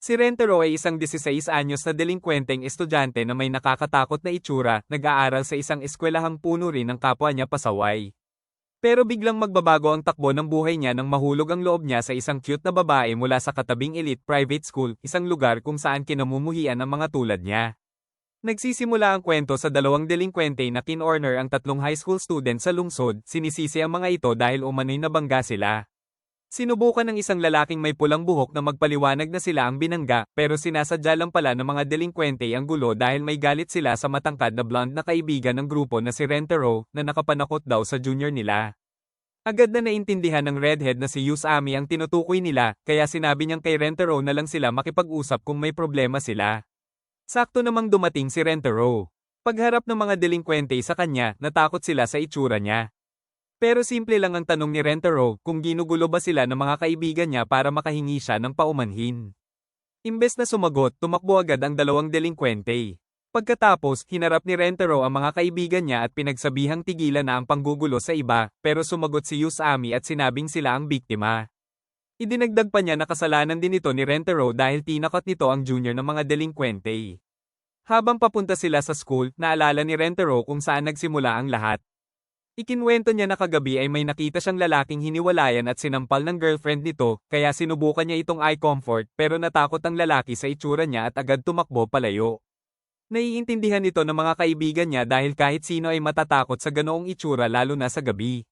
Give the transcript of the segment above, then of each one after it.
Si Rentaro ay isang 16 anyos na delinkwenteng estudyante na may nakakatakot na itsura, nag-aaral sa isang eskwelahang puno rin ng kapwa niya pasaway. Pero biglang magbabago ang takbo ng buhay niya nang mahulog ang loob niya sa isang cute na babae mula sa katabing elite private school, isang lugar kung saan kinamumuhian ang mga tulad niya. Nagsisimula ang kwento sa dalawang delinkwente na kinorner ang tatlong high school student sa lungsod, sinisisi ang mga ito dahil umano'y nabangga sila. Sinubukan ng isang lalaking may pulang buhok na magpaliwanag na sila ang binangga, pero sinasadya lang pala ng mga delinkwente ang gulo dahil may galit sila sa matangkad na blonde na kaibigan ng grupo na si Rentaro, na nakapanakot daw sa junior nila. Agad na naintindihan ng redhead na si Yusami ang tinutukoy nila, kaya sinabi niyang kay Rentaro na lang sila makipag-usap kung may problema sila. Sakto namang dumating si Rentaro. Pagharap ng mga delinkwente sa kanya, natakot sila sa itsura niya. Pero simple lang ang tanong ni Rentaro kung ginugulo ba sila ng mga kaibigan niya para makahingi siya ng paumanhin. Imbes na sumagot, tumakbo agad ang dalawang delinkwente. Pagkatapos, hinarap ni Rentaro ang mga kaibigan niya at pinagsabihang tigilan na ang panggugulo sa iba, pero sumagot si Yusami at sinabing sila ang biktima. Idinagdag pa niya na kasalanan din ito ni Rentaro dahil tinakot nito ang junior ng mga delinkwente. Habang papunta sila sa school, naalala ni Rentaro kung saan nagsimula ang lahat. Ikinwento niya na kagabi ay may nakita siyang lalaking hiniwalayan at sinampal ng girlfriend nito, kaya sinubukan niya itong eye comfort pero natakot ang lalaki sa itsura niya at agad tumakbo palayo. Naiintindihan ito ng mga kaibigan niya dahil kahit sino ay matatakot sa ganoong itsura lalo na sa gabi.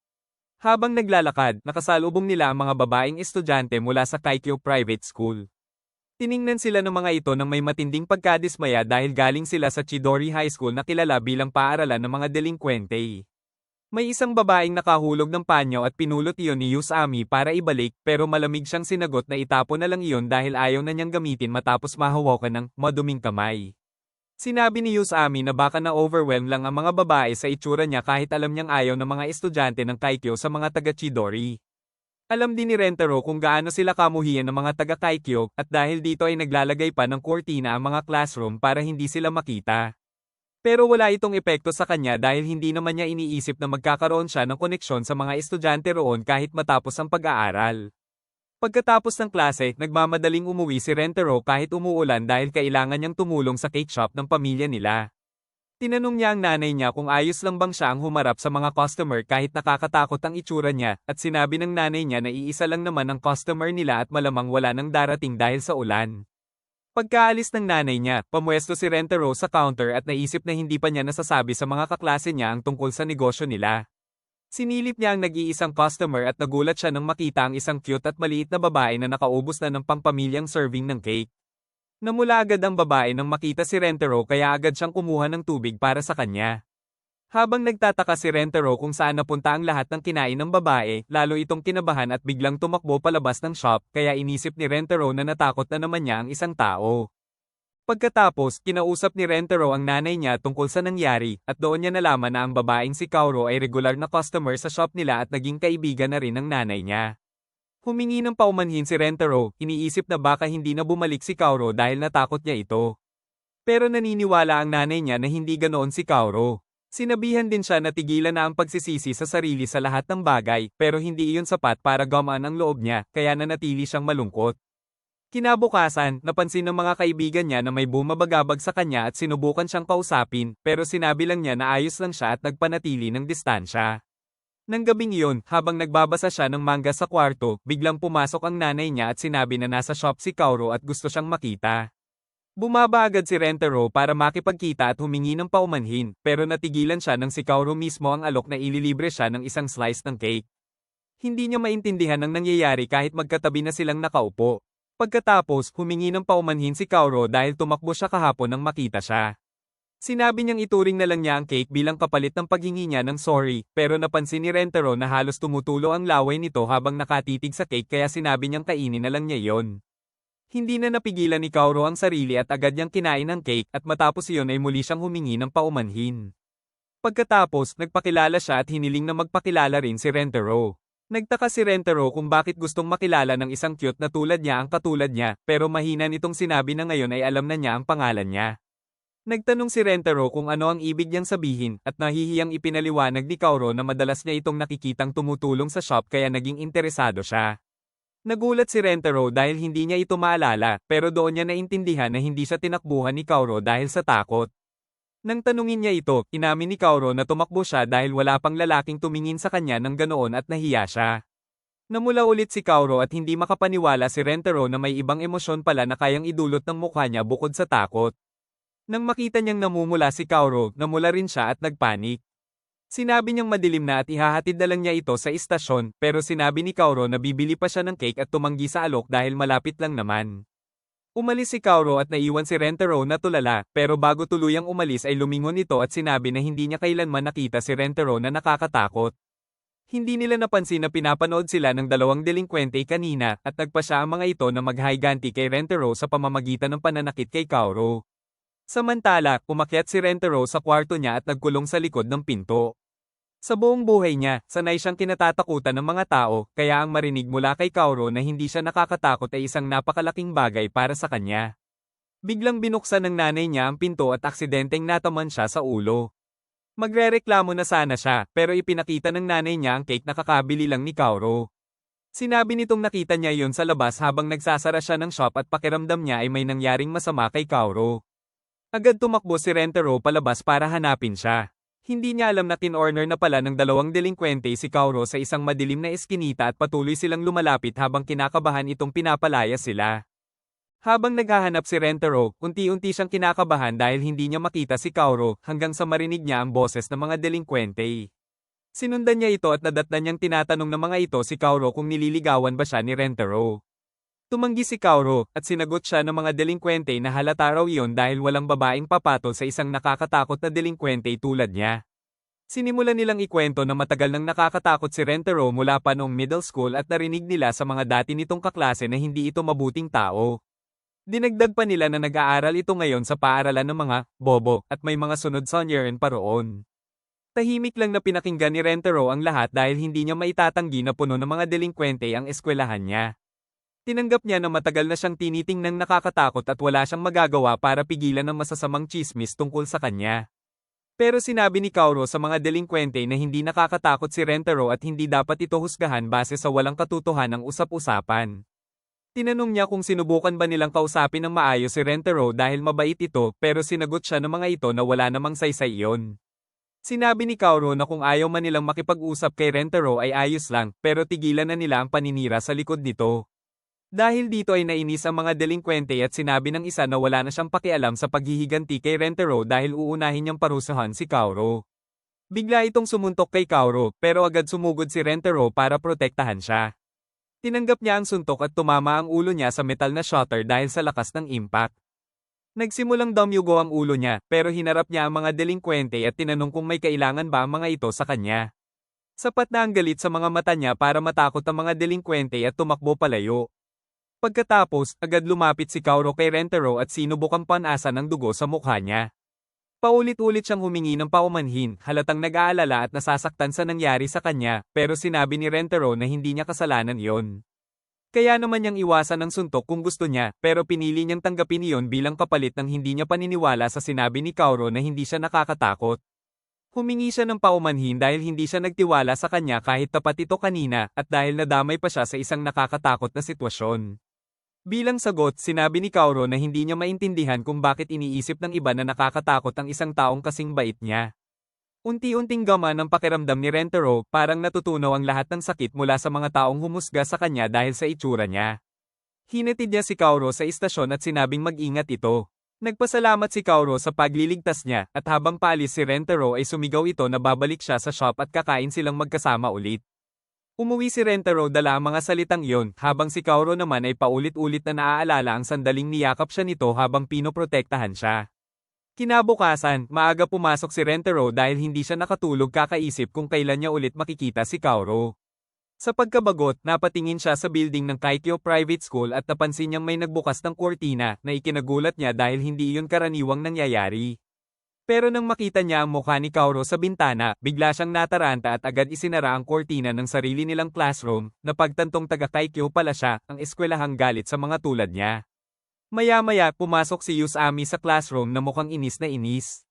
Habang naglalakad, nakasalubong nila ang mga babaeng estudyante mula sa Kaikyo Private School. Tiningnan sila ng mga ito ng may matinding pagkadismaya dahil galing sila sa Chidori High School na kilala bilang paaralan ng mga delinkwente. May isang babaeng nakahulog ng panyo at pinulot iyon ni Yusami para ibalik, pero malamig siyang sinagot na itapon na lang iyon dahil ayaw na niyang gamitin matapos mahawakan ng maduming kamay. Sinabi ni Yusami na baka na-overwhelm lang ang mga babae sa itsura niya kahit alam niyang ayaw ng mga estudyante ng Kaikyo sa mga taga-Chidori. Alam din ni Rentaro kung gaano sila kamuhian ng mga taga-Kaikyo, at dahil dito ay naglalagay pa ng kurtina ang mga classroom para hindi sila makita. Pero wala itong epekto sa kanya dahil hindi naman niya iniisip na magkakaroon siya ng koneksyon sa mga estudyante roon kahit matapos ang pag-aaral. Pagkatapos ng klase, nagmamadaling umuwi si Rentaro kahit umuulan dahil kailangan niyang tumulong sa cake shop ng pamilya nila. Tinanong niya ang nanay niya kung ayos lang bang siya ang humarap sa mga customer kahit nakakatakot ang itsura niya, at sinabi ng nanay niya na iisa lang naman ang customer nila at malamang wala nang darating dahil sa ulan. Pagkaalis ng nanay niya, pamwesto si Rentaro sa counter at naisip na hindi pa niya nasasabi sa mga kaklase niya ang tungkol sa negosyo nila. Sinilip niya ang nag-iisang customer at nagulat siya nang makita ang isang cute at maliit na babae na nakaubos na ng pampamilyang serving ng cake. Namula agad ang babae nang makita si Rentaro kaya agad siyang kumuha ng tubig para sa kanya. Habang nagtataka si Rentaro kung saan napunta ang lahat ng kinain ng babae, lalo itong kinabahan at biglang tumakbo palabas ng shop, kaya inisip ni Rentaro na natakot na naman niya ang isang tao. Pagkatapos, kinausap ni Rentaro ang nanay niya tungkol sa nangyari, at doon niya nalaman na ang babaeng si Kaoru ay regular na customer sa shop nila at naging kaibigan na rin ng nanay niya. Humingi ng paumanhin si Rentaro, iniisip na baka hindi na bumalik si Kaoru dahil natakot niya ito. Pero naniniwala ang nanay niya na hindi ganoon si Kaoru. Sinabihan din siya na tigilan na ang pagsisisi sa sarili sa lahat ng bagay, pero hindi iyon sapat para gumaan ang loob niya, kaya nanatili siyang malungkot. Kinabukasan, napansin ng mga kaibigan niya na may bumabagabag sa kanya at sinubukan siyang kausapin, pero sinabi lang niya na ayos lang siya at nagpanatili ng distansya. Nang gabing iyon, habang nagbabasa siya ng manga sa kwarto, biglang pumasok ang nanay niya at sinabi na nasa shop si Kaoru at gusto siyang makita. Bumaba agad si Rentaro para makipagkita at humingi ng paumanhin, pero natigilan siya nang si Kaoru mismo ang alok na ililibre siya ng isang slice ng cake. Hindi niya maintindihan ang nangyayari kahit magkatabi na silang nakaupo. Pagkatapos, humingi ng paumanhin si Kaoru dahil tumakbo siya kahapon nang makita siya. Sinabi niyang ituring na lang niya ang cake bilang kapalit ng paghingi niya ng sorry, pero napansin ni Rentaro na halos tumutulo ang laway nito habang nakatitig sa cake kaya sinabi niyang kainin na lang niya iyon. Hindi na napigilan ni Kaoru ang sarili at agad niyang kinain ang cake at matapos iyon ay muli siyang humingi ng paumanhin. Pagkatapos, nagpakilala siya at hiniling na magpakilala rin si Rentaro. Nagtaka si Rentaro kung bakit gustong makilala ng isang cute na tulad niya ang katulad niya, pero mahina nitong sinabi na ngayon ay alam na niya ang pangalan niya. Nagtanong si Rentaro kung ano ang ibig niyang sabihin, at nahihiyang ipinaliwanag ni Kaoru na madalas niya itong nakikitang tumutulong sa shop kaya naging interesado siya. Nagulat si Rentaro dahil hindi niya ito maalala, pero doon niya naintindihan na hindi siya tinakbuhan ni Kauro dahil sa takot. Nang tanungin niya ito, inamin ni Kauro na tumakbo siya dahil wala pang lalaking tumingin sa kanya ng ganoon at nahiya siya. Namula ulit si Kauro at hindi makapaniwala si Rentaro na may ibang emosyon pala na kayang idulot ng mukha niya bukod sa takot. Nang makita niyang namumula si Kauro, namula rin siya at nagpanik. Sinabi niyang madilim na at ihahatid na lang niya ito sa istasyon, pero sinabi ni Kauro na bibili pa siya ng cake at tumanggi sa alok dahil malapit lang naman. Umalis si Kauro at naiwan si Rentaro na tulala, pero bago tuluyang umalis ay lumingon ito at sinabi na hindi niya kailanman nakita si Rentaro na nakakatakot. Hindi nila napansin na pinapanood sila ng dalawang delinkwente kanina at nagpasya ang mga ito na maghiganti kay Rentaro sa pamamagitan ng pananakit kay Kauro. Samantala, umakyat si Rentaro sa kwarto niya at nagkulong sa likod ng pinto. Sa buong buhay niya, sanay siyang kinatatakutan ng mga tao, kaya ang marinig mula kay Kauro na hindi siya nakakatakot ay isang napakalaking bagay para sa kanya. Biglang binuksan ng nanay niya ang pinto at aksidenteng nataman siya sa ulo. Magrereklamo na sana siya, pero ipinakita ng nanay niya ang cake na kakabili lang ni Kauro. Sinabi nitong nakita niya yon sa labas habang nagsasara siya ng shop at pakiramdam niya ay may nangyaring masama kay Kauro. Agad tumakbo si Rentaro palabas para hanapin siya. Hindi niya alam na tin-order na pala ng dalawang delinkwente si Kauro sa isang madilim na eskinita at patuloy silang lumalapit habang kinakabahan itong pinapalaya sila. Habang naghahanap si Rentaro, unti-unti siyang kinakabahan dahil hindi niya makita si Kauro hanggang sa marinig niya ang boses ng mga delinkwente. Sinundan niya ito at nadatnan niyang tinatanong ng mga ito si Kauro kung nililigawan ba siya ni Rentaro. Tumanggi si Kauro at sinagot siya ng mga delinkwente na halata raw iyon dahil walang babaeng papatol sa isang nakakatakot na delinkwente tulad niya. Sinimulan nilang ikwento na matagal nang nakakatakot si Rentaro mula pa noong middle school at narinig nila sa mga dati nitong kaklase na hindi ito mabuting tao. Dinagdag pa nila na nag-aaral ito ngayon sa paaralan ng mga bobo at may mga sunod sonyerin pa roon. Tahimik lang na pinakinggan ni Rentaro ang lahat dahil hindi niya maitatanggi na puno ng mga delinkwente ang eskwelahan niya. Tinanggap niya na matagal na siyang tinitingnang nakakatakot at wala siyang magagawa para pigilan ang masasamang tsismis tungkol sa kanya. Pero sinabi ni Kauro sa mga delinkwente na hindi nakakatakot si Rentaro at hindi dapat ito husgahan base sa walang katotohanang usap-usapan. Tinanong niya kung sinubukan ba nilang kausapin ng maayos si Rentaro dahil mabait ito pero sinagot siya ng mga ito na wala namang saysay iyon. Sinabi ni Kauro na kung ayaw man nilang makipag-usap kay Rentaro ay ayos lang pero tigilan na nila ang paninira sa likod nito. Dahil dito ay nainis ang mga delinkwente at sinabi ng isa na wala na siyang pakialam sa paghihiganti kay Rentaro dahil uunahin niyang parusahan si Kauro. Bigla itong sumuntok kay Kauro pero agad sumugod si Rentaro para protektahan siya. Tinanggap niya ang suntok at tumama ang ulo niya sa metal na shutter dahil sa lakas ng impact. Nagsimulang damyugo ang ulo niya pero hinarap niya ang mga delinkwente at tinanong kung may kailangan ba ang mga ito sa kanya. Sapat na ang galit sa mga mata niya para matakot ang mga delinkwente at tumakbo palayo. Pagkatapos, agad lumapit si Kauro kay Rentaro at sinubok ang panasa ng dugo sa mukha niya. Paulit-ulit siyang humingi ng paumanhin, halatang nag-aalala at nasasaktan sa nangyari sa kanya, pero sinabi ni Rentaro na hindi niya kasalanan iyon. Kaya naman niyang iwasan ang suntok kung gusto niya, pero pinili niyang tanggapin iyon bilang kapalit ng hindi niya paniniwala sa sinabi ni Kauro na hindi siya nakakatakot. Humingi siya ng paumanhin dahil hindi siya nagtiwala sa kanya kahit tapat ito kanina, at dahil nadamay pa siya sa isang nakakatakot na sitwasyon. Bilang sagot, sinabi ni Kauro na hindi niya maintindihan kung bakit iniisip ng iba na nakakatakot ang isang taong kasing bait niya. Unti-unting gaman ang pakiramdam ni Rentaro, parang natutunaw ang lahat ng sakit mula sa mga taong humusga sa kanya dahil sa itsura niya. Hinatid niya si Kauro sa istasyon at sinabing mag-ingat ito. Nagpasalamat si Kauro sa pagliligtas niya, at habang paalis si Rentaro ay sumigaw ito na babalik siya sa shop at kakain silang magkasama ulit. Umuwi si Rentaro dala ang mga salitang iyon, habang si Kauro naman ay paulit-ulit na naaalala ang sandaling niyakap siya nito habang pinoprotektahan siya. Kinabukasan, maaga pumasok si Rentaro dahil hindi siya nakatulog kakaisip kung kailan niya ulit makikita si Kauro. Sa pagkabagot, napatingin siya sa building ng Kaikyo Private School at napansin niyang may nagbukas ng kurtina na ikinagulat niya dahil hindi iyon karaniwang nangyayari. Pero nang makita niya ang mukha ni Kauro sa bintana, bigla siyang nataranta at agad isinara ang kurtina ng sarili nilang classroom, na pagtantong taga-Kaikyo pala siya, ang eskwelahang galit sa mga tulad niya. Maya-maya, pumasok si Yusami sa classroom na mukhang inis na inis.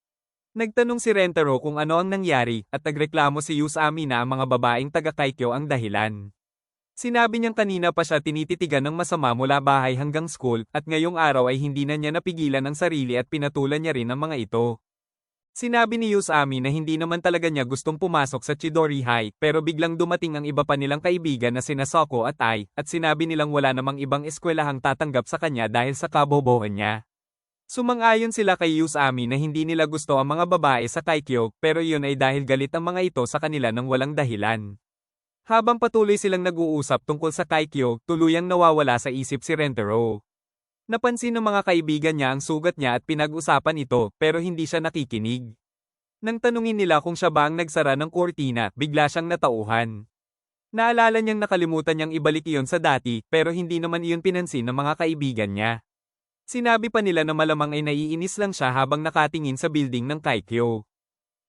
Nagtanong si Rentaro kung ano ang nangyari, at nagreklamo si Yusami na ang mga babaeng taga-Kaikyo ang dahilan. Sinabi niyang kanina pa siya tinititigan ng masama mula bahay hanggang school at ngayong araw ay hindi na niya napigilan ang sarili at pinatulan niya rin ang mga ito. Sinabi ni Usami na hindi naman talaga niya gustong pumasok sa Chidori High pero biglang dumating ang iba pa nilang kaibigan na sina Soko at Ai at sinabi nilang wala namang ibang eskwelahang tatanggap sa kanya dahil sa kabobohan niya. Sumang-ayon sila kay Usami na hindi nila gusto ang mga babae sa Kaikyo pero yun ay dahil galit ang mga ito sa kanila ng walang dahilan. Habang patuloy silang nag-uusap tungkol sa Kaikyo, tuluyang nawawala sa isip si Rentaro. Napansin ng mga kaibigan niya ang sugat niya at pinag-usapan ito pero hindi siya nakikinig. Nang tanungin nila kung siya ba ang nagsara ng kurtina, bigla siyang natauhan. Naalala niyang nakalimutan niyang ibalik iyon sa dati pero hindi naman iyon pinansin ng mga kaibigan niya. Sinabi pa nila na malamang ay naiinis lang siya habang nakatingin sa building ng Kaikyo.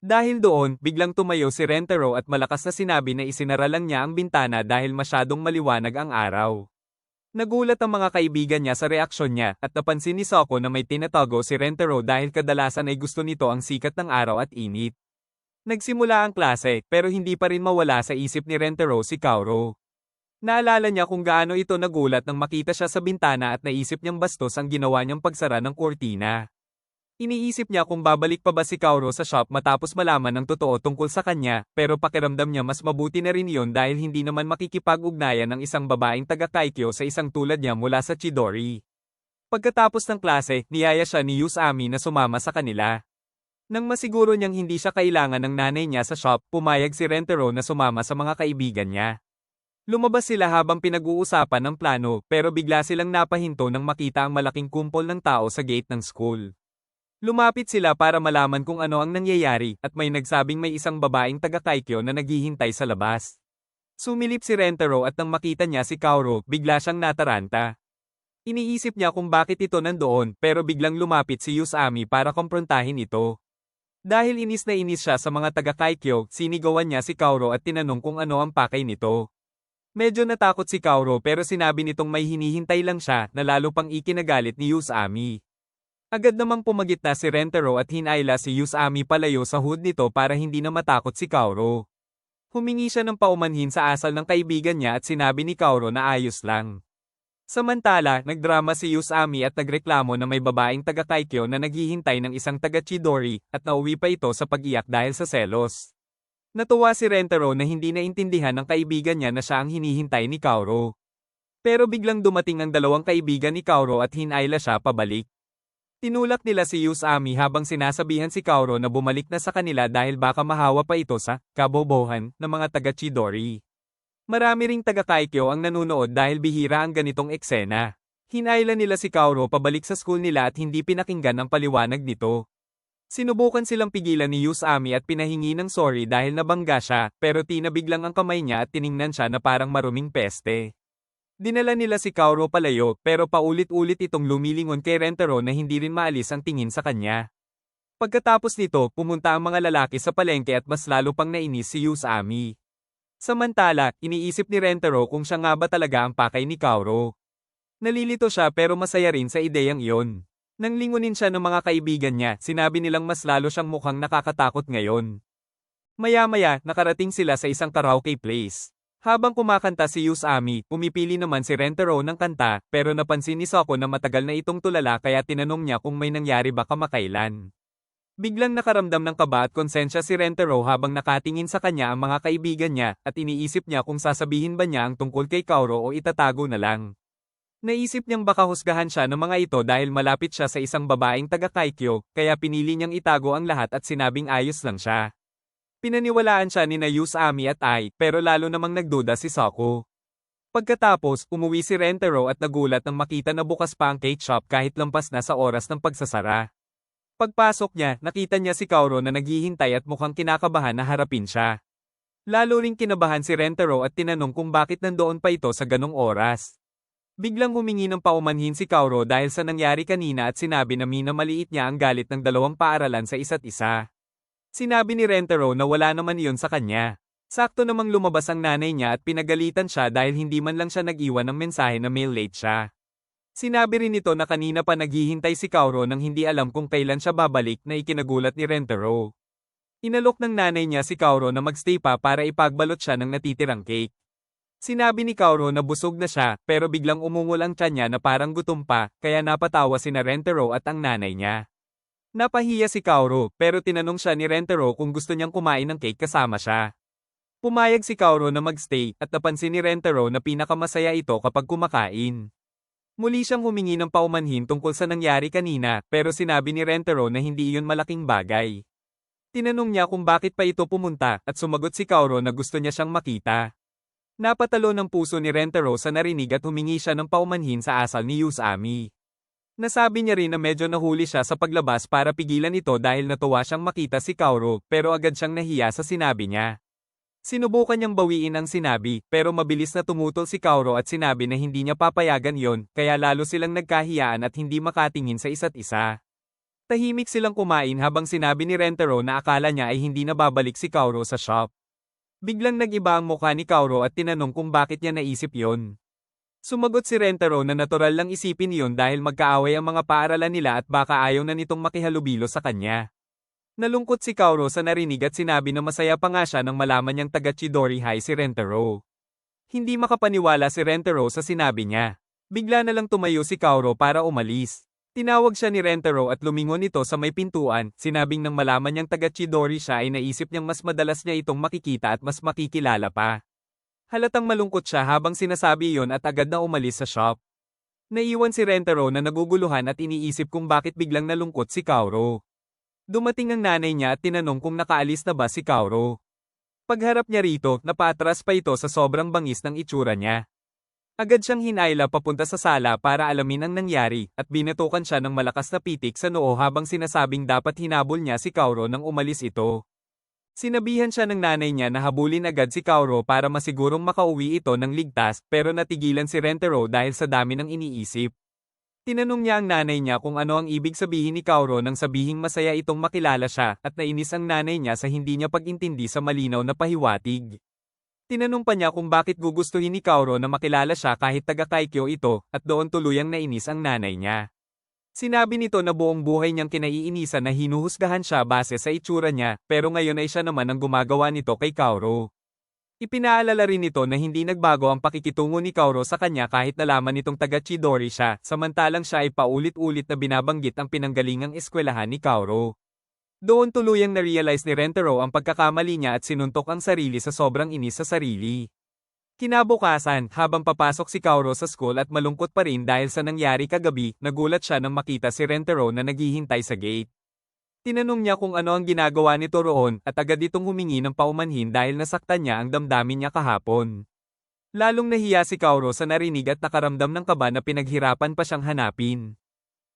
Dahil doon, biglang tumayo si Rentaro at malakas na sinabi na isinara lang niya ang bintana dahil masyadong maliwanag ang araw. Nagulat ang mga kaibigan niya sa reaksyon niya at napansin ni Soko na may tinatago si Rentaro dahil kadalasan ay gusto nito ang sikat ng araw at init. Nagsimula ang klase pero hindi pa rin mawala sa isip ni Rentaro si Kaoru. Naalala niya kung gaano ito nagulat nang makita siya sa bintana at naisip niyang bastos ang ginawa niyang pagsara ng kurtina. Iniisip niya kung babalik pa ba si Kaoru sa shop matapos malaman ang totoo tungkol sa kanya, pero pakiramdam niya mas mabuti na rin iyon dahil hindi naman makikipag-ugnayan ng isang babaeng taga-Kaikyo sa isang tulad niya mula sa Chidori. Pagkatapos ng klase, niyaya siya ni Usami na sumama sa kanila. Nang masiguro niyang hindi siya kailangan ng nanay niya sa shop, pumayag si Rentaro na sumama sa mga kaibigan niya. Lumabas sila habang pinag-uusapan ng plano pero bigla silang napahinto nang makita ang malaking kumpol ng tao sa gate ng school. Lumapit sila para malaman kung ano ang nangyayari at may nagsabing may isang babaeng taga-Kaikyo na naghihintay sa labas. Sumilip si Rentaro at nang makita niya si Kaoru, bigla siyang nataranta. Iniisip niya kung bakit ito nandoon pero biglang lumapit si Usami para komprontahin ito. Dahil inis na inis siya sa mga taga-Kaikyo, sinigawan niya si Kaoru at tinanong kung ano ang pakay nito. Medyo natakot si Kaoru pero sinabi nitong may hinihintay lang siya na lalo pang ikinagalit ni Usami. Agad namang pumagitna si Rentaro at hinayla si Usami palayo sa hood nito para hindi na matakot si Kaoru. Humingi siya ng paumanhin sa asal ng kaibigan niya at sinabi ni Kaoru na ayos lang. Samantala, nagdrama si Usami at nagreklamo na may babaeng taga-Kaikyo na naghihintay ng isang taga-Chidori at nauwi pa ito sa pag-iyak dahil sa selos. Natuwa si Rentaro na hindi naintindihan ng kaibigan niya na siya ang hinihintay ni Kaoru. Pero biglang dumating ang dalawang kaibigan ni Kaoru at hinayla siya pabalik. Tinulak nila si Usami habang sinasabihan si Kaoru na bumalik na sa kanila dahil baka mahawa pa ito sa kabobohan ng mga taga-Chidori. Marami ring taga-Kaikyo ang nanunood dahil bihira ang ganitong eksena. Hinayla nila si Kaoru pabalik sa school nila at hindi pinakinggan ang paliwanag nito. Sinubukan silang pigilan ni Usami at pinahingi ng sorry dahil nabangga siya, pero tinabig lang ang kamay niya at tiningnan siya na parang maruming peste. Dinala nila si Kaoru palayo pero paulit-ulit itong lumilingon kay Rentaro na hindi rin maalis ang tingin sa kanya. Pagkatapos nito, pumunta ang mga lalaki sa palengke at mas lalo pang nainis si Usami. Samantala, iniisip ni Rentaro kung siya nga ba talaga ang pakay ni Kaoru. Nalilito siya pero masaya rin sa ideyang iyon. Nang lingunin siya ng mga kaibigan niya, sinabi nilang mas lalo siyang mukhang nakakatakot ngayon. Maya-maya, nakarating sila sa isang karaoke place. Habang kumakanta si Usami, pumipili naman si Rentaro ng kanta, pero napansin ni Soko na matagal na itong tulala kaya tinanong niya kung may nangyari ba kamakailan. Biglang nakaramdam ng kaba at konsensya si Rentaro habang nakatingin sa kanya ang mga kaibigan niya at iniisip niya kung sasabihin ba niya ang tungkol kay Kaoru o itatago na lang. Naisip niyang baka husgahan siya ng mga ito dahil malapit siya sa isang babaeng taga-Kaikyo, kaya pinili niyang itago ang lahat at sinabing ayos lang siya. Pinaniwalaan siya ni Usami at Ai, pero lalo namang nagduda si Soko. Pagkatapos, umuwi si Rentaro at nagulat nang makita na bukas pa ang cake shop kahit lampas na sa oras ng pagsasara. Pagpasok niya, nakita niya si Kaoru na naghihintay at mukhang kinakabahan na harapin siya. Lalo ring kinabahan si Rentaro at tinanong kung bakit nandoon pa ito sa ganong oras. Biglang humingi ng paumanhin si Kaoru dahil sa nangyari kanina at sinabi na minamaliit niya ang galit ng dalawang paaralan sa isa't isa. Sinabi ni Rentaro na wala naman iyon sa kanya. Sakto namang lumabas ang nanay niya at pinagalitan siya dahil hindi man lang siya nag-iwan ng mensahe na may late siya. Sinabi rin nito na kanina pa naghihintay si Kaoru nang hindi alam kung kailan siya babalik na ikinagulat ni Rentaro. Inalok ng nanay niya si Kaoru na magstay pa para ipagbalot siya ng natitirang cake. Sinabi ni Kaoru na busog na siya, pero biglang umungol ang tiyan niya na parang gutom pa, kaya napatawa sina Rentaro at ang nanay niya. Napahiya si Kaoru, pero tinanong siya ni Rentaro kung gusto niyang kumain ng cake kasama siya. Pumayag si Kaoru na magstay, at napansin ni Rentaro na pinakamasaya ito kapag kumakain. Muli siyang humingi ng paumanhin tungkol sa nangyari kanina, pero sinabi ni Rentaro na hindi iyon malaking bagay. Tinanong niya kung bakit pa ito pumunta, at sumagot si Kaoru na gusto niya siyang makita. Napatalo ng puso ni Rentaro sa narinig at humingi siya ng paumanhin sa asal ni Usami. Nasabi niya rin na medyo nahuli siya sa paglabas para pigilan ito dahil natuwa siyang makita si Kaoru, pero agad siyang nahiya sa sinabi niya. Sinubukan niyang bawiin ang sinabi, pero mabilis na tumutol si Kaoru at sinabi na hindi niya papayagan yon, kaya lalo silang nagkahiyaan at hindi makatingin sa isa't isa. Tahimik silang kumain habang sinabi ni Rentaro na akala niya ay hindi na babalik si Kaoru sa shop. Biglang nag-iba ang mukha ni Kaoru at tinanong kung bakit niya naisip yon. Sumagot si Rentaro na natural lang isipin yon dahil magkaaway ang mga paaralan nila at baka ayaw na nitong makihalubilo sa kanya. Nalungkot si Kaoru sa narinig at sinabi na masaya pa nga siya nang malaman niyang taga Chidori High si Rentaro. Hindi makapaniwala si Rentaro sa sinabi niya. Bigla na lang tumayo si Kaoru para umalis. Tinawag siya ni Rentaro at lumingon ito sa may pintuan, sinabing nang malaman niyang taga Chidori siya ay naisip niyang mas madalas niya itong makikita at mas makikilala pa. Halatang malungkot siya habang sinasabi iyon at agad na umalis sa shop. Naiwan si Rentaro na naguguluhan at iniisip kung bakit biglang nalungkot si Kaoru. Dumating ang nanay niya at tinanong kung nakaalis na ba si Kaoru. Pagharap niya rito, napaatras pa ito sa sobrang bangis ng itsura niya. Agad siyang hinayla papunta sa sala para alamin ang nangyari, at binatukan siya ng malakas na pitik sa noo habang sinasabing dapat hinabol niya si Kaoru nang umalis ito. Sinabihan siya ng nanay niya na habulin agad si Kaoru para masigurong makauwi ito ng ligtas, pero natigilan si Rentaro dahil sa dami ng iniisip. Tinanong niya ang nanay niya kung ano ang ibig sabihin ni Kaoru nang sabihing masaya itong makilala siya, at nainis ang nanay niya sa hindi niya pag-intindi sa malinaw na pahiwatig. Tinanong pa niya kung bakit gugustuhin ni Kaoru na makilala siya kahit taga-Kaikyo ito, at doon tuluyang nainis ang nanay niya. Sinabi nito na buong buhay niyang kinaiinisan na hinuhusgahan siya base sa itsura niya, pero ngayon ay siya naman ang gumagawa nito kay Kaoru. Ipinaalala rin nito na hindi nagbago ang pakikitungo ni Kaoru sa kanya kahit nalaman nitong taga Chidori siya, samantalang siya ay paulit-ulit na binabanggit ang pinanggalingang eskwelahan ni Kaoru. Doon tuluyang na-realize ni Rentaro ang pagkakamali niya at sinuntok ang sarili sa sobrang inis sa sarili. Kinabukasan, habang papasok si Kaoru sa school at malungkot pa rin dahil sa nangyari kagabi, nagulat siya nang makita si Rentaro na naghihintay sa gate. Tinanong niya kung ano ang ginagawa nito roon, at agad itong humingi ng paumanhin dahil nasaktan niya ang damdamin niya kahapon. Lalong nahiya si Kaoru sa narinig at nakaramdam ng kaba na pinaghirapan pa siyang hanapin.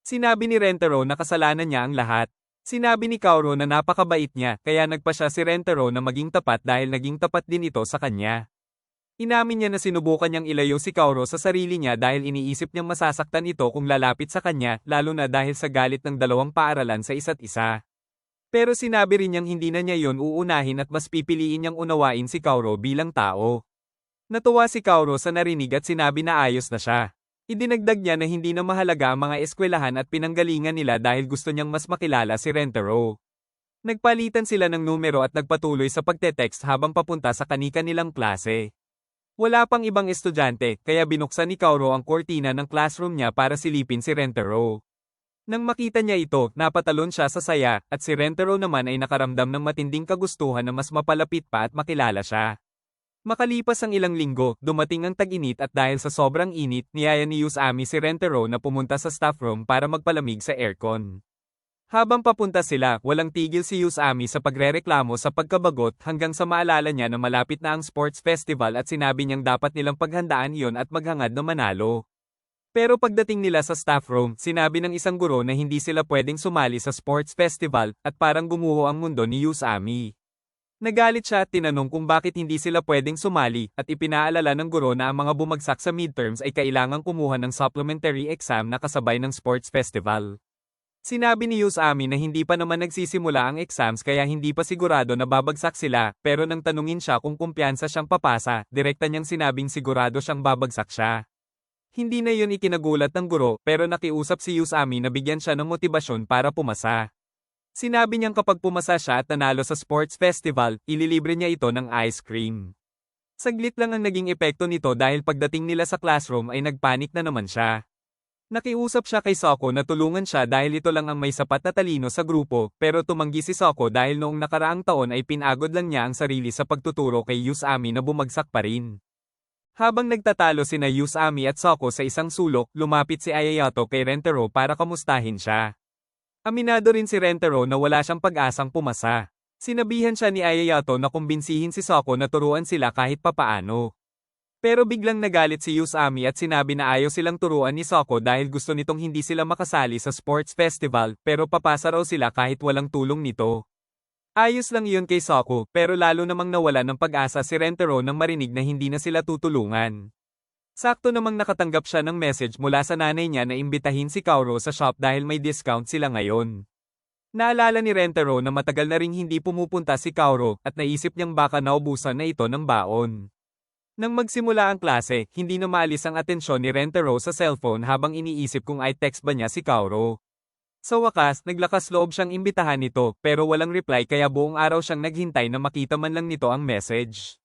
Sinabi ni Rentaro na kasalanan niya ang lahat. Sinabi ni Kaoru na napakabait niya, kaya nagpa siya si Rentaro na maging tapat dahil naging tapat din ito sa kanya. Inamin niya na sinubukan niyang ilayo si Kaoru sa sarili niya dahil iniisip niyang masasaktan ito kung lalapit sa kanya, lalo na dahil sa galit ng dalawang paaralan sa isa't isa. Pero sinabi rin niyang hindi na niya yon uunahin at mas pipiliin niyang unawain si Kaoru bilang tao. Natuwa si Kaoru sa narinig at sinabi na ayos na siya. Idinagdag niya na hindi na mahalaga ang mga eskwelahan at pinanggalingan nila dahil gusto niyang mas makilala si Rentaro. Nagpalitan sila ng numero at nagpatuloy sa pagte-text habang papunta sa kani-kanilang klase. Wala pang ibang estudyante, kaya binuksan ni Kaoru ang kortina ng classroom niya para silipin si Rentaro. Nang makita niya ito, napatalon siya sa saya, at si Rentaro naman ay nakaramdam ng matinding kagustuhan na mas mapalapit pa at makilala siya. Makalipas ang ilang linggo, dumating ang tag-init at dahil sa sobrang init, niyaya ni Usami si Rentaro na pumunta sa staff room para magpalamig sa aircon. Habang papunta sila, walang tigil si Usami sa pagrereklamo sa pagkabagot hanggang sa maalala niya na malapit na ang sports festival at sinabi niyang dapat nilang paghandaan iyon at maghangad na manalo. Pero pagdating nila sa staff room, sinabi ng isang guro na hindi sila pwedeng sumali sa sports festival at parang gumuho ang mundo ni Usami. Nagalit siya at tinanong kung bakit hindi sila pwedeng sumali at ipinaalala ng guro na ang mga bumagsak sa midterms ay kailangang kumuha ng supplementary exam na kasabay ng sports festival. Sinabi ni Usami na hindi pa naman nagsisimula ang exams kaya hindi pa sigurado na babagsak sila, pero nang tanungin siya kung kumpiyansa siyang papasa, direkta niyang sinabing sigurado siyang babagsak siya. Hindi na yun ikinagulat ng guro, pero nakiusap si Usami na bigyan siya ng motibasyon para pumasa. Sinabi niyang kapag pumasa siya at nanalo sa sports festival, ililibre niya ito ng ice cream. Saglit lang ang naging epekto nito dahil pagdating nila sa classroom ay nagpanik na naman siya. Nakiusap siya kay Soko na tulungan siya dahil ito lang ang may sapat na talino sa grupo, pero tumanggi si Soko dahil noong nakaraang taon ay pinagod lang niya ang sarili sa pagtuturo kay Usami na bumagsak pa rin. Habang nagtatalo sina Usami at Soko sa isang sulok, lumapit si Ayayato kay Rentaro para kamustahin siya. Aminado rin si Rentaro na wala siyang pag-asang pumasa. Sinabihan siya ni Ayayato na kumbinsihin si Soko na turuan sila kahit papaano. Pero biglang nagalit si Usami at sinabi na ayaw silang turuan ni Soko dahil gusto nitong hindi sila makasali sa sports festival pero papasa raw sila kahit walang tulong nito. Ayos lang iyon kay Soko pero lalo namang nawala ng pag-asa si Rentaro nang marinig na hindi na sila tutulungan. Sakto namang nakatanggap siya ng message mula sa nanay niya na imbitahin si Kaoru sa shop dahil may discount sila ngayon. Naalala ni Rentaro na matagal na ring hindi pumupunta si Kaoru at naisip niyang baka naubusan na ito ng baon. Nang magsimula ang klase, hindi na maalis ang atensyon ni Rentaro sa cellphone habang iniisip kung i-text ba niya si Kaoru. Sa wakas, naglakas loob siyang imbitahan nito pero walang reply kaya buong araw siyang naghintay na makita man lang nito ang message.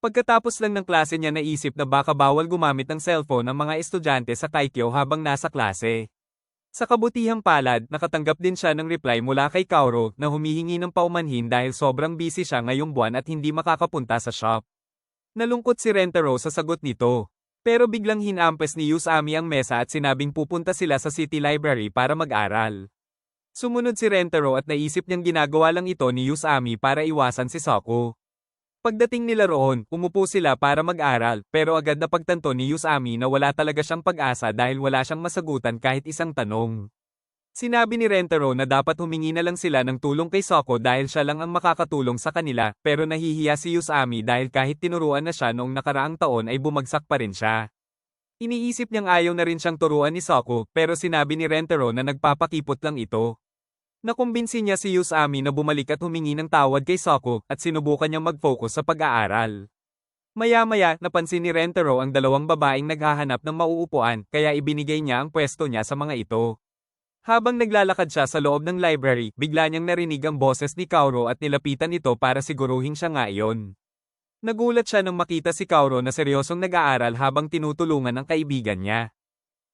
Pagkatapos lang ng klase niya naisip na baka bawal gumamit ng cellphone ang mga estudyante sa Kaikyo habang nasa klase. Sa kabutihang palad, nakatanggap din siya ng reply mula kay Kaoru na humihingi ng paumanhin dahil sobrang busy siya ngayong buwan at hindi makakapunta sa shop. Nalungkot si Rentaro sa sagot nito. Pero biglang hinampes ni Usami ang mesa at sinabing pupunta sila sa City Library para mag-aral. Sumunod si Rentaro at naisip niyang ginagawa lang ito ni Usami para iwasan si Soko. Pagdating nila roon, umupo sila para mag-aral pero agad na pagtanto ni Usami na wala talaga siyang pag-asa dahil wala siyang masagutan kahit isang tanong. Sinabi ni Rentaro na dapat humingi na lang sila ng tulong kay Soko dahil siya lang ang makakatulong sa kanila, pero nahihiya si Usami dahil kahit tinuruan na siya noong nakaraang taon ay bumagsak pa rin siya. Iniisip niyang ayaw na rin siyang turuan ni Soko pero sinabi ni Rentaro na nagpapakipot lang ito. Nakumbinsi niya si Usami na bumalik at humingi ng tawad kay Soko at sinubukan niyang mag-focus sa pag-aaral. Maya-maya, napansin ni Rentaro ang dalawang babaeng naghahanap ng mauupuan kaya ibinigay niya ang pwesto niya sa mga ito. Habang naglalakad siya sa loob ng library, bigla niyang narinig ang boses ni Kaoru at nilapitan ito para siguruhin siya nga iyon. Nagulat siya nang makita si Kaoru na seryosong nag-aaral habang tinutulungan ang kaibigan niya.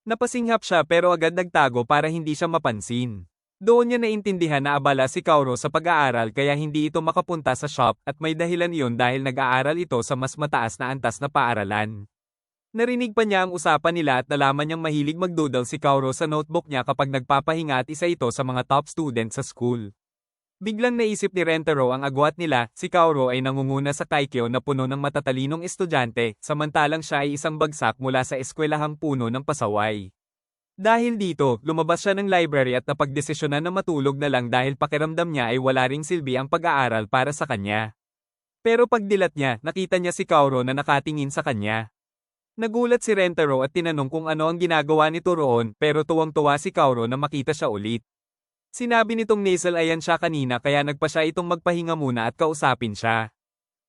Napasinghap siya pero agad nagtago para hindi siya mapansin. Doon niya naintindihan na abala si Kaoru sa pag-aaral kaya hindi ito makapunta sa shop at may dahilan iyon dahil nag-aaral ito sa mas mataas na antas na paaralan. Narinig pa niya ang usapan nila at nalaman niyang mahilig magdoodle si Kaoru sa notebook niya kapag nagpapahinga at isa ito sa mga top student sa school. Biglang naisip ni Rentaro ang agwat nila, si Kaoru ay nangunguna sa Kaikyo na puno ng matatalinong estudyante, samantalang siya ay isang bagsak mula sa eskwelahang puno ng pasaway. Dahil dito, lumabas siya ng library at napagdesisyonan na matulog na lang dahil pakiramdam niya ay wala ring silbi ang pag-aaral para sa kanya. Pero pagdilat niya, nakita niya si Kaoru na nakatingin sa kanya. Nagulat si Rentaro at tinanong kung ano ang ginagawa nito roon pero tuwang-tuwa si Kaoru na makita siya ulit. Sinabi nitong nasal ayan siya kanina kaya nagpa siya itong magpahinga muna at kausapin siya.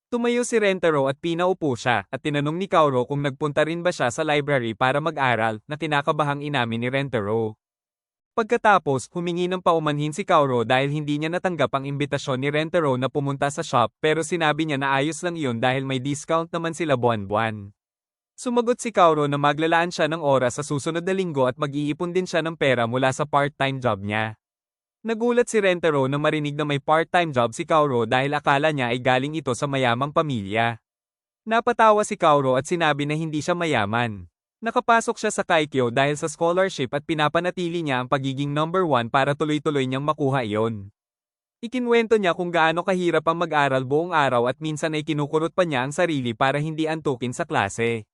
Tumayo si Rentaro at pinaupo siya at tinanong ni Kaoru kung nagpunta rin ba siya sa library para mag-aral na kinakabahang inamin ni Rentaro. Pagkatapos, humingi ng paumanhin si Kaoru dahil hindi niya natanggap ang imbitasyon ni Rentaro na pumunta sa shop pero sinabi niya na ayos lang iyon dahil may discount naman sila buwan-buwan. Sumagot si Kaoru na maglalaan siya ng oras sa susunod na linggo at mag-iipon din siya ng pera mula sa part-time job niya. Nagulat si Rentaro na marinig na may part-time job si Kaoru dahil akala niya ay galing ito sa mayamang pamilya. Napatawa si Kaoru at sinabi na hindi siya mayaman. Nakapasok siya sa Kaikyo dahil sa scholarship at pinapanatili niya ang pagiging number 1 para tuloy-tuloy niyang makuha iyon. Ikinwento niya kung gaano kahirap ang mag-aral buong araw at minsan ay kinukurot pa niya ang sarili para hindi antukin sa klase.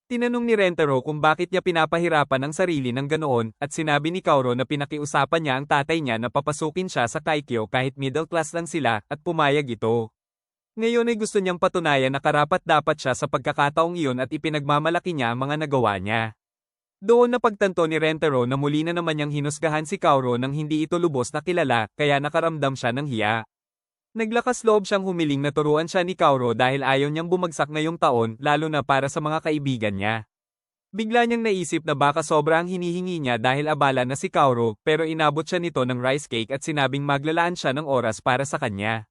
Tinanong ni Rentaro kung bakit niya pinapahirapan ang sarili ng ganoon at sinabi ni Kaoru na pinakiusapan niya ang tatay niya na papasukin siya sa Kaikyo kahit middle class lang sila at pumayag ito. Ngayon ay gusto niyang patunayan na karapat-dapat siya sa pagkakataong iyon at ipinagmamalaki niya ang mga nagawa niya. Doon napagtanto ni Rentaro na muli na naman niyang hinusgahan si Kaoru nang hindi ito lubos na kilala kaya nakaramdam siya ng hiya. Naglakas loob siyang humiling na turuan siya ni Kaoru dahil ayaw niyang bumagsak ngayong taon lalo na para sa mga kaibigan niya. Bigla niyang naisip na baka sobra ang hinihingi niya dahil abala na si Kaoru pero inabot siya nito ng rice cake at sinabing maglalaan siya ng oras para sa kanya.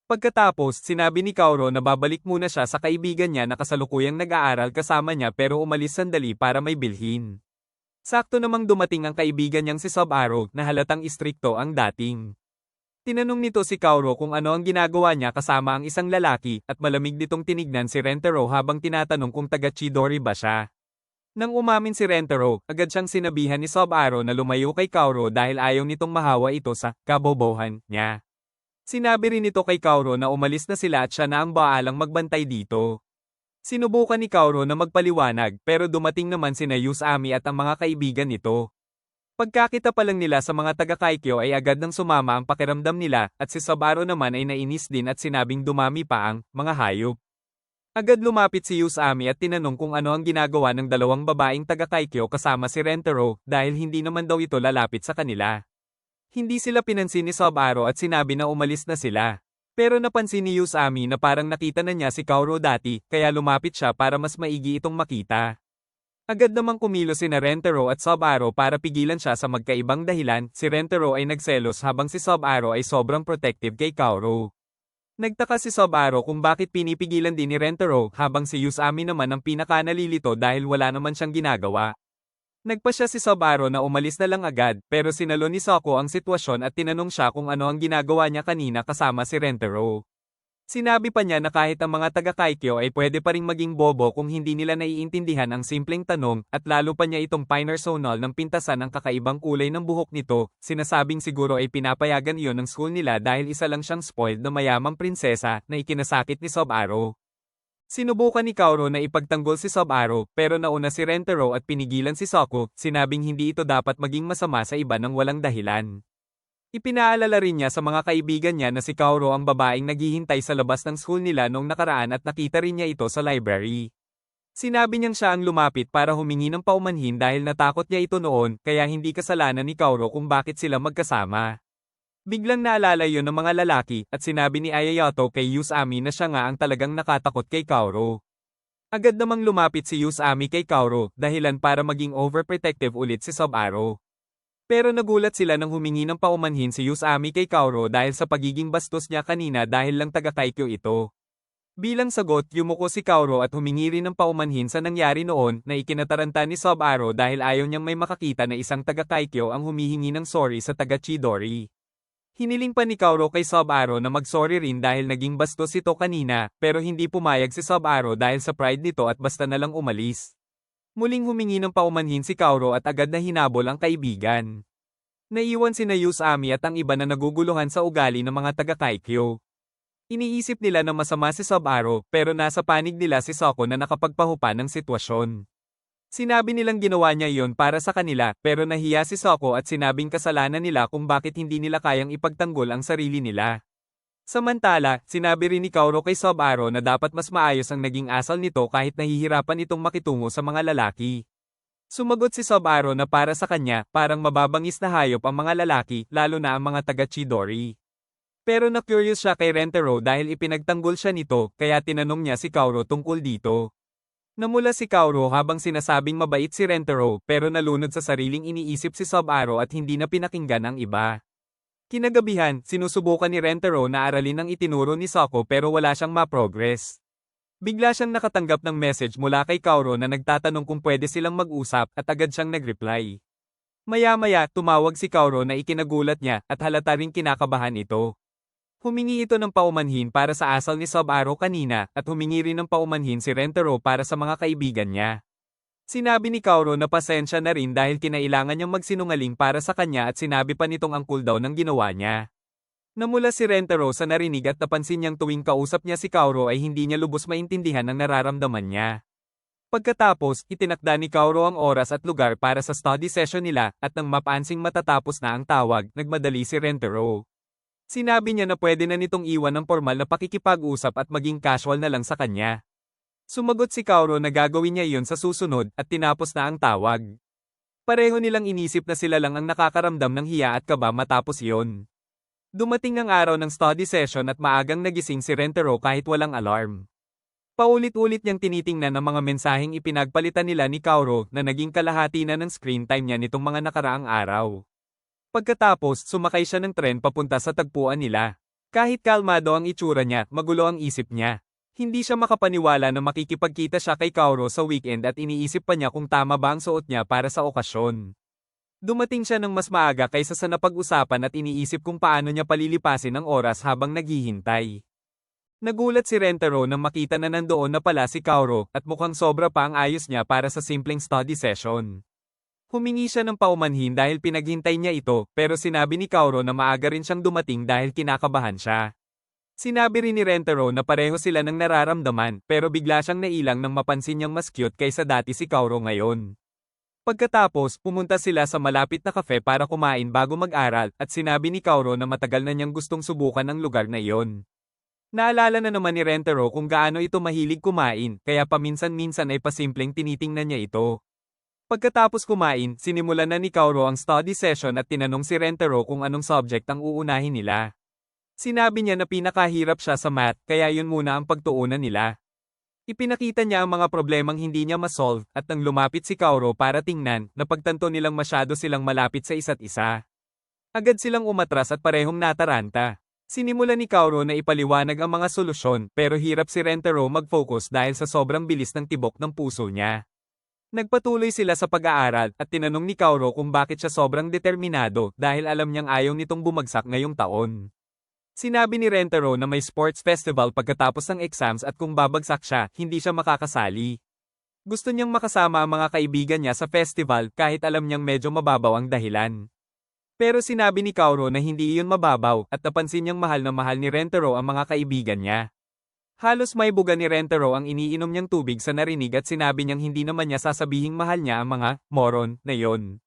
Pagkatapos, sinabi ni Kaoru na babalik muna siya sa kaibigan niya na kasalukuyang nag-aaral kasama niya pero umalis sandali para may bilhin. Sakto namang dumating ang kaibigan niyang si Sub-Aro na halatang istrikto ang dating. Tinanong nito si Kaoru kung ano ang ginagawa niya kasama ang isang lalaki at malamig nitong tinignan si Rentaro habang tinatanong kung taga Chidori ba siya. Nang umamin si Rentaro, agad siyang sinabihan ni Sub-Aro na lumayo kay Kaoru dahil ayaw nitong mahawa ito sa kabobohan niya. Sinabi rin nito kay Kaoru na umalis na sila at siya na ang baalang magbantay dito. Sinubukan ni Kaoru na magpaliwanag pero dumating naman sina Usami at ang mga kaibigan nito. Pagkakita pa lang nila sa mga taga-Kaikyo ay agad nang sumama ang pakiramdam nila at si Sub-Aro naman ay nainis din at sinabing dumami pa ang mga hayop. Agad lumapit si Usami at tinanong kung ano ang ginagawa ng dalawang babaeng taga-Kaikyo kasama si Rentaro dahil hindi naman daw ito lalapit sa kanila. Hindi sila pinansin ni Sub-Aro at sinabi na umalis na sila. Pero napansin ni Usami na parang nakita na niya si Kaoru dati, kaya lumapit siya para mas maigi itong makita. Agad namang kumilos sina Rentaro at Sub-Aro para pigilan siya sa magkaibang dahilan. Si Rentaro ay nagselos habang si Sub-Aro ay sobrang protective kay Kaoru. Nagtaka si Sub-Aro kung bakit pinipigilan din ni Rentaro habang si Usami naman ang pinaka-nalilito dahil wala naman siyang ginagawa. Nagpa siya si Sub-Aro na umalis na lang agad pero sinalo ni Soko ang sitwasyon at tinanong siya kung ano ang ginagawa niya kanina kasama si Rentaro. Sinabi pa niya na kahit ang mga taga-Kaikyo ay pwede pa ring maging bobo kung hindi nila naiintindihan ang simpleng tanong at lalo pa niya itong pinersonal ng pintasan ang kakaibang kulay ng buhok nito, sinasabing siguro ay pinapayagan iyon ng school nila dahil isa lang siyang spoiled na mayamang prinsesa na ikinasakit ni Sub-Aro. Sinubukan ni Kaoru na ipagtanggol si Sub-Aro pero nauna si Rentaro at pinigilan si Soko, sinabing hindi ito dapat maging masama sa iba ng walang dahilan. Ipinaalala rin niya sa mga kaibigan niya na si Kaoru ang babaeng naghihintay sa labas ng school nila noong nakaraan at nakita rin niya ito sa library. Sinabi niyang siya ang lumapit para humingi ng paumanhin dahil natakot niya ito noon kaya hindi kasalanan ni Kaoru kung bakit sila magkasama. Biglang naalala yon ng mga lalaki at sinabi ni Ayayato kay Usami na siya nga ang talagang nakatakot kay Kaoru. Agad namang lumapit si Usami kay Kaoru dahilan para maging overprotective ulit si Sub-Aro. Pero nagulat sila nang humingi ng paumanhin si Usami kay Kaoru dahil sa pagiging bastos niya kanina dahil lang taga-Kaikyo ito. Bilang sagot, yumuko si Kaoru at humingi rin ng paumanhin sa nangyari noon na ikinataranta ni Sub-Aro dahil ayaw niyang may makakita na isang taga-Kaikyo ang humihingi ng sorry sa taga-Chidori. Hiniling pa ni Kaoru kay Sub-Aro na mag-sorry rin dahil naging bastos ito kanina, pero hindi pumayag si Sub-Aro dahil sa pride nito at basta na lang umalis. Muling humingi ng paumanhin si Kaoru at agad na hinabol ang kaibigan. Naiwan sina Usami at ang iba na naguguluhan sa ugali ng mga taga-Kaikyo. Iniisip nila na masama si Sub-Aro pero nasa panig nila si Soko na nakapagpahupa ng sitwasyon. Sinabi nilang ginawa niya iyon para sa kanila pero nahiya si Soko at sinabing kasalanan nila kung bakit hindi nila kayang ipagtanggol ang sarili nila. Samantala, sinabi rin ni Kaoru kay Sub-Aro na dapat mas maayos ang naging asal nito kahit nahihirapan itong makitungo sa mga lalaki. Sumagot si Sub-Aro na para sa kanya, parang mababangis na hayop ang mga lalaki, lalo na ang mga taga-Chidori. Pero na-curious siya kay Rentaro dahil ipinagtanggol siya nito, kaya tinanong niya si Kaoru tungkol dito. Namula si Kaoru habang sinasabing mabait si Rentaro pero nalunod sa sariling iniisip si Sub-Aro at hindi na pinakinggan ang iba. Kinagabihan, sinusubukan ni Rentaro na aralin ang itinuro ni Soko pero wala siyang ma-progress. Bigla siyang nakatanggap ng message mula kay Kaoru na nagtatanong kung pwede silang mag-usap at agad siyang nag-reply. Maya-maya, tumawag si Kaoru na ikinagulat niya at halata ring kinakabahan ito. Humingi ito ng paumanhin para sa asal ni Sub-Aro kanina at humingi rin ng paumanhin si Rentaro para sa mga kaibigan niya. Sinabi ni Kaoru na pasensya na rin dahil kinailangan niyang magsinungaling para sa kanya at sinabi pa nitong ang cool daw ng ginawa niya. Namula si Rentaro sa narinig at napansin niyang tuwing kausap niya si Kaoru ay hindi niya lubos maintindihan ang nararamdaman niya. Pagkatapos, itinakda ni Kaoru ang oras at lugar para sa study session nila at nang mapansing matatapos na ang tawag, nagmadali si Rentaro. Sinabi niya na pwede na nitong iwan ng formal na pakikipag-usap at maging casual na lang sa kanya. Sumagot si Kaoru na gagawin niya iyon sa susunod at tinapos na ang tawag. Pareho nilang inisip na sila lang ang nakakaramdam ng hiya at kaba matapos iyon. Dumating ang araw ng study session at maagang nagising si Rentaro kahit walang alarm. Paulit-ulit niyang tinitingnan ang mga mensaheng ipinagpalitan nila ni Kaoru na naging kalahati na ng screen time niya nitong mga nakaraang araw. Pagkatapos, sumakay siya ng tren papunta sa tagpuan nila. Kahit kalmado ang itsura niya, magulo ang isip niya. Hindi siya makapaniwala na makikipagkita siya kay Kauro sa weekend at iniisip pa niya kung tama ba ang suot niya para sa okasyon. Dumating siya ng mas maaga kaysa sa napag-usapan at iniisip kung paano niya palilipasin ang oras habang naghihintay. Nagulat si Rentaro nang makita na nandoon na pala si Kauro at mukhang sobra pa ang ayos niya para sa simpleng study session. Humingi siya ng paumanhin dahil pinaghintay niya ito, pero sinabi ni Kauro na maaga rin siyang dumating dahil kinakabahan siya. Sinabi rin ni Rentaro na pareho sila ng nararamdaman, pero bigla siyang nailang nang mapansin niyang mas cute kaysa dati si Kauro ngayon. Pagkatapos, pumunta sila sa malapit na kafe para kumain bago mag-aral at sinabi ni Kauro na matagal na niyang gustong subukan ang lugar na iyon. Naalala na naman ni Rentaro kung gaano ito mahilig kumain, kaya paminsan-minsan ay pasimpleng tinitingnan niya ito. Pagkatapos kumain, sinimulan na ni Kauro ang study session at tinanong si Rentaro kung anong subject ang uunahin nila. Sinabi niya na pinakahirap siya sa math, kaya yun muna ang pagtuunan nila. Ipinakita niya ang mga problemang hindi niya masolve, at nang lumapit si Kauro para tingnan, napagtanto nilang masyado silang malapit sa isa't isa. Agad silang umatras at parehong nataranta. Sinimulan ni Kauro na ipaliwanag ang mga solusyon, pero hirap si Rentaro mag-focus dahil sa sobrang bilis ng tibok ng puso niya. Nagpatuloy sila sa pag-aaral at tinanong ni Kauro kung bakit siya sobrang determinado dahil alam niyang ayaw nitong bumagsak ngayong taon. Sinabi ni Rentaro na may sports festival pagkatapos ng exams at kung babagsak siya, hindi siya makakasali. Gusto niyang makasama ang mga kaibigan niya sa festival kahit alam niyang medyo mababaw ang dahilan. Pero sinabi ni Kauro na hindi iyon mababaw at napansin niyang mahal na mahal ni Rentaro ang mga kaibigan niya. Halos may buga ni Rentaro ang iniinom niyang tubig sa narinig at sinabi niyang hindi naman niya sasabihing mahal niya ang mga moron na yon.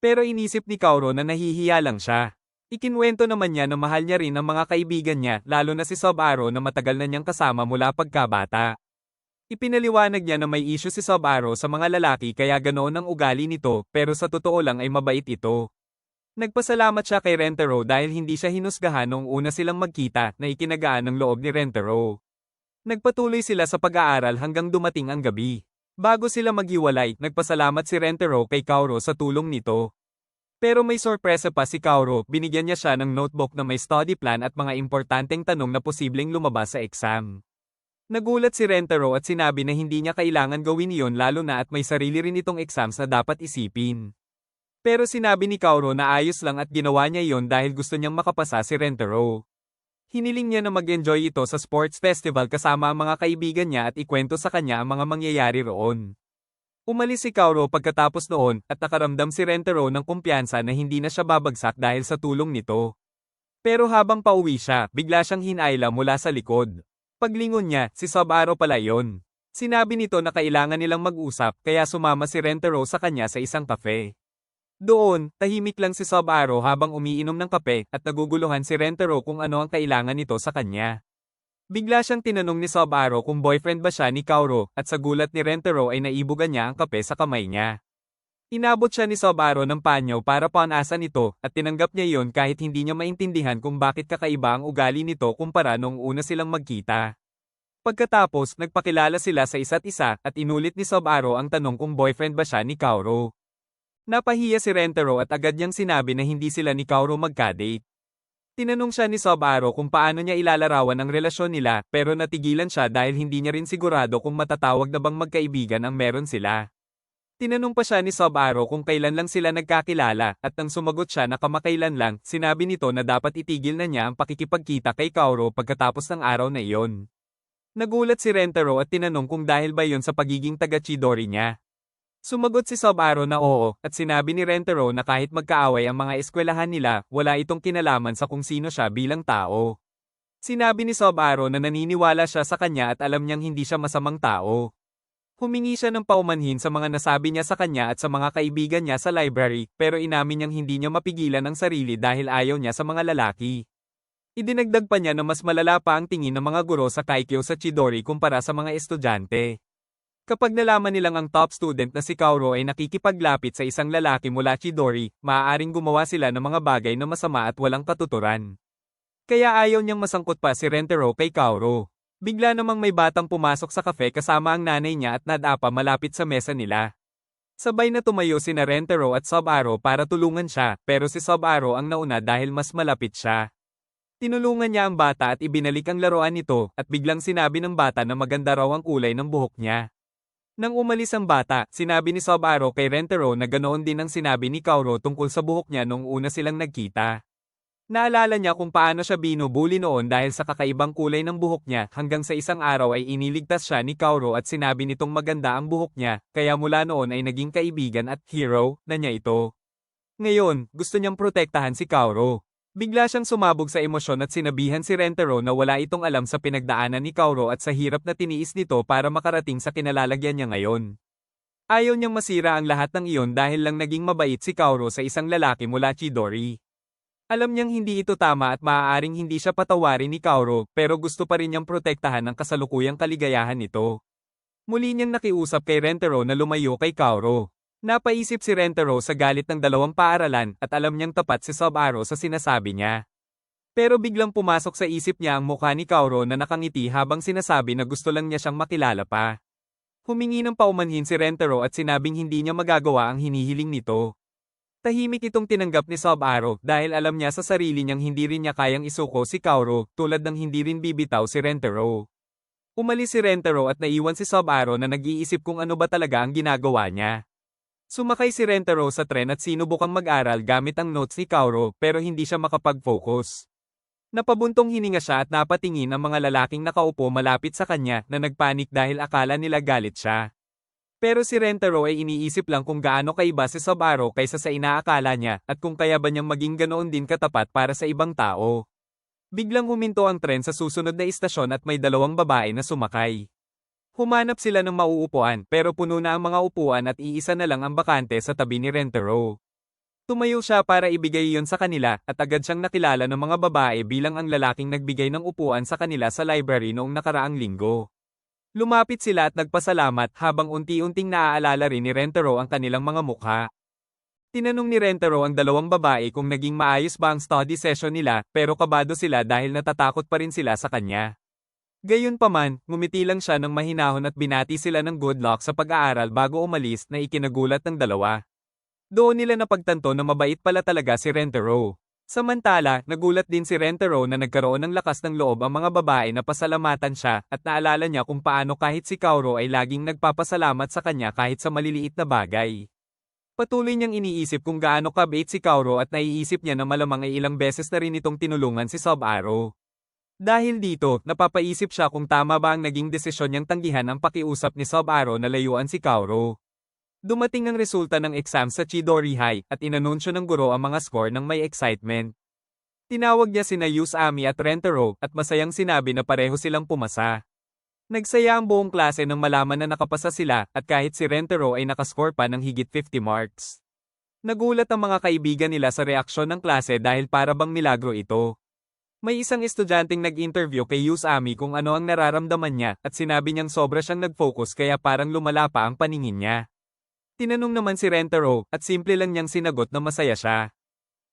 Pero inisip ni Kauro na nahihiya lang siya. Ikinwento naman niya na mahal niya rin ang mga kaibigan niya lalo na si Sub-Aro na matagal na niyang kasama mula pagkabata. Ipinaliwanag niya na may issue si Sub-Aro sa mga lalaki kaya ganoon ang ugali nito pero sa totoo lang ay mabait ito. Nagpasalamat siya kay Rentaro dahil hindi siya hinusgahan noong una silang magkita na ikinagaan ng loob ni Rentaro. Nagpatuloy sila sa pag-aaral hanggang dumating ang gabi. Bago sila maghiwalay, nagpasalamat si Rentaro kay Kauro sa tulong nito. Pero may sorpresa pa si Kauro, binigyan niya siya ng notebook na may study plan at mga importanteng tanong na posibleng lumabas sa exam. Nagulat si Rentaro at sinabi na hindi niya kailangan gawin iyon lalo na at may sarili rin itong exams na dapat isipin. Pero sinabi ni Kauro na ayos lang at ginawa niya iyon dahil gusto niyang makapasa si Rentaro. Hiniling niya na mag-enjoy ito sa sports festival kasama ang mga kaibigan niya at ikwento sa kanya ang mga mangyayari roon. Umalis si Kauro pagkatapos noon at nakaramdam si Rentaro ng kumpiyansa na hindi na siya babagsak dahil sa tulong nito. Pero habang pauwi siya, bigla siyang hinayla mula sa likod. Paglingon niya, si Sub-Aro pala yon. Sinabi nito na kailangan nilang mag-usap kaya sumama si Rentaro sa kanya sa isang cafe. Doon, tahimik lang si Sub-Aro habang umiinom ng kape at naguguluhan si Rentaro kung ano ang kailangan nito sa kanya. Bigla siyang tinanong ni Sub-Aro kung boyfriend ba siya ni Kauro at sa gulat ni Rentaro ay naibugan niya ang kape sa kamay niya. Inabot siya ni Sub-Aro ng panyo para panasan ito at tinanggap niya iyon kahit hindi niya maintindihan kung bakit kakaiba ang ugali nito kumpara noong una silang magkita. Pagkatapos, nagpakilala sila sa isa't isa at inulit ni Sub-Aro ang tanong kung boyfriend ba siya ni Kauro. Napahiya si Rentaro at agad niyang sinabi na hindi sila ni Kauro magka-date. Tinanong siya ni Sub-Aro kung paano niya ilalarawan ang relasyon nila pero natigilan siya dahil hindi niya rin sigurado kung matatawag na bang magkaibigan ang meron sila. Tinanong pa siya ni Sub-Aro kung kailan lang sila nagkakilala at nang sumagot siya na kamakailan lang, sinabi nito na dapat itigil na niya ang pakikipagkita kay Kauro pagkatapos ng araw na iyon. Nagulat si Rentaro at tinanong kung dahil ba yon sa pagiging taga-Chidori niya. Sumagot si Sub-Aro na oo, at sinabi ni Rentaro na kahit magkaaway ang mga eskwelahan nila, wala itong kinalaman sa kung sino siya bilang tao. Sinabi ni Sub-Aro na naniniwala siya sa kanya at alam niyang hindi siya masamang tao. Humingi siya ng paumanhin sa mga nasabi niya sa kanya at sa mga kaibigan niya sa library, pero inamin niyang hindi niya mapigilan ang sarili dahil ayaw niya sa mga lalaki. Idinagdag pa niya na mas malala pa ang tingin ng mga guro sa Kaikyo sa Chidori kumpara sa mga estudyante. Kapag nalaman nilang ang top student na si Kauro ay nakikipaglapit sa isang lalaki mula Chidori, maaaring gumawa sila ng mga bagay na masama at walang katuturan. Kaya ayaw niyang masangkot pa si Rentaro kay Kauro. Bigla namang may batang pumasok sa kafe kasama ang nanay niya at nadapa malapit sa mesa nila. Sabay na tumayo sina Rentaro at Sub-Aro para tulungan siya, pero si Sub-Aro ang nauna dahil mas malapit siya. Tinulungan niya ang bata at ibinalik ang laruan nito, at biglang sinabi ng bata na maganda raw ang kulay ng buhok niya. Nang umalis ang bata, sinabi ni Subaru kay Rentaro na ganoon din ang sinabi ni Kaoru tungkol sa buhok niya noong una silang nagkita. Naalala niya kung paano siya binubuli noon dahil sa kakaibang kulay ng buhok niya, hanggang sa isang araw ay iniligtas siya ni Kaoru at sinabi nitong maganda ang buhok niya, kaya mula noon ay naging kaibigan at hero na niya ito. Ngayon, gusto niyang protektahan si Kaoru. Bigla siyang sumabog sa emosyon at sinabihan si Rentaro na wala itong alam sa pinagdaanan ni Kaoru at sa hirap na tiniis nito para makarating sa kinalalagyan niya ngayon. Ayaw niyang masira ang lahat ng iyon dahil lang naging mabait si Kaoru sa isang lalaki mula Chidori. Alam niyang hindi ito tama at maaaring hindi siya patawarin ni Kaoru, pero gusto pa rin niyang protektahan ang kasalukuyang kaligayahan nito. Muli niyang nakiusap kay Rentaro na lumayo kay Kaoru. Napaisip si Rentaro sa galit ng dalawang paaralan at alam niyang tapat si Subaru sa sinasabi niya. Pero biglang pumasok sa isip niya ang mukha ni Kaoru na nakangiti habang sinasabi na gusto lang niya siyang makilala pa. Humingi ng paumanhin si Rentaro at sinabing hindi niya magagawa ang hinihiling nito. Tahimik itong tinanggap ni Subaru dahil alam niya sa sarili niyang hindi rin niya kayang isuko si Kaoru tulad ng hindi rin bibitaw si Rentaro. Umalis si Rentaro at naiwan si Subaru na nag-iisip kung ano ba talaga ang ginagawa niya. Sumakay si Rentaro sa tren at sinubukang mag-aral gamit ang notes ni Kaoru pero hindi siya makapag-focus. Napabuntong hininga siya at napatingin ang mga lalaking nakaupo malapit sa kanya na nagpanik dahil akala nila galit siya. Pero si Rentaro ay iniisip lang kung gaano kaiba si Subaru kaysa sa inaakala niya at kung kaya ba niyang maging ganoon din katapat para sa ibang tao. Biglang huminto ang tren sa susunod na istasyon at may dalawang babae na sumakay. Humanap sila ng mauupuan pero puno na ang mga upuan at iisa na lang ang bakante sa tabi ni Rentaro. Tumayo siya para ibigay iyon sa kanila at agad siyang nakilala ng mga babae bilang ang lalaking nagbigay ng upuan sa kanila sa library noong nakaraang linggo. Lumapit sila at nagpasalamat habang unti-unting naaalala rin ni Rentaro ang kanilang mga mukha. Tinanong ni Rentaro ang dalawang babae kung naging maayos ba ang study session nila pero kabado sila dahil natatakot pa rin sila sa kanya. Gayunpaman, ngumiti lang siya ng mahinahon at binati sila ng good luck sa pag-aaral bago umalis na ikinagulat ng dalawa. Doon nila napagtanto na mabait pala talaga si Rentaro. Samantala, nagulat din si Rentaro na nagkaroon ng lakas ng loob ang mga babae na pasalamatan siya at naalala niya kung paano kahit si Kaoru ay laging nagpapasalamat sa kanya kahit sa maliliit na bagay. Patuloy niyang iniisip kung gaano kabait si Kaoru at naiisip niya na malamang ay ilang beses na rin itong tinulungan si Subaru. Dahil dito, napapaisip siya kung tama ba ang naging desisyon niyang tanggihan ang pakiusap ni Subaru na layuan si Kaoru. Dumating ang resulta ng exam sa Chidori High at inanunsyo ng guro ang mga score ng may excitement. Tinawag niya sina Usami at Rentaro at masayang sinabi na pareho silang pumasa. Nagsaya ang buong klase nang malaman na nakapasa sila at kahit si Rentaro ay nakascore pa ng higit 50 marks. Nagulat ang mga kaibigan nila sa reaksyon ng klase dahil para bang milagro ito. May isang estudyanteng nag-interview kay Usami kung ano ang nararamdaman niya at sinabi niyang sobra siyang nag-focus kaya parang lumala pa ang paningin niya. Tinanong naman si Rentaro at simple lang niyang sinagot na masaya siya.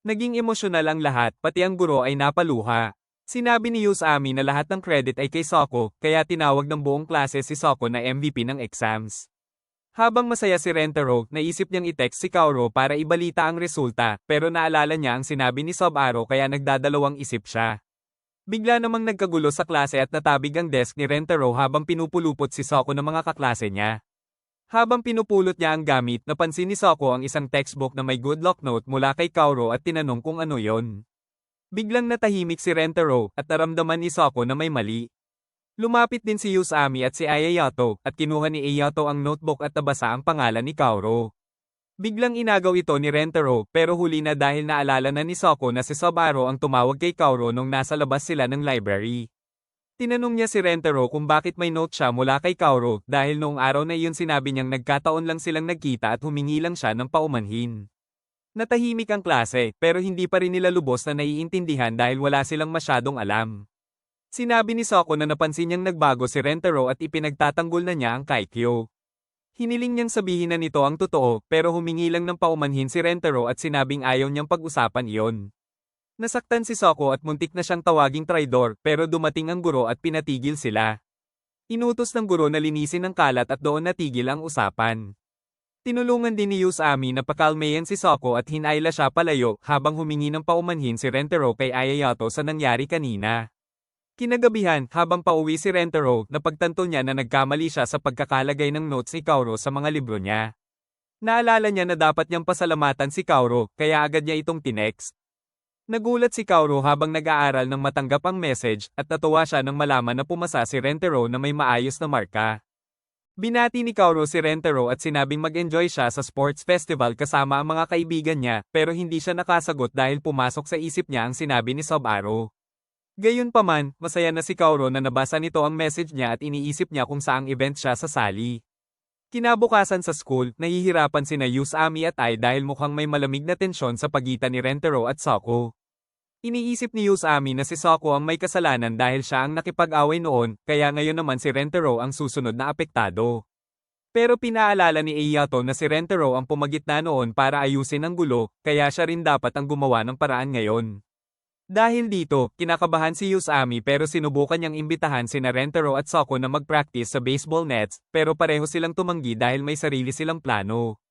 Naging emosyonal ang lahat pati ang guro ay napaluha. Sinabi ni Usami na lahat ng credit ay kay Soko kaya tinawag ng buong klase si Soko na MVP ng exams. Habang masaya si Rentaro, naisip niyang i-text si Kaoru para ibalita ang resulta, pero naalala niya ang sinabi ni Subaru kaya nagdadalawang isip siya. Bigla namang nagkagulo sa klase at natabig ang desk ni Rentaro habang pinupulupot si Soko ng mga kaklase niya. Habang pinupulot niya ang gamit, napansin ni Soko ang isang textbook na may good luck note mula kay Kaoru at tinanong kung ano yon. Biglang natahimik si Rentaro at naramdaman ni Soko na may mali. Lumapit din si Usami at si Ayayato at kinuha ni Ayato ang notebook at nabasa ang pangalan ni Kaoru. Biglang inagaw ito ni Rentaro pero huli na dahil naalala na ni Soko na si Subaru ang tumawag kay Kaoru nung nasa labas sila ng library. Tinanong niya si Rentaro kung bakit may note siya mula kay Kaoru dahil noong araw na iyon sinabi niyang nagkataon lang silang nagkita at humingi lang siya ng paumanhin. Natahimik ang klase pero hindi pa rin nila lubos na naiintindihan dahil wala silang masyadong alam. Sinabi ni Soko na napansin niyang nagbago si Rentaro at ipinagtatanggol na niya ang Kaikyo. Hiniling niyang sabihin na nito ang totoo pero humingi lang ng paumanhin si Rentaro at sinabing ayaw niyang pag-usapan iyon. Nasaktan si Soko at muntik na siyang tawaging traidor pero dumating ang guro at pinatigil sila. Inutos ng guro na linisin ang kalat at doon natigil ang usapan. Tinulungan din ni Usami na pakalmayan si Soko at hinayla siya palayo habang humingi ng paumanhin si Rentaro kay Ayayato sa nangyari kanina. Kinagabihan, habang pauwi si Rentaro, napagtanto niya na nagkamali siya sa pagkakalagay ng notes ni Kaoru sa mga libro niya. Naalala niya na dapat niyang pasalamatan si Kaoru, kaya agad niya itong tinext. Nagulat si Kaoru habang nag-aaral nang matanggap ang message at natuwa siya nang malaman na pumasa si Rentaro na may maayos na marka. Binati ni Kaoru si Rentaro at sinabing mag-enjoy siya sa sports festival kasama ang mga kaibigan niya pero hindi siya nakasagot dahil pumasok sa isip niya ang sinabi ni Subaru. Gayunpaman, masaya na si Kaoru na nabasa nito ang message niya at iniisip niya kung saang event siya sasali. Kinabukasan sa school, nahihirapan sina Usami at Ai dahil mukhang may malamig na tensyon sa pagitan ni Rentaro at Soko. Iniisip ni Usami na si Soko ang may kasalanan dahil siya ang nakipag-away noon, kaya ngayon naman si Rentaro ang susunod na apektado. Pero pinaalala ni Ayato na si Rentaro ang pumagitna noon para ayusin ang gulo, kaya siya rin dapat ang gumawa ng paraan ngayon. Dahil dito, kinakabahan si Usami pero sinubukan niyang imbitahan sina Rentaro at Soko na mag-practice sa baseball nets, pero pareho silang tumanggi dahil may sarili silang plano.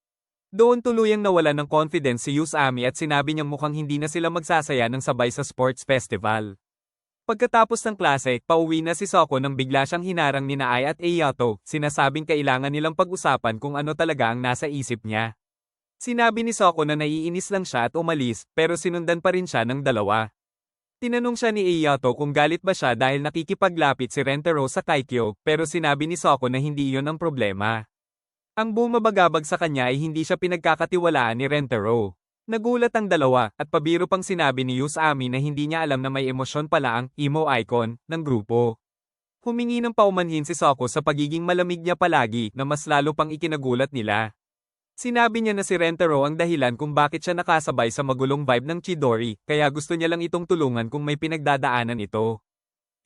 Doon tuluyang nawalan ng confidence si Usami at sinabi niyang mukhang hindi na sila magsasaya ng sabay sa sports festival. Pagkatapos ng klase, pauwi na si Soko nang bigla siyang hinarang ni Ai at Ayato, sinasabing kailangan nilang pag-usapan kung ano talaga ang nasa isip niya. Sinabi ni Soko na naiinis lang siya at umalis, pero sinundan pa rin siya ng dalawa. Tinanong siya ni Ayato kung galit ba siya dahil nakikipaglapit si Rentaro sa Kaikyo, pero sinabi ni Soko na hindi iyon ang problema. Ang bumabagabag sa kanya ay hindi siya pinagkakatiwalaan ni Rentaro. Nagulat ang dalawa, at pabiro pang sinabi ni Usami na hindi niya alam na may emosyon pala ang emo icon ng grupo. Humingi ng paumanhin si Soko sa pagiging malamig niya palagi na mas lalo pang ikinagulat nila. Sinabi niya na si Rentaro ang dahilan kung bakit siya nakasabay sa magulong vibe ng Chidori, kaya gusto niya lang itong tulungan kung may pinagdadaanan ito.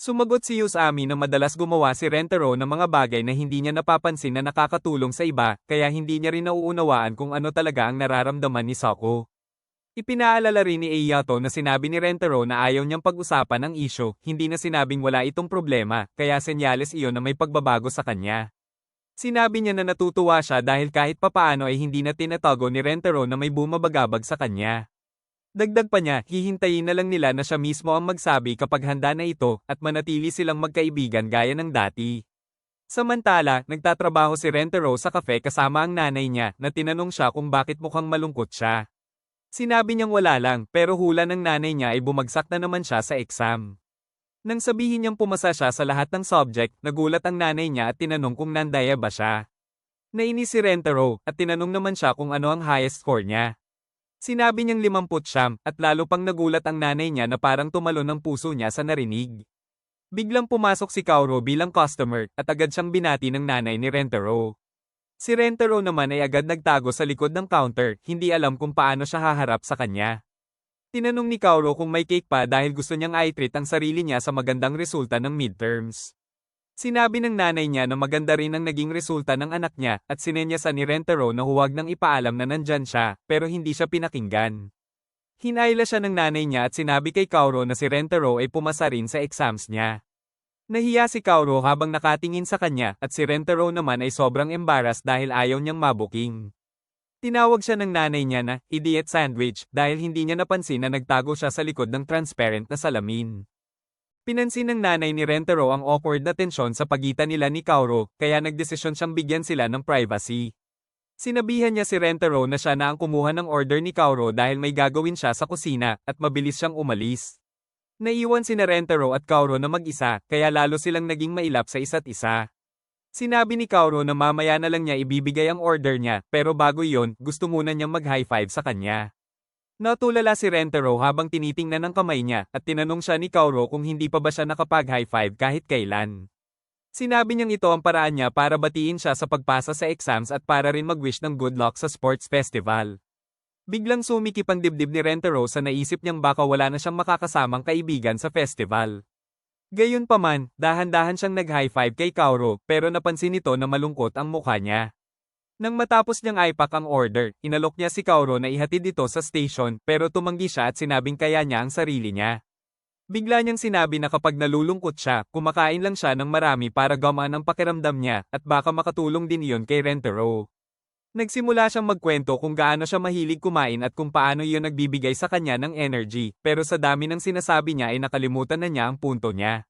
Sumagot si Usami na madalas gumawa si Rentaro ng mga bagay na hindi niya napapansin na nakakatulong sa iba, kaya hindi niya rin nauunawaan kung ano talaga ang nararamdaman ni Soko. Ipinaalala rin ni Ayato na sinabi ni Rentaro na ayaw niyang pag-usapan ang isyo, hindi na sinabing wala itong problema, kaya senyales iyon na may pagbabago sa kanya. Sinabi niya na natutuwa siya dahil kahit papaano ay hindi na tinatago ni Rentaro na may bumabagabag sa kanya. Dagdag pa niya, hihintayin na lang nila na siya mismo ang magsabi kapag handa na ito, at manatili silang magkaibigan gaya ng dati. Samantala, nagtatrabaho si Rentaro sa cafe kasama ang nanay niya, na tinanong siya kung bakit mukhang malungkot siya. Sinabi niyang wala lang, pero hula ng nanay niya ay bumagsak na naman siya sa exam. Nang sabihin niyang pumasa siya sa lahat ng subject, nagulat ang nanay niya at tinanong kung nandaya ba siya. Nainis si Rentaro, at tinanong naman siya kung ano ang highest score niya. Sinabi niyang 50 at lalo pang nagulat ang nanay niya na parang tumalon ang puso niya sa narinig. Biglang pumasok si Kaoru bilang customer at agad siyang binati ng nanay ni Rentaro. Si Rentaro naman ay agad nagtago sa likod ng counter, hindi alam kung paano siya haharap sa kanya. Tinanong ni Kaoru kung may cake pa dahil gusto niyang i-treat ang sarili niya sa magandang resulta ng midterms. Sinabi ng nanay niya na maganda rin ang naging resulta ng anak niya at sinenyasan ni Rentaro na huwag nang ipaalam na nandyan siya, pero hindi siya pinakinggan. Hinayla siya ng nanay niya at sinabi kay Kaoru na si Rentaro ay pumasa rin sa exams niya. Nahiya si Kaoru habang nakatingin sa kanya at si Rentaro naman ay sobrang embarrassed dahil ayaw niyang mabuking. Tinawag siya ng nanay niya na idiot sandwich dahil hindi niya napansin na nagtago siya sa likod ng transparent na salamin. Pinansin ng nanay ni Rentaro ang awkward na tensyon sa pagitan nila ni Kaoru, kaya nagdesisyon siyang bigyan sila ng privacy. Sinabihan niya si Rentaro na siya na ang kumuha ng order ni Kaoru dahil may gagawin siya sa kusina, at mabilis siyang umalis. Naiwan sina Rentaro at Kaoru na mag-isa, kaya lalo silang naging mailap sa isa't isa. Sinabi ni Kaoru na mamaya na lang niya ibibigay ang order niya, pero bago iyon, gusto muna niyang mag-high five sa kanya. Natulala si Rentaro habang tinitingnan ang kamay niya, at tinanong siya ni Kaoru kung hindi pa ba siya nakapag-high five kahit kailan. Sinabi niyang ito ang paraan niya para batiin siya sa pagpasa sa exams at para rin mag-wish ng good luck sa sports festival. Biglang sumikip ang dibdib ni Rentaro sa naisip niyang baka wala na siyang makakasamang kaibigan sa festival. Gayunpaman, dahan-dahan siyang nag-high five kay Kaoru, pero napansin nito na malungkot ang mukha niya. Nang matapos niyang ipack ang order, inalok niya si Kaoru na ihatid ito sa station, pero tumanggi siya at sinabing kaya niya ang sarili niya. Bigla niyang sinabi na kapag nalulungkot siya, kumakain lang siya ng marami para gamaan ang pakiramdam niya, at baka makatulong din iyon kay Rentaro. Nagsimula siyang magkwento kung gaano siya mahilig kumain at kung paano iyon nagbibigay sa kanya ng energy, pero sa dami ng sinasabi niya ay nakalimutan na niya ang punto niya.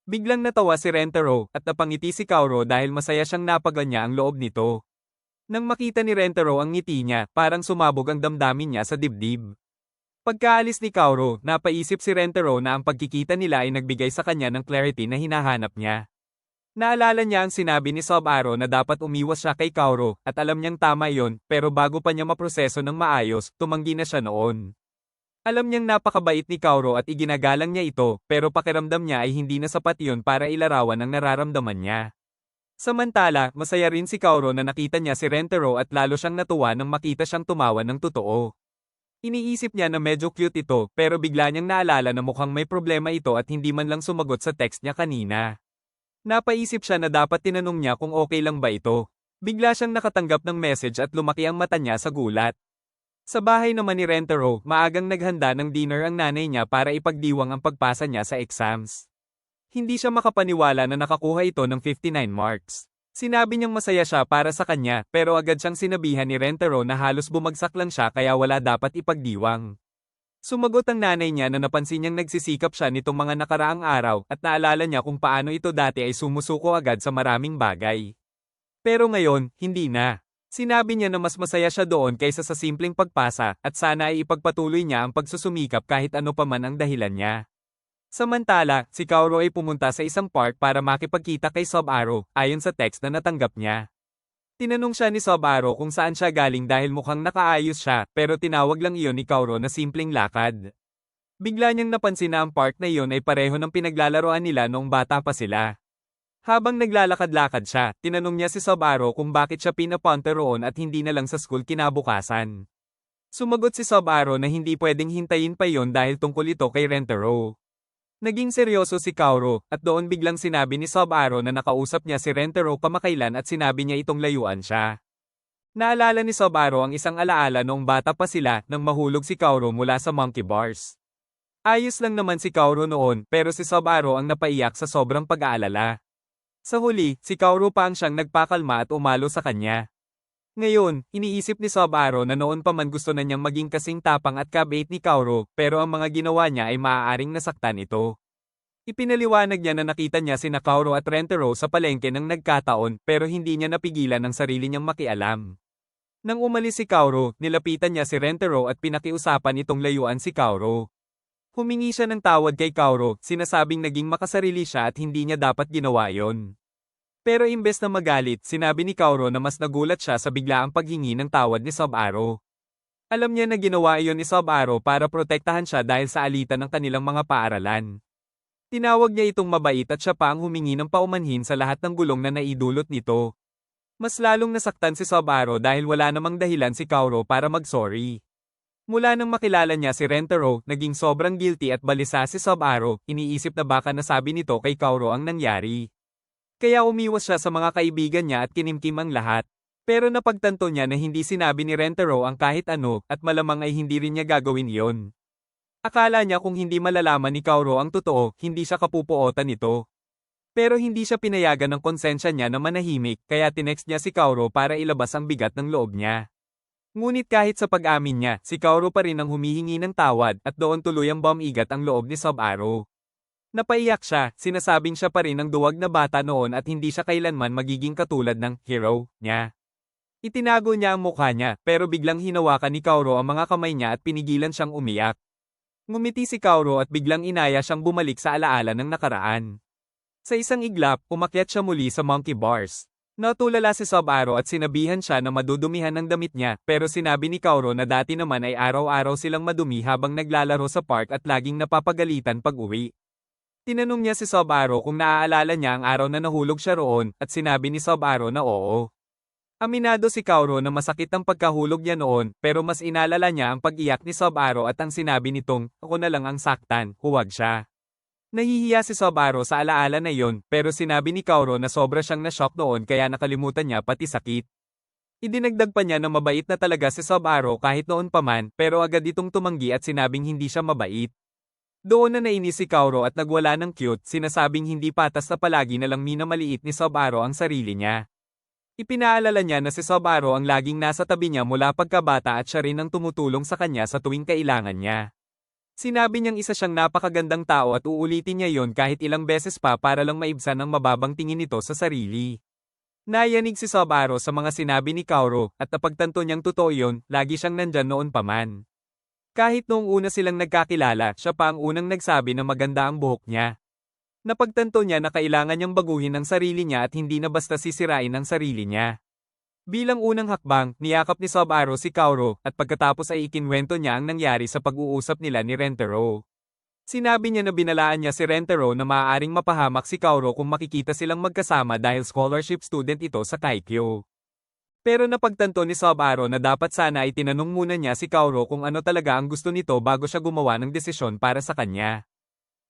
Biglang natawa si Rentaro at napangiti si Kauro dahil masaya siyang napaganya ang loob nito. Nang makita ni Rentaro ang ngiti niya, parang sumabog ang damdamin niya sa dibdib. Pagkaalis ni Kauro, napaisip si Rentaro na ang pagkikita nila ay nagbigay sa kanya ng clarity na hinahanap niya. Naalala niya ang sinabi ni Subaru na dapat umiwas siya kay Kauro at alam niyang tama iyon, pero bago pa niya maproseso ng maayos, tumanggi na siya noon. Alam niyang napakabait ni Kauro at iginagalang niya ito, pero pakiramdam niya ay hindi na sapat iyon para ilarawan ang nararamdaman niya. Samantala, masaya rin si Kauro na nakita niya si Rentaro at lalo siyang natuwa nang makita siyang tumawa ng totoo. Iniisip niya na medyo cute ito, pero bigla niyang naalala na mukhang may problema ito at hindi man lang sumagot sa text niya kanina. Napaisip siya na dapat tinanong niya kung okay lang ba ito. Bigla siyang nakatanggap ng message at lumaki ang mata niya sa gulat. Sa bahay naman ni Rentaro, maagang naghanda ng dinner ang nanay niya para ipagdiwang ang pagpasa niya sa exams. Hindi siya makapaniwala na nakakuha ito ng 59 marks. Sinabi niyang masaya siya para sa kanya, pero agad siyang sinabihan ni Rentaro na halos bumagsak lang siya kaya wala dapat ipagdiwang. Sumagot ang nanay niya na napansin niyang nagsisikap siya nitong mga nakaraang araw at naalala niya kung paano ito dati ay sumusuko agad sa maraming bagay. Pero ngayon, hindi na. Sinabi niya na mas masaya siya doon kaysa sa simpleng pagpasa at sana ay ipagpatuloy niya ang pagsusumikap kahit ano pa man ang dahilan niya. Samantala, si Kauro ay pumunta sa isang park para makipagkita kay Subaru, ayon sa text na natanggap niya. Tinanong siya ni Subaru kung saan siya galing dahil mukhang nakaayos siya, pero tinawag lang iyon ni Kauro na simpleng lakad. Bigla niyang napansin na ang park na iyon ay pareho ng pinaglalaroan nila noong bata pa sila. Habang naglalakad-lakad siya, tinanong niya si Subaru kung bakit siya pinapunta roon at hindi na lang sa school kinabukasan. Sumagot si Subaru na hindi pwedeng hintayin pa iyon dahil tungkol ito kay Rentaro. Naging seryoso si Kauro, at doon biglang sinabi ni Subaru na nakausap niya si Rentaro kamakailan at sinabi niya itong layuan siya. Naalala ni Subaru ang isang alaala noong bata pa sila nang mahulog si Kauro mula sa monkey bars. Ayos lang naman si Kauro noon pero si Subaru ang napaiyak sa sobrang pag-aalala. Sa huli, si Kauro pa ang siyang nagpakalma at umalo sa kanya. Ngayon, iniisip ni Subaru na noon pa man gusto na niyang maging kasing tapang at kabait ni Kauro, pero ang mga ginawa niya ay maaaring nasaktan ito. Ipinaliwanag niya na nakita niya sina Kauro at Rentaro sa palengke ng nagkataon, pero hindi niya napigilan ang sarili niyang makialam. Nang umalis si Kauro, nilapitan niya si Rentaro at pinakiusapan itong layuan si Kauro. Humingi siya ng tawad kay Kauro, sinasabing naging makasarili siya at hindi niya dapat ginawa yon. Pero imbes na magalit, sinabi ni Kauro na mas nagulat siya sa biglaang paghingi ng tawad ni Subaru. Alam niya na ginawa iyon ni Subaru para protektahan siya dahil sa alitan ng kanilang mga paaralan. Tinawag niya itong mabait at siya pa ang humingi ng paumanhin sa lahat ng gulong na naidulot nito. Mas lalong nasaktan si Subaru dahil wala namang dahilan si Kauro para mag-sorry. Mula nang makilala niya si Rentaro, naging sobrang guilty at balisa si Subaru, iniisip na baka nasabi nito kay Kauro ang nangyari. Kaya umiwas siya sa mga kaibigan niya at kinimkim ang lahat. Pero napagtanto niya na hindi sinabi ni Rentaro ang kahit ano at malamang ay hindi rin niya gagawin iyon. Akala niya kung hindi malalaman ni Kauro ang totoo, hindi siya kapupuotan nito. Pero hindi siya pinayagan ng konsensya niya na manahimik kaya tinext niya si Kauro para ilabas ang bigat ng loob niya. Ngunit kahit sa pag-amin niya, si Kauro pa rin ang humihingi ng tawad at doon tuluyang bumigat ang loob ni Subaru. Napaiyak siya, sinasabing siya pa rin ang duwag na bata noon at hindi siya kailanman magiging katulad ng hero niya. Itinago niya ang mukha niya, pero biglang hinawakan ni Kauro ang mga kamay niya at pinigilan siyang umiyak. Ngumiti si Kauro at biglang inaya siyang bumalik sa alaala ng nakaraan. Sa isang iglap, umakyat siya muli sa monkey bars. Natulala si Subaru at sinabihan siya na madudumihan ang damit niya, pero sinabi ni Kauro na dati naman ay araw-araw silang madumi habang naglalaro sa park at laging napapagalitan pag-uwi. Tinanong niya si Subaru kung naaalala niya ang araw na nahulog siya roon, at sinabi ni Subaru na oo. Aminado si Kauro na masakit ang pagkahulog niya noon, pero mas inalala niya ang pag-iyak ni Subaru at ang sinabi nitong, ako na lang ang saktan, huwag siya. Nahihiya si Subaru sa alaala na yon, pero sinabi ni Kauro na sobra siyang na-shock noon kaya nakalimutan niya pati sakit. Idinagdag pa niya na mabait na talaga si Subaru kahit noon pa man, pero agad itong tumanggi at sinabing hindi siya mabait. Doon na nainis si Kauro at nagwala ng cute, sinasabing hindi patas na palagi na lang minamaliit ni Subaru ang sarili niya. Ipinaalala niya na si Subaru ang laging nasa tabi niya mula pagkabata at siya rin ang tumutulong sa kanya sa tuwing kailangan niya. Sinabi niyang isa siyang napakagandang tao at uulitin niya yon kahit ilang beses pa para lang maibsan ang mababang tingin nito sa sarili. Nayanig si Subaru sa mga sinabi ni Kaoru at napagtanto niyang totoo yon, lagi siyang nandyan noon pa man. Kahit noong una silang nagkakilala, siya pa ang unang nagsabi na maganda ang buhok niya. Napagtanto niya na kailangan niyang baguhin ang sarili niya at hindi na basta sisirain ang sarili niya. Bilang unang hakbang, niyakap ni Subaru si Kaoru at pagkatapos ay ikinwento niya ang nangyari sa pag-uusap nila ni Rentaro. Sinabi niya na binalaan niya si Rentaro na maaaring mapahamak si Kaoru kung makikita silang magkasama dahil scholarship student ito sa Kaikyo. Pero napagtanto ni Subaru na dapat sana ay tinanong muna niya si Kaoru kung ano talaga ang gusto nito bago siya gumawa ng desisyon para sa kanya.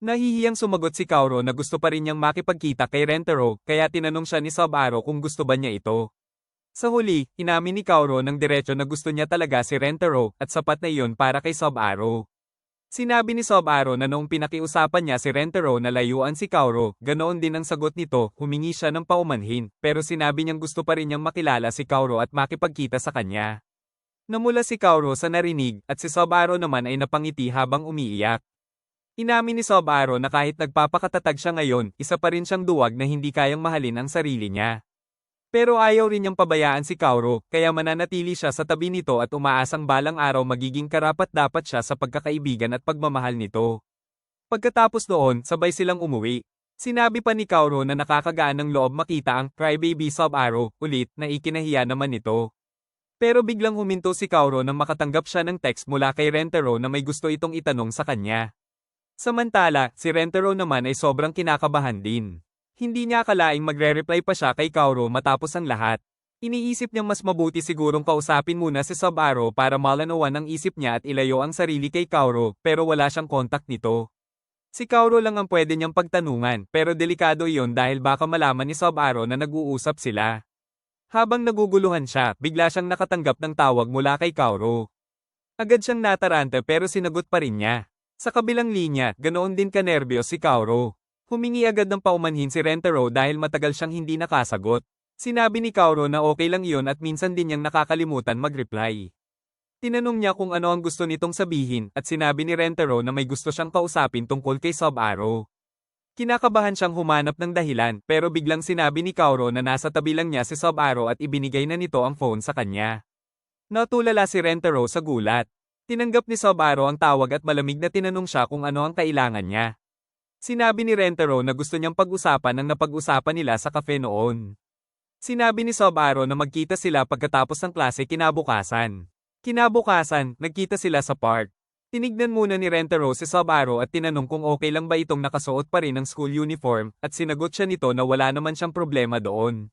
Nahihiyang sumagot si Kaoru na gusto pa rin niyang makipagkita kay Rentaro kaya tinanong siya ni Subaru kung gusto ba niya ito. Sa huli, inamin ni Kaoru ng diretso na gusto niya talaga si Rentaro at sapat na iyon para kay Subaru. Sinabi ni Subaru na noong pinakiusapan niya si Rentaro na layuan si Kaoru, ganoon din ang sagot nito, humingi siya ng paumanhin, pero sinabi niyang gusto pa rin niyang makilala si Kaoru at makipagkita sa kanya. Namula si Kaoru sa narinig at si Subaru naman ay napangiti habang umiiyak. Inamin ni Subaru na kahit nagpapakatatag siya ngayon, isa pa rin siyang duwag na hindi kayang mahalin ang sarili niya. Pero ayaw rin niyang pabayaan si Kaoru, kaya mananatili siya sa tabi nito at umaasang balang araw magiging karapat-dapat siya sa pagkakaibigan at pagmamahal nito. Pagkatapos noon, sabay silang umuwi. Sinabi pa ni Kaoru na nakakagaan ng loob makita ang crybaby Subaru ulit na ikinahiya naman nito. Pero biglang huminto si Kaoru nang makatanggap siya ng text mula kay Rentaro na may gusto itong itanong sa kanya. Samantala, si Rentaro naman ay sobrang kinakabahan din. Hindi niya akalaing magre-reply pa siya kay Kaoru matapos ang lahat. Iniisip niyang mas mabuti sigurong kausapin muna si Subaru para malanawan ang isip niya at ilayo ang sarili kay Kaoru pero wala siyang kontak nito. Si Kaoru lang ang pwede niyang pagtanungan pero delikado iyon dahil baka malaman ni Subaru na nag-uusap sila. Habang naguguluhan siya, bigla siyang nakatanggap ng tawag mula kay Kaoru. Agad siyang nataranta pero sinagot pa rin niya. Sa kabilang linya, ganoon din kanerbiyos si Kaoru. Humingi agad ng paumanhin si Rentaro dahil matagal siyang hindi nakasagot. Sinabi ni Kaoru na okay lang iyon at minsan din niyang nakakalimutan mag-reply. Tinanong niya kung ano ang gusto nitong sabihin at sinabi ni Rentaro na may gusto siyang kausapin tungkol kay Subaru. Kinakabahan siyang humanap ng dahilan pero biglang sinabi ni Kaoru na nasa tabi lang niya si Subaru at ibinigay na nito ang phone sa kanya. Natulala si Rentaro sa gulat. Tinanggap ni Subaru ang tawag at malamig na tinanong siya kung ano ang kailangan niya. Sinabi ni Rentaro na gusto niyang pag-usapan ang napag-usapan nila sa cafe noon. Sinabi ni Subaru na magkita sila pagkatapos ng klase kinabukasan. Kinabukasan, nagkita sila sa park. Tinignan muna ni Rentaro si Subaru at tinanong kung okay lang ba itong nakasuot pa rin ng school uniform at sinagot siya nito na wala naman siyang problema doon.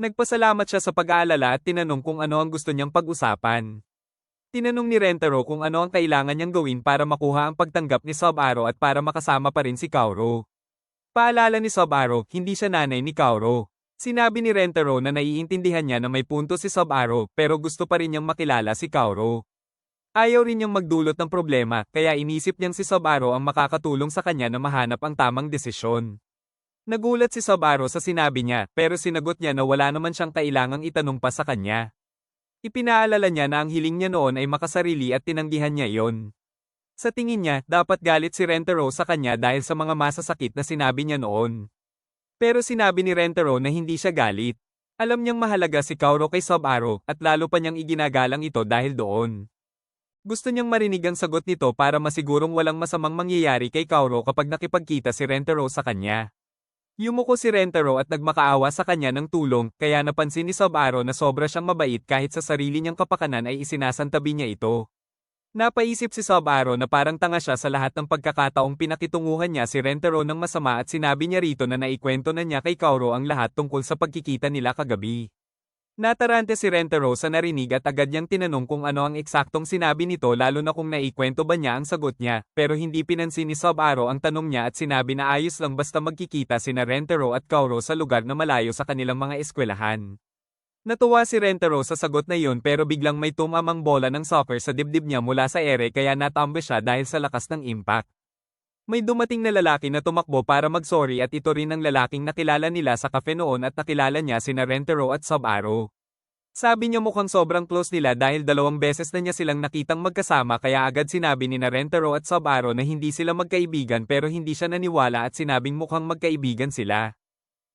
Nagpasalamat siya sa pag-aalala at tinanong kung ano ang gusto niyang pag-usapan. Tinanong ni Rentaro kung ano ang kailangan niyang gawin para makuha ang pagtanggap ni Subaru at para makasama pa rin si Kaoru. Paalala ni Subaru, hindi siya nanay ni Kaoru. Sinabi ni Rentaro na naiintindihan niya na may punto si Subaru pero gusto pa rin niyang makilala si Kaoru. Ayaw rin niyang magdulot ng problema kaya inisip niyang si Subaru ang makakatulong sa kanya na mahanap ang tamang desisyon. Nagulat si Subaru sa sinabi niya pero sinagot niya na wala naman siyang kailangang itanong pa sa kanya. Ipinaalala niya na ang hiling niya noon ay makasarili at tinanggihan niya iyon. Sa tingin niya, dapat galit si Rentaro sa kanya dahil sa mga masasakit na sinabi niya noon. Pero sinabi ni Rentaro na hindi siya galit. Alam niyang mahalaga si Kaoru kay Subaru at lalo pa niyang iginagalang ito dahil doon. Gusto niyang marinig ang sagot nito para masigurong walang masamang mangyayari kay Kaoru kapag nakipagkita si Rentaro sa kanya. Yumuko si Rentaro at nagmakaawa sa kanya ng tulong, kaya napansin ni Subaru na sobra siyang mabait kahit sa sarili niyang kapakanan ay isinasantabi niya ito. Napaisip si Subaru na parang tanga siya sa lahat ng pagkakataong pinakitunguhan niya si Rentaro ng masama at sinabi niya rito na naikwento na niya kay Kaoru ang lahat tungkol sa pagkikita nila kagabi. Natarante si Rentaro sa narinig at agad niyang tinanong kung ano ang eksaktong sinabi nito lalo na kung naikwento ba niya ang sagot niya, pero hindi pinansin ni Subaru ang tanong niya at sinabi na ayos lang basta magkikita sina Rentaro at Kaoru sa lugar na malayo sa kanilang mga eskwelahan. Natuwa si Rentaro sa sagot na iyon pero biglang may tumamang bola ng soccer sa dibdib niya mula sa ere kaya natambe siya dahil sa lakas ng impact. May dumating na lalaki na tumakbo para mag-sorry at ito rin ang lalaking nakilala nila sa cafe noon at nakilala niya sina Rentaro at Sub-Aro. Sabi niya mukhang sobrang close nila dahil 2 beses na niya silang nakitang magkasama kaya agad sinabi ni na Rentaro at Sub-Aro na hindi sila magkaibigan pero hindi siya naniwala at sinabing mukhang magkaibigan sila.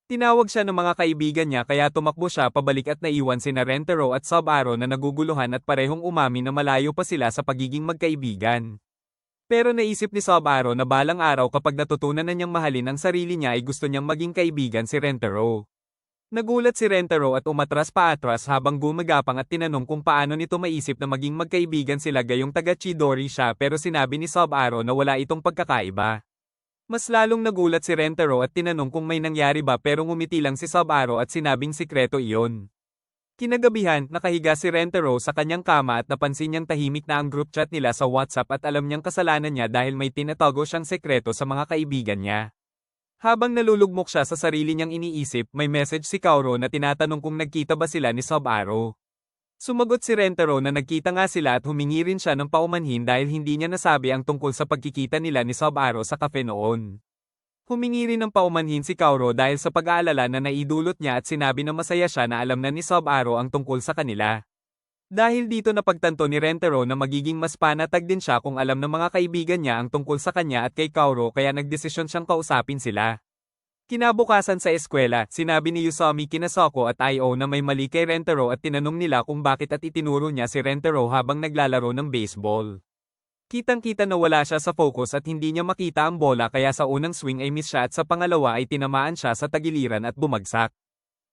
Tinawag siya ng mga kaibigan niya kaya tumakbo siya pabalik at naiwan sina Rentaro at Sub-Aro na naguguluhan at parehong umami na malayo pa sila sa pagiging magkaibigan. Pero naisip ni Sub-Aro na balang araw kapag natutunan na niyang mahalin ang sarili niya ay gusto niyang maging kaibigan si Rentaro. Nagulat si Rentaro at umatras paatras habang gumagapang at tinanong kung paano nito maisip na maging magkaibigan sila gayong taga Chidori siya pero sinabi ni Sub-Aro na wala itong pagkakaiba. Mas lalong nagulat si Rentaro at tinanong kung may nangyari ba pero ngumiti lang si Sub-Aro at sinabing sikreto iyon. Kinagabihan, nakahiga si Rentaro sa kanyang kama at napansin niyang tahimik na ang group chat nila sa WhatsApp at alam niyang kasalanan niya dahil may tinatago siyang sekreto sa mga kaibigan niya. Habang nalulugmok siya sa sarili niyang iniisip, may message si Kaoru na tinatanong kung nagkita ba sila ni Sub-Aro. Sumagot si Rentaro na nagkita nga sila at humingi rin siya ng paumanhin dahil hindi niya nasabi ang tungkol sa pagkikita nila ni Sub-Aro sa cafe noon. Humingi rin ng paumanhin si Kaoru dahil sa pag-aalala na naidulot niya at sinabi na masaya siya na alam na ni Sub-Aro ang tungkol sa kanila. Dahil dito napagtanto ni Rentaro na magiging mas panatag din siya kung alam ng mga kaibigan niya ang tungkol sa kanya at kay Kaoru kaya nagdesisyon siyang kausapin sila. Kinabukasan sa eskwela, sinabi ni Yusami kina Soko at Io na may mali kay Rentaro at tinanong nila kung bakit at itinuro niya si Rentaro habang naglalaro ng baseball. Kitang-kita na wala siya sa focus at hindi niya makita ang bola kaya sa unang swing ay miss siya at sa pangalawa ay tinamaan siya sa tagiliran at bumagsak.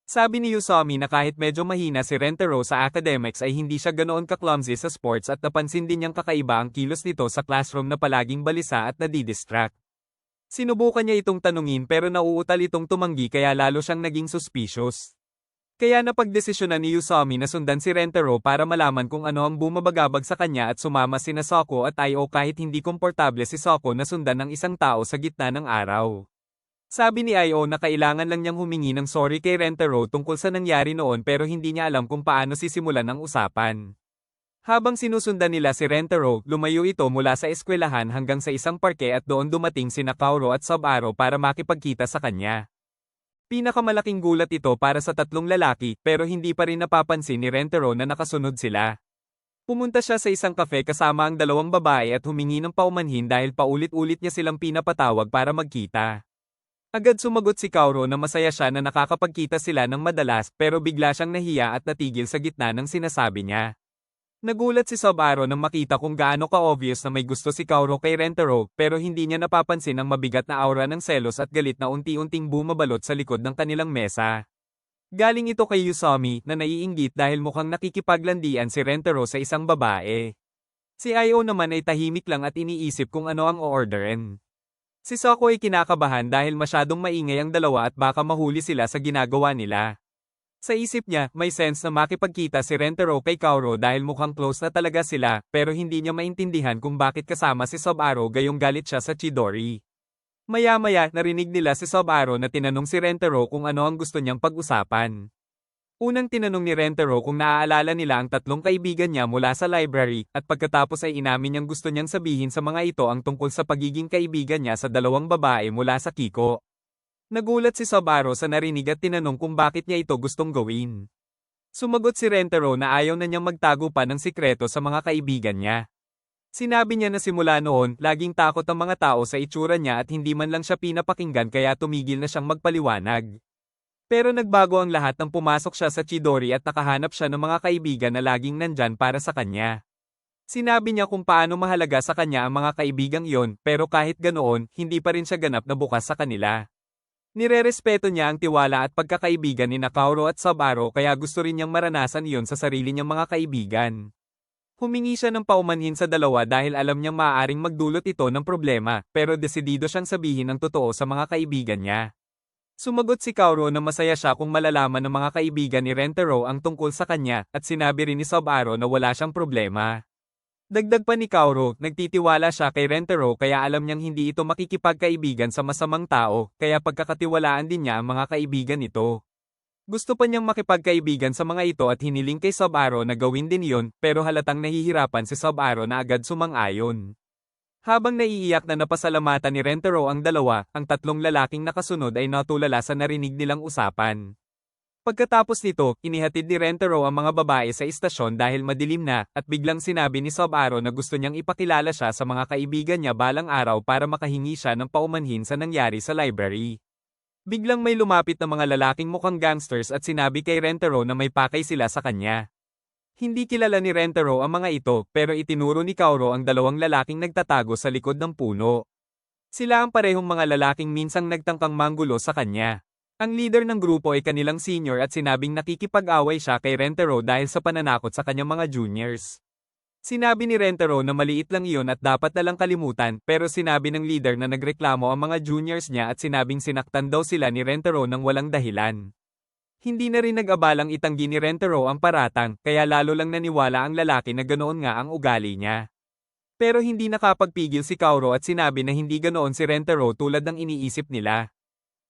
Sabi ni Yusami na kahit medyo mahina si Rentaro sa academics ay hindi siya ganoon ka-clumsy sa sports at napansin din niyang kakaiba ang kilos nito sa classroom na palaging balisa at nadidistract. Sinubukan niya itong tanungin pero nauutal itong tumanggi kaya lalo siyang naging suspicious. Kaya napagdesisyonan ni Yusami na sundan si Rentaro para malaman kung ano ang bumabagabag sa kanya at sumama sina Soko at Io kahit hindi komportable si Soko na sundan ng isang tao sa gitna ng araw. Sabi ni Io na kailangan lang niyang humingi ng sorry kay Rentaro tungkol sa nangyari noon pero hindi niya alam kung paano sisimulan ang usapan. Habang sinusundan nila si Rentaro, lumayo ito mula sa eskwelahan hanggang sa isang parke at doon dumating sina Kaoru at Sub-Aro para makipagkita sa kanya. Pinakamalaking gulat ito para sa tatlong lalaki pero hindi pa rin napapansin ni Rentaro na nakasunod sila. Pumunta siya sa isang cafe kasama ang 2 babae at humingi ng paumanhin dahil paulit-ulit niya silang pinapatawag para magkita. Agad sumagot si Kaoru na masaya siya na nakakapagkita sila ng madalas pero bigla siyang nahiya at natigil sa gitna ng sinasabi niya. Nagulat si Sub-Aro nang makita kung gaano ka-obvious na may gusto si Kaoru kay Rentaro pero hindi niya napapansin ang mabigat na aura ng selos at galit na unti-unting bumabalot sa likod ng kanilang mesa. Galing ito kay Yusami na naiinggit dahil mukhang nakikipaglandian si Rentaro sa isang babae. Si Io naman ay tahimik lang at iniisip kung ano ang o-orderin. Si Soko ay kinakabahan dahil masyadong maingay ang dalawa at baka mahuli sila sa ginagawa nila. Sa isip niya, may sense na makipagkita si Rentaro kay Kaoru dahil mukhang close na talaga sila, pero hindi niya maintindihan kung bakit kasama si Sub-Aro gayong galit siya sa Chidori. Maya-maya, narinig nila si Sub-Aro na tinanong si Rentaro kung ano ang gusto niyang pag-usapan. Unang tinanong ni Rentaro kung naaalala nila ang 3 kaibigan niya mula sa library, at pagkatapos ay inamin niyang gusto niyang sabihin sa mga ito ang tungkol sa pagiging kaibigan niya sa 2 babae mula sa Kiko. Nagulat si Sub-Aro sa narinig at tinanong kung bakit niya ito gustong gawin. Sumagot si Rentaro na ayaw na niyang magtago pa ng sikreto sa mga kaibigan niya. Sinabi niya na simula noon, laging takot ang mga tao sa itsura niya at hindi man lang siya pinapakinggan kaya tumigil na siyang magpaliwanag. Pero nagbago ang lahat nang pumasok siya sa Chidori at nakahanap siya ng mga kaibigan na laging nandyan para sa kanya. Sinabi niya kung paano mahalaga sa kanya ang mga kaibigang iyon pero kahit ganoon, hindi pa rin siya ganap na bukas sa kanila. Nirerespeto niya ang tiwala at pagkakaibigan ni Kaoru at Sub-Aro kaya gusto rin niyang maranasan iyon sa sarili niyang mga kaibigan. Humingi siya ng paumanhin sa dalawa dahil alam niyang maaaring magdulot ito ng problema, pero desidido siyang sabihin ang totoo sa mga kaibigan niya. Sumagot si Kaoru na masaya siya kung malalaman ng mga kaibigan ni Rentaro ang tungkol sa kanya at sinabi rin ni Sub-Aro na wala siyang problema. Dagdag pa ni Kaoru, nagtitiwala siya kay Rentaro kaya alam niyang hindi ito makikipagkaibigan sa masamang tao, kaya pagkakatiwalaan din niya ang mga kaibigan nito. Gusto pa niyang makipagkaibigan sa mga ito at hiniling kay Sub-Aro na gawin din iyon, pero halatang nahihirapan si Sub-Aro na agad sumang-ayon. Habang naiiyak na napasalamatan ni Rentaro ang dalawa, ang tatlong lalaking nakasunod ay natulala sa narinig nilang usapan. Pagkatapos nito, inihatid ni Rentaro ang mga babae sa istasyon dahil madilim na, at biglang sinabi ni Subaru na gusto niyang ipakilala siya sa mga kaibigan niya balang araw para makahingi siya ng paumanhin sa nangyari sa library. Biglang may lumapit na mga lalaking mukhang gangsters at sinabi kay Rentaro na may pakay sila sa kanya. Hindi kilala ni Rentaro ang mga ito, pero itinuro ni Kaoru ang dalawang lalaking nagtatago sa likod ng puno. Sila ang parehong mga lalaking minsang nagtangkang manggulo sa kanya. Ang leader ng grupo ay kanilang senior at sinabing nakikipag-away siya kay Rentaro dahil sa pananakot sa kanyang mga juniors. Sinabi ni Rentaro na maliit lang iyon at dapat na lang kalimutan, pero sinabi ng leader na nagreklamo ang mga juniors niya at sinabing sinaktan daw sila ni Rentaro ng walang dahilan. Hindi na rin nag-abalang itanggi ni Rentaro ang paratang, kaya lalo lang naniwala ang lalaki na ganoon nga ang ugali niya. Pero hindi nakapagpigil si Kaoru at sinabi na hindi ganoon si Rentaro tulad ng iniisip nila.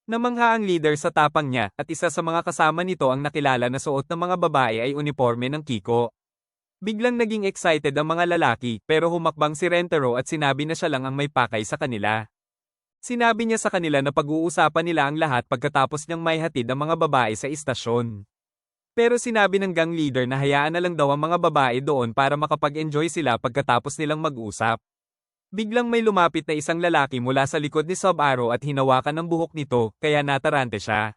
Namangha ang leader sa tapang niya, at isa sa mga kasama nito ang nakilala na suot ng mga babae ay uniforme ng Kiko. Biglang naging excited ang mga lalaki, pero humakbang si Rentaro at sinabi na siya lang ang may pakay sa kanila. Sinabi niya sa kanila na pag-uusapan nila ang lahat pagkatapos niyang maihatid ang mga babae sa istasyon. Pero sinabi ng gang leader na hayaan na lang daw ang mga babae doon para makapag-enjoy sila pagkatapos nilang mag-usap. Biglang may lumapit na isang lalaki mula sa likod ni Subaru at hinawakan ng buhok nito, kaya natarante siya.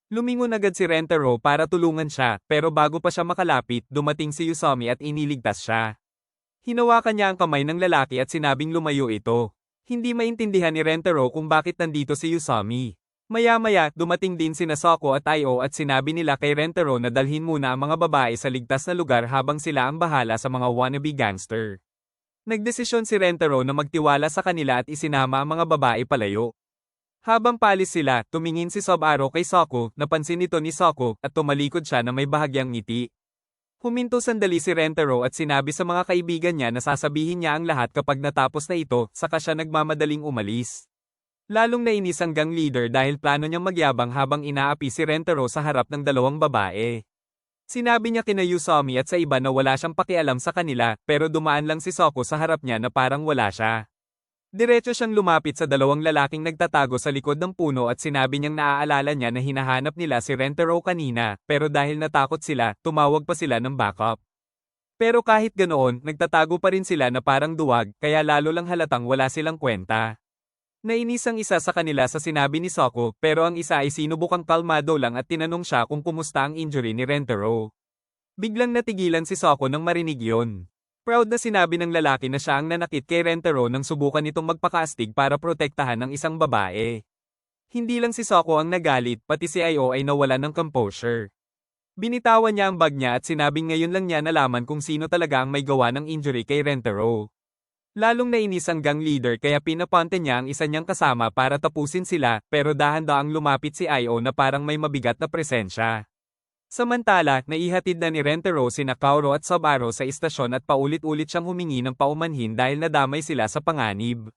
Lumingon agad si Rentaro para tulungan siya, pero bago pa siya makalapit, dumating si Yusami at iniligtas siya. Hinawakan niya ang kamay ng lalaki at sinabing lumayo ito. Hindi maintindihan ni Rentaro kung bakit nandito si Yusami. Maya-maya, dumating din sina Soko at Io at sinabi nila kay Rentaro na dalhin muna ang mga babae sa ligtas na lugar habang sila ang bahala sa mga wannabe gangster. Nagdesisyon si Rentaro na magtiwala sa kanila at isinama ang mga babae palayo. Habang palis sila, tumingin si Subaru kay Soko, napansin ito ni Soko, at tumalikod siya na may bahagyang ngiti. Huminto sandali si Rentaro at sinabi sa mga kaibigan niya na sasabihin niya ang lahat kapag natapos na ito, saka siya nagmamadaling umalis. Lalong nainis ang gang leader dahil plano niyang magyabang habang inaapi si Rentaro sa harap ng dalawang babae. Sinabi niya kina Yusami at sa iba na wala siyang pakialam sa kanila, pero dumaan lang si Soko sa harap niya na parang wala siya. Diretso siyang lumapit sa dalawang lalaking nagtatago sa likod ng puno at sinabi niyang naaalala niya na hinahanap nila si Rentaro kanina, pero dahil natakot sila, tumawag pa sila ng backup. Pero kahit ganoon, nagtatago pa rin sila na parang duwag, kaya lalo lang halatang wala silang kwenta. Nainis ang isa sa kanila sa sinabi ni Soko, pero ang isa ay sinubukang kalmado lang at tinanong siya kung kumusta ang injury ni Rentaro. Biglang natigilan si Soko nang marinig yon. Proud na sinabi ng lalaki na siya ang nanakit kay Rentaro nang subukan nitong magpakaastig para protektahan ng isang babae. Hindi lang si Soko ang nagalit, pati si Io ay nawalan ng composure. Binitawan niya ang bag niya at sinabing ngayon lang niya nalaman kung sino talaga ang may gawa ng injury kay Rentaro. Lalong nainis ang gang leader kaya pinapunte niya ang isa niyang kasama para tapusin sila, pero dahan-daang lumapit si Io na parang may mabigat na presensya. Samantala, naihatid na ni Rentaro sina Kaoru at Subaru sa istasyon at paulit-ulit siyang humingi ng paumanhin dahil nadamay sila sa panganib.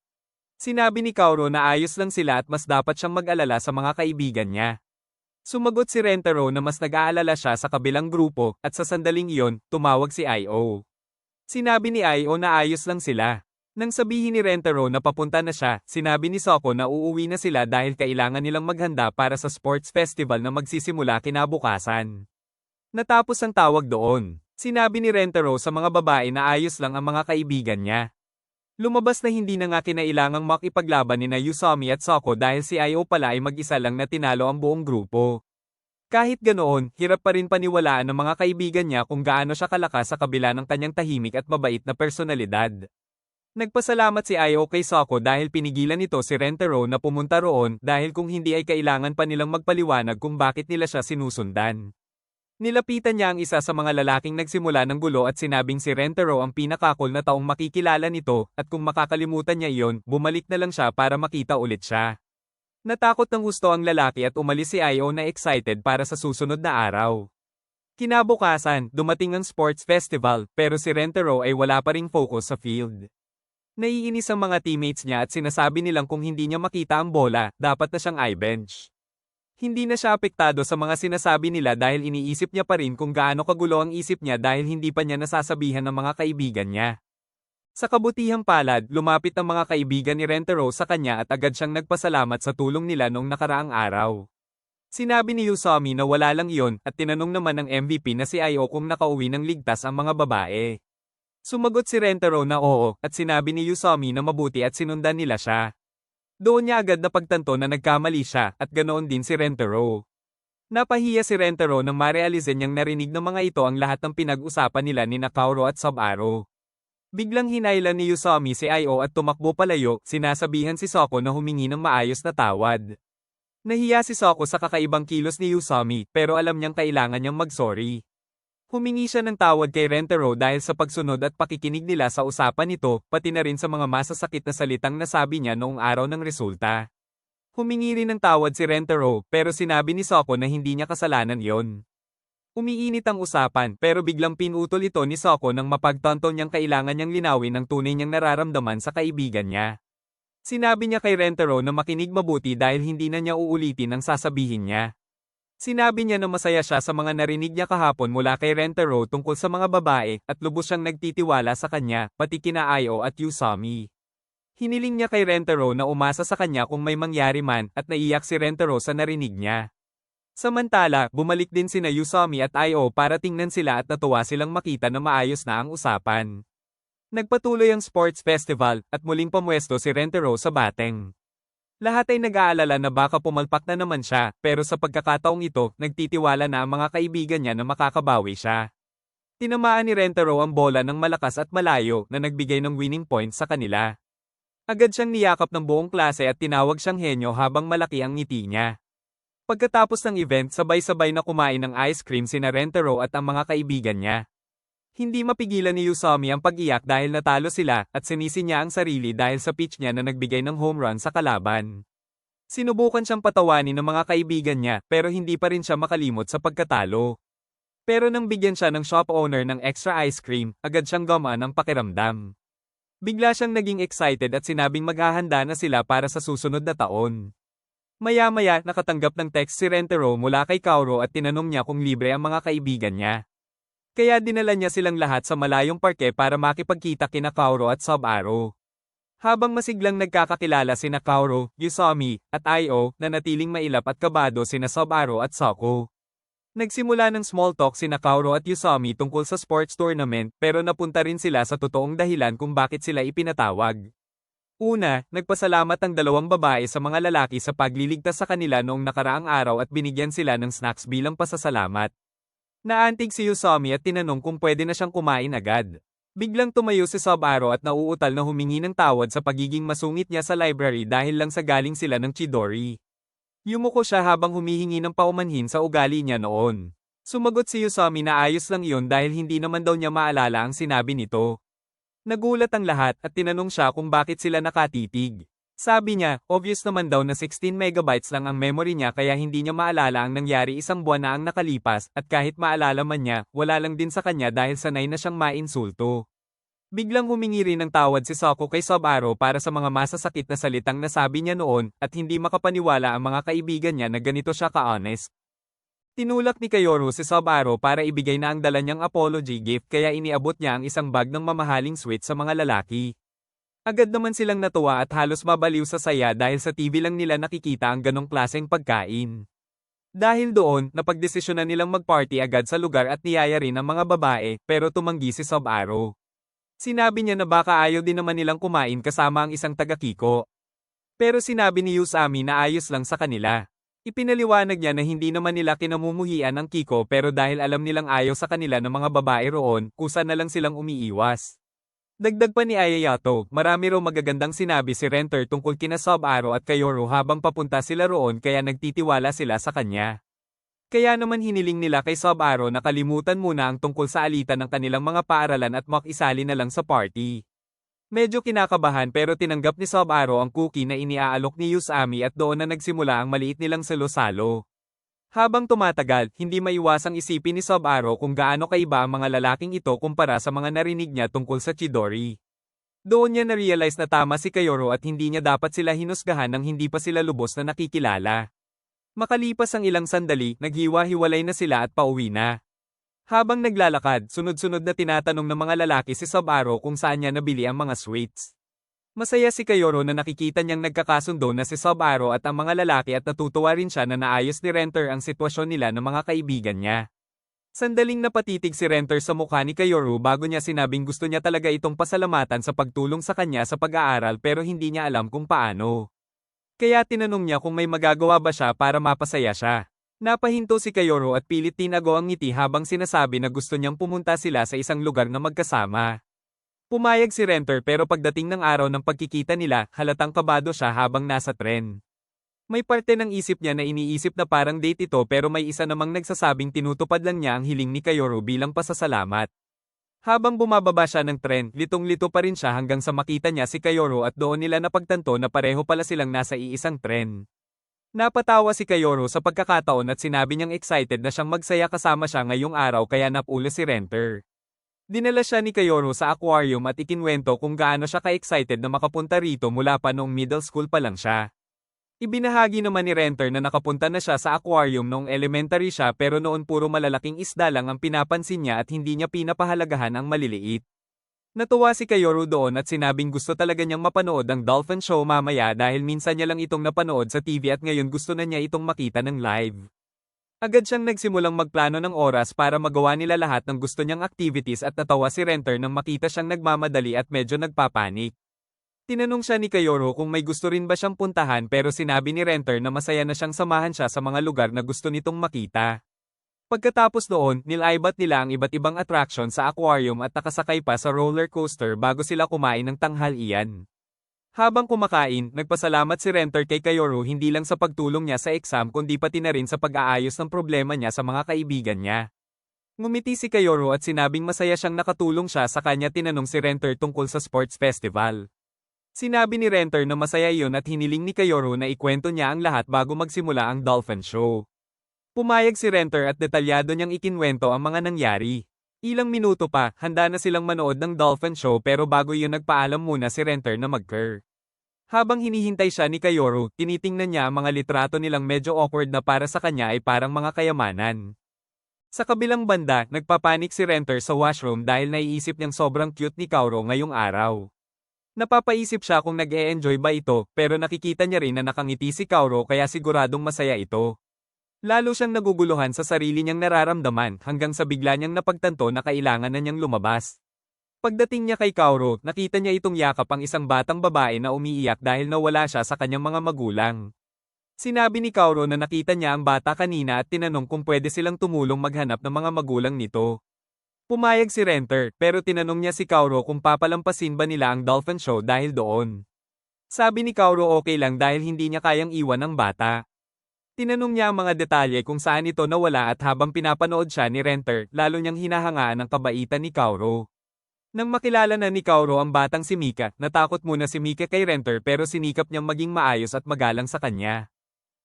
Sinabi ni Kaoru na ayos lang sila at mas dapat siyang mag-alala sa mga kaibigan niya. Sumagot si Rentaro na mas nag-aalala siya sa kabilang grupo, at sa sandaling iyon, tumawag si Io. Sinabi ni Io na ayos lang sila. Nang sabihin ni Rentaro na papunta na siya, sinabi ni Soko na uuwi na sila dahil kailangan nilang maghanda para sa sports festival na magsisimula kinabukasan. Natapos ang tawag doon. Sinabi ni Rentaro sa mga babae na ayos lang ang mga kaibigan niya. Lumabas na hindi na nga kinailangang makipaglaban ni Yusami at Soko dahil si Io pala ay mag-isa lang na tinalo ang buong grupo. Kahit ganoon, hirap pa rin paniwalaan ng mga kaibigan niya kung gaano siya kalakas sa kabila ng kanyang tahimik at mabait na personalidad. Nagpasalamat si Io kay Soko dahil pinigilan nito si Rentaro na pumunta roon dahil kung hindi ay kailangan pa nilang magpaliwanag kung bakit nila siya sinusundan. Nilapitan niya ang isa sa mga lalaking nagsimula ng gulo at sinabing si Rentaro ang pinakakol na taong makikilala nito at kung makakalimutan niya iyon, bumalik na lang siya para makita ulit siya. Natakot ng husto ang lalaki at umalis si Io na excited para sa susunod na araw. Kinabukasan, dumating ang sports festival, pero si Rentaro ay wala pa ring focus sa field. Naiinis ang mga teammates niya at sinasabi nilang kung hindi niya makita ang bola, dapat na siyang i-bench. Hindi na siya apektado sa mga sinasabi nila dahil iniisip niya pa rin kung gaano kagulo ang isip niya dahil hindi pa niya nasasabihan ng mga kaibigan niya. Sa kabutihang palad, lumapit ang mga kaibigan ni Rentaro sa kanya at agad siyang nagpasalamat sa tulong nila noong nakaraang araw. Sinabi ni Yusami na wala lang iyon at tinanong naman ng MVP na si Ayo kung nakauwi ng ligtas ang mga babae. Sumagot si Rentaro na oo at sinabi ni Yusami na mabuti at sinundan nila siya. Doon niya agad napagtanto na nagkamali siya at ganoon din si Rentaro. Napahiya si Rentaro nang marealize niyang narinig ng mga ito ang lahat ng pinag-usapan nila ni Kaoru at Sub-Aro. Biglang hinailan ni Yusami si Ayo at tumakbo palayo, sinasabihan si Soko na humingi ng maayos na tawad. Nahiya si Soko sa kakaibang kilos ni Yusami pero alam niyang kailangan niyang mag-sorry. Humingi siya ng tawad kay Rentaro dahil sa pagsunod at pakikinig nila sa usapan nito, pati na rin sa mga masasakit na salitang nasabi niya noong araw ng resulta. Humingi rin ng tawad si Rentaro pero sinabi ni Soko na hindi niya kasalanan yon. Umiinit ang usapan pero biglang pinutol ito ni Soko nang mapagtanto niyang kailangan niyang linawin ang tunay niyang nararamdaman sa kaibigan niya. Sinabi niya kay Rentaro na makinig mabuti dahil hindi na niya uulitin ang sasabihin niya. Sinabi niya na masaya siya sa mga narinig niya kahapon mula kay Rentaro tungkol sa mga babae at lubos siyang nagtitiwala sa kanya, pati kina Ayo at Yusami. Hiniling niya kay Rentaro na umasa sa kanya kung may mangyari man at naiyak si Rentaro sa narinig niya. Samantala, bumalik din sina Yusami at Ayo para tingnan sila at natuwa silang makita na maayos na ang usapan. Nagpatuloy ang sports festival at muling pumwesto si Rentaro sa bateng. Lahat ay nag-aalala na baka pumalpak na naman siya pero sa pagkakataong ito, nagtitiwala na ang mga kaibigan niya na makakabawi siya. Tinamaan ni Rentaro ang bola ng malakas at malayo na nagbigay ng winning point sa kanila. Agad siyang niyakap ng buong klase at tinawag siyang henyo habang malaki ang ngiti niya. Pagkatapos ng event, sabay-sabay na kumain ng ice cream sina Rentaro at ang mga kaibigan niya. Hindi mapigilan ni Yusami ang pag-iyak dahil natalo sila at sinisi niya ang sarili dahil sa pitch niya na nagbigay ng home run sa kalaban. Sinubukan siyang patawanin ng mga kaibigan niya pero hindi pa rin siya makalimot sa pagkatalo. Pero nang bigyan siya ng shop owner ng extra ice cream, agad siyang gumaan ang pakiramdam. Bigla siyang naging excited at sinabing maghahanda na sila para sa susunod na taon. Maya-maya, nakatanggap ng text si Rentaro mula kay Kaoru at tinanong niya kung libre ang mga kaibigan niya. Kaya dinala niya silang lahat sa malayong parke para makipagkita kina Kaoru at Sub-Aro. Habang masiglang nagkakakilala sina Kaoru, Yusami, at Ayo, na natiling mailap at kabado sina Sub-Aro at Soko. Nagsimula ng small talk sina Kaoru at Yusami tungkol sa sports tournament pero napunta rin sila sa totoong dahilan kung bakit sila ipinatawag. Una, nagpasalamat ang dalawang babae sa mga lalaki sa pagliligtas sa kanila noong nakaraang araw at binigyan sila ng snacks bilang pasasalamat. Naantig si Yusami at tinanong kung pwede na siyang kumain agad. Biglang tumayo si Sub-Aro at nauutal na humingi ng tawad sa pagiging masungit niya sa library dahil lang sa galing sila ng Chidori. Yumuko siya habang humihingi ng paumanhin sa ugali niya noon. Sumagot si Yusami na ayos lang iyon dahil hindi naman daw niya maalala ang sinabi nito. Nagulat ang lahat at tinanong siya kung bakit sila nakatitig. Sabi niya, obvious naman daw na 16 megabytes lang ang memory niya kaya hindi niya maalala ang nangyari isang buwan na ang nakalipas at kahit maalala man niya, wala lang din sa kanya dahil sanay na siyang mainsulto. Biglang humingi rin ng tawad si Soko kay Sub-Aro para sa mga masasakit na salitang nasabi niya noon at hindi makapaniwala ang mga kaibigan niya na ganito siya ka-honest. Tinulak ni Kaoru si Sub-Aro para ibigay na ang dala niyang apology gift kaya iniabot niya ang isang bag ng mamahaling sweet sa mga lalaki. Agad naman silang natuwa at halos mabaliw sa saya dahil sa TV lang nila nakikita ang ganong klaseng pagkain. Dahil doon, napagdesisyonan nilang mag-party agad sa lugar at niyaya rin ang mga babae pero tumanggi si Sub-Aro. Sinabi niya na baka ayaw din naman nilang kumain kasama ang isang taga-Kiko. Pero sinabi ni Yusami na ayos lang sa kanila. Ipinaliwanag niya na hindi naman nila kinamumuhian ang Kiko pero dahil alam nilang ayaw sa kanila ng mga babae roon, kusa na lang silang umiiwas. Dagdag pa ni Ayayato, marami raw magagandang sinabi si Renter tungkol kina Sub-Aro at Kaoru habang papunta sila roon kaya nagtitiwala sila sa kanya. Kaya naman hiniling nila kay Sub-Aro na kalimutan muna ang tungkol sa alitan ng kanilang mga paaralan at makisali na lang sa party. Medyo kinakabahan pero tinanggap ni Sub-Aro ang cookie na iniaalok ni Yusami at doon na nagsimula ang maliit nilang salo-salo. Habang tumatagal, hindi maiwasang isipin ni Sub-Aro kung gaano kaiba ang mga lalaking ito kumpara sa mga narinig niya tungkol sa Chidori. Doon niya na-realize na tama si Kaoru at hindi niya dapat sila hinusgahan nang hindi pa sila lubos na nakikilala. Makalipas ang ilang sandali, naghiwa-hiwalay na sila at pauwi na. Habang naglalakad, sunod-sunod na tinatanong ng mga lalaki si Sabaro kung saan niya nabili ang mga sweets. Masaya si Kayoro na nakikita niyang nagkakasundo na si Sabaro at ang mga lalaki at natutuwa rin siya na naayos ni Renter ang sitwasyon nila ng mga kaibigan niya. Sandaling napatitig si Renter sa mukha ni Kayoro bago niya sinabing gusto niya talaga itong pasalamatan sa pagtulong sa kanya sa pag-aaral pero hindi niya alam kung paano. Kaya tinanong niya kung may magagawa ba siya para mapasaya siya. Napahinto si Kayoro at pilit tinago ang ngiti habang sinasabi na gusto niyang pumunta sila sa isang lugar na magkasama. Pumayag si Renter pero pagdating ng araw ng pagkikita nila, halatang kabado siya habang nasa tren. May parte ng isip niya na iniisip na parang date ito pero may isa namang nagsasabing tinutupad lang niya ang hiling ni Kayoro bilang pasasalamat. Habang bumababa siya ng tren, litong-lito pa rin siya hanggang sa makita niya si Kayoro at doon nila napagtanto na pareho pala silang nasa iisang tren. Napatawa si Kayoro sa pagkakataon at sinabi niyang excited na siyang magsaya kasama siya ngayong araw kaya napulo si Renter. Dinala siya ni Kayoro sa aquarium at ikinwento kung gaano siya ka-excited na makapunta rito mula pa noong middle school pa lang siya. Ibinahagi naman ni Renter na nakapunta na siya sa aquarium noong elementary siya pero noon puro malalaking isda lang ang pinapansin niya at hindi niya pinapahalagahan ang maliliit. Natuwa si Kayoro doon at sinabing gusto talaga niyang mapanood ang dolphin show mamaya dahil minsan niya lang itong napanood sa TV at ngayon gusto na niya itong makita ng live. Agad siyang nagsimulang magplano ng oras para magawa nila lahat ng gusto niyang activities at natawa si Renter nang makita siyang nagmamadali at medyo nagpapanik. Tinanong siya ni Kayoro kung may gusto rin ba siyang puntahan pero sinabi ni Renter na masaya na siyang samahan siya sa mga lugar na gusto nitong makita. Pagkatapos noon, nilaibat nila ang iba't ibang attraction sa aquarium at nakasakay pa sa roller coaster bago sila kumain ng tanghalian. Habang kumakain, nagpasalamat si Renter kay Kayoro hindi lang sa pagtulong niya sa exam kundi pati na rin sa pag-aayos ng problema niya sa mga kaibigan niya. Ngumiti si Kayoro at sinabing masaya siyang nakatulong siya sa kanya tinanong si Renter tungkol sa sports festival. Sinabi ni Renter na masaya iyon at hiniling ni Kayoro na ikwento niya ang lahat bago magsimula ang dolphin show. Pumayag si Renter at detalyado niyang ikinwento ang mga nangyari. Ilang minuto pa, handa na silang manood ng dolphin show pero bago yun nagpaalam muna si Renter na mag-curl. Habang hinihintay siya ni Kayoro, tinitingnan niya ang mga litrato nilang medyo awkward na para sa kanya ay parang mga kayamanan. Sa kabilang banda, nagpapanik si Renter sa washroom dahil naiisip niyang sobrang cute ni Kaoro ngayong araw. Napapaisip siya kung nag-e-enjoy ba ito pero nakikita niya rin na nakangiti si Kaoro kaya siguradong masaya ito. Lalo siyang naguguluhan sa sarili niyang nararamdaman hanggang sa bigla niyang napagtanto na kailangan na niyang lumabas. Pagdating niya kay Kaoro, nakita niya itong yakap ang isang batang babae na umiiyak dahil nawala siya sa kanyang mga magulang. Sinabi ni Kaoro na nakita niya ang bata kanina at tinanong kung pwede silang tumulong maghanap ng mga magulang nito. Pumayag si Renter pero tinanong niya si Kaoro kung papalampasin ba nila ang dolphin show dahil doon. Sabi ni Kaoro okay lang dahil hindi niya kayang iwan ang bata. Tinanong niya ang mga detalye kung saan ito nawala at habang pinapanood siya ni Renter, lalo niyang hinahangaan ang kabaitan ni Kaoro. Nang makilala na ni Kaoro ang batang si Mika, natakot muna si Mika kay Renter pero sinikap niyang maging maayos at magalang sa kanya.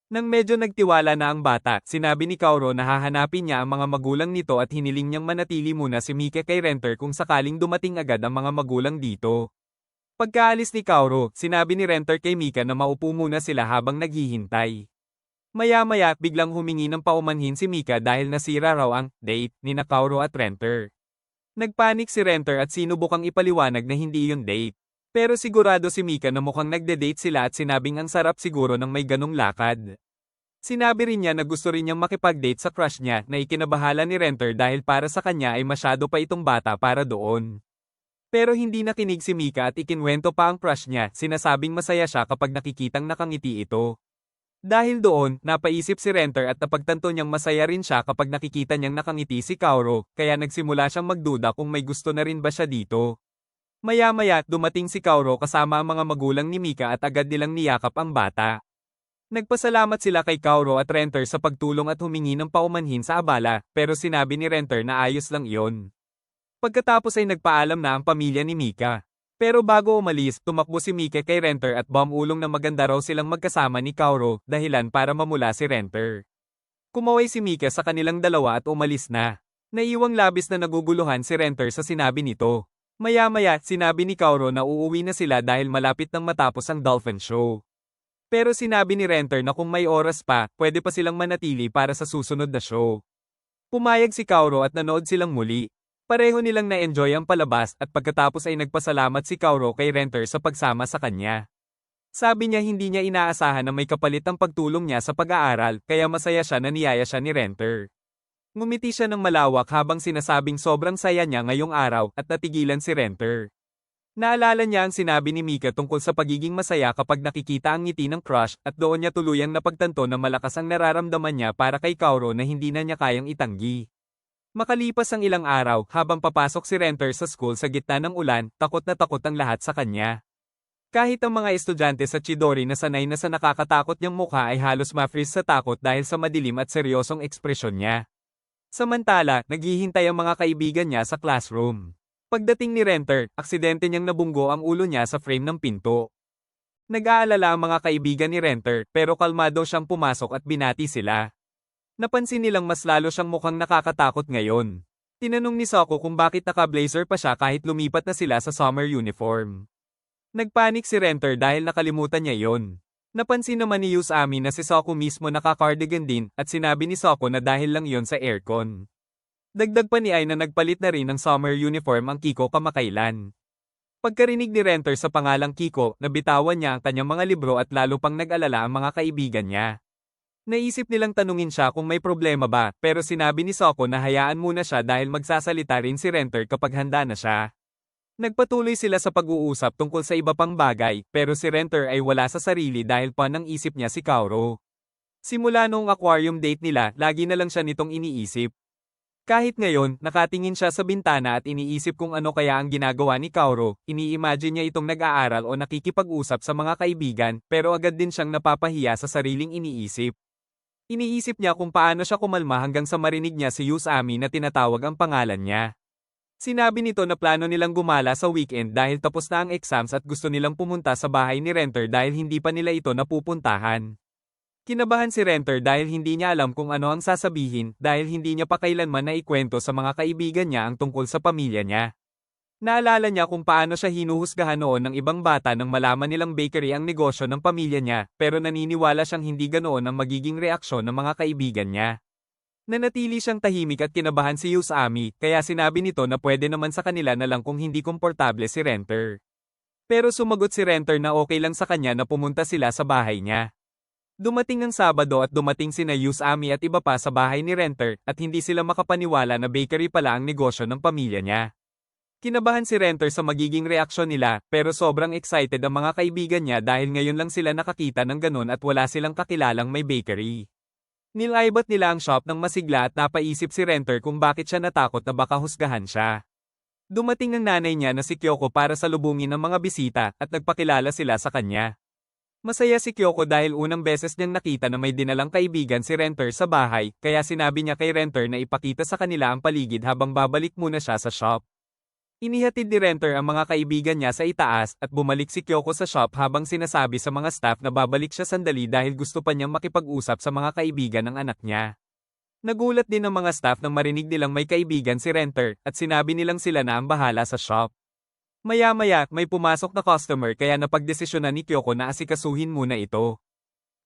Nang medyo nagtiwala na ang bata, sinabi ni Kaoro na hahanapin niya ang mga magulang nito at hiniling niyang manatili muna si Mika kay Renter kung sakaling dumating agad ang mga magulang dito. Pagkaalis ni Kaoro, sinabi ni Renter kay Mika na maupo muna sila habang naghihintay. Maya-maya, biglang humingi ng paumanhin si Mika dahil nasira raw ang date ni Kaoro at Renter. Nagpanik si Renter at sinubukang ipaliwanag na hindi yun date. Pero sigurado si Mika na mukhang nagde-date sila at sinabing ang sarap siguro ng may ganong lakad. Sinabi rin niya na gusto rin niyang makipag-date sa crush niya na ikinabahala ni Renter dahil para sa kanya ay masyado pa itong bata para doon. Pero hindi nakinig si Mika at ikinwento pa ang crush niya, sinasabing masaya siya kapag nakikitang nakangiti ito. Dahil doon, napaisip si Renter at napagtanto niyang masaya rin siya kapag nakikita niyang nakangiti si Kaoro, kaya nagsimula siyang magduda kung may gusto na rin ba siya dito. Maya-maya, dumating si Kaoro kasama ang mga magulang ni Mika at agad nilang niyakap ang bata. Nagpasalamat sila kay Kaoro at Renter sa pagtulong at humingi ng paumanhin sa abala, pero sinabi ni Renter na ayos lang iyon. Pagkatapos ay nagpaalam na ang pamilya ni Mika. Pero bago umalis, tumakbo si Mika kay Renter at bumulong na maganda raw silang magkasama ni Kaoro, dahilan para mamula si Renter. Kumaway si Mika sa kanilang dalawa at umalis na. Naiwang labis na naguguluhan si Renter sa sinabi nito. Maya-maya, sinabi ni Kaoro na uuwi na sila dahil malapit nang matapos ang dolphin show. Pero sinabi ni Renter na kung may oras pa, pwede pa silang manatili para sa susunod na show. Pumayag si Kaoru at nanood silang muli. Pareho nilang na-enjoy ang palabas at pagkatapos ay nagpasalamat si Kaoru kay Renter sa pagsama sa kanya. Sabi niya hindi niya inaasahan na may kapalit ang pagtulong niya sa pag-aaral kaya masaya siya na niyaya siya ni Renter. Ngumiti siya ng malawak habang sinasabing sobrang saya niya ngayong araw at natigilan si Renter. Naalala niya ang sinabi ni Mika tungkol sa pagiging masaya kapag nakikita ang ngiti ng crush at doon niya tuluyang napagtanto na malakas ang nararamdaman niya para kay Kaoru na hindi na niya kayang itanggi. Makalipas ang ilang araw, habang papasok si Renter sa school sa gitna ng ulan, takot na takot ang lahat sa kanya. Kahit ang mga estudyante sa Chidori na sanay na sa nakakatakot niyang mukha ay halos ma-freeze sa takot dahil sa madilim at seryosong ekspresyon niya. Samantala, naghihintay ang mga kaibigan niya sa classroom. Pagdating ni Renter, aksidente niyang nabunggo ang ulo niya sa frame ng pinto. Nag-aalala ang mga kaibigan ni Renter pero kalmado siyang pumasok at binati sila. Napansin nilang mas lalo siyang mukhang nakakatakot ngayon. Tinanong ni Soko kung bakit naka-blazer pa siya kahit lumipat na sila sa summer uniform. Nagpanik si Renter dahil nakalimutan niya yon. Napansin naman ni Usami na si Soko mismo naka-cardigan din at sinabi ni Soko na dahil lang yon sa aircon. Dagdag pa ni Ai na nagpalit na rin ng summer uniform ang Kiko kamakailan. Pagkarinig ni Renter sa pangalang Kiko, nabitawan niya ang kanyang mga libro at lalo pang nag-alala ang mga kaibigan niya. Naisip nilang tanungin siya kung may problema ba, pero sinabi ni Soko na hayaan muna siya dahil magsasalita rin si Renter kapag handa na siya. Nagpatuloy sila sa pag-uusap tungkol sa iba pang bagay, pero si Renter ay wala sa sarili dahil pa nang isip niya si Kaoru. Simula noong aquarium date nila, lagi na lang siya nitong iniisip. Kahit ngayon, nakatingin siya sa bintana at iniisip kung ano kaya ang ginagawa ni Kaoru, ini-imagine niya itong nag-aaral o nakikipag-usap sa mga kaibigan, pero agad din siyang napapahiya sa sariling iniisip. Iniisip niya kung paano siya kumalma hanggang sa marinig niya si Usami na tinatawag ang pangalan niya. Sinabi nito na plano nilang gumala sa weekend dahil tapos na ang exams at gusto nilang pumunta sa bahay ni Renter dahil hindi pa nila ito napupuntahan. Kinabahan si Renter dahil hindi niya alam kung ano ang sasabihin dahil hindi niya pa kailanman naikwento sa mga kaibigan niya ang tungkol sa pamilya niya. Naalala niya kung paano siya hinuhusgahan noon ng ibang bata nang malaman nilang bakery ang negosyo ng pamilya niya, pero naniniwala siyang hindi ganoon ang magiging reaksyon ng mga kaibigan niya. Nanatili siyang tahimik at kinabahan si Usami, kaya sinabi nito na pwede naman sa kanila na lang kung hindi komportable si Renter. Pero sumagot si Renter na okay lang sa kanya na pumunta sila sa bahay niya. Dumating ang Sabado at dumating sina Usami at iba pa sa bahay ni Renter at hindi sila makapaniwala na bakery pala ang negosyo ng pamilya niya. Kinabahan si Renter sa magiging reaksyon nila, pero sobrang excited ang mga kaibigan niya dahil ngayon lang sila nakakita ng ganun at wala silang kakilalang may bakery. Nilaibat nila ang shop ng masigla at napaisip si Renter kung bakit siya natakot na baka husgahan siya. Dumating ang nanay niya na si Kyoko para salubungin ang mga bisita at nagpakilala sila sa kanya. Masaya si Kyoko dahil unang beses niyang nakita na may dinalang kaibigan si Renter sa bahay, kaya sinabi niya kay Renter na ipakita sa kanila ang paligid habang babalik muna siya sa shop. Inihatid ni Renter ang mga kaibigan niya sa itaas at bumalik si Kyoko sa shop habang sinasabi sa mga staff na babalik siya sandali dahil gusto pa niyang makipag-usap sa mga kaibigan ng anak niya. Nagulat din ang mga staff nang marinig nilang may kaibigan si Renter at sinabi nilang sila na ang bahala sa shop. Maya-maya, may pumasok na customer kaya napagdesisyonan ni Kyoko na asikasuhin muna ito.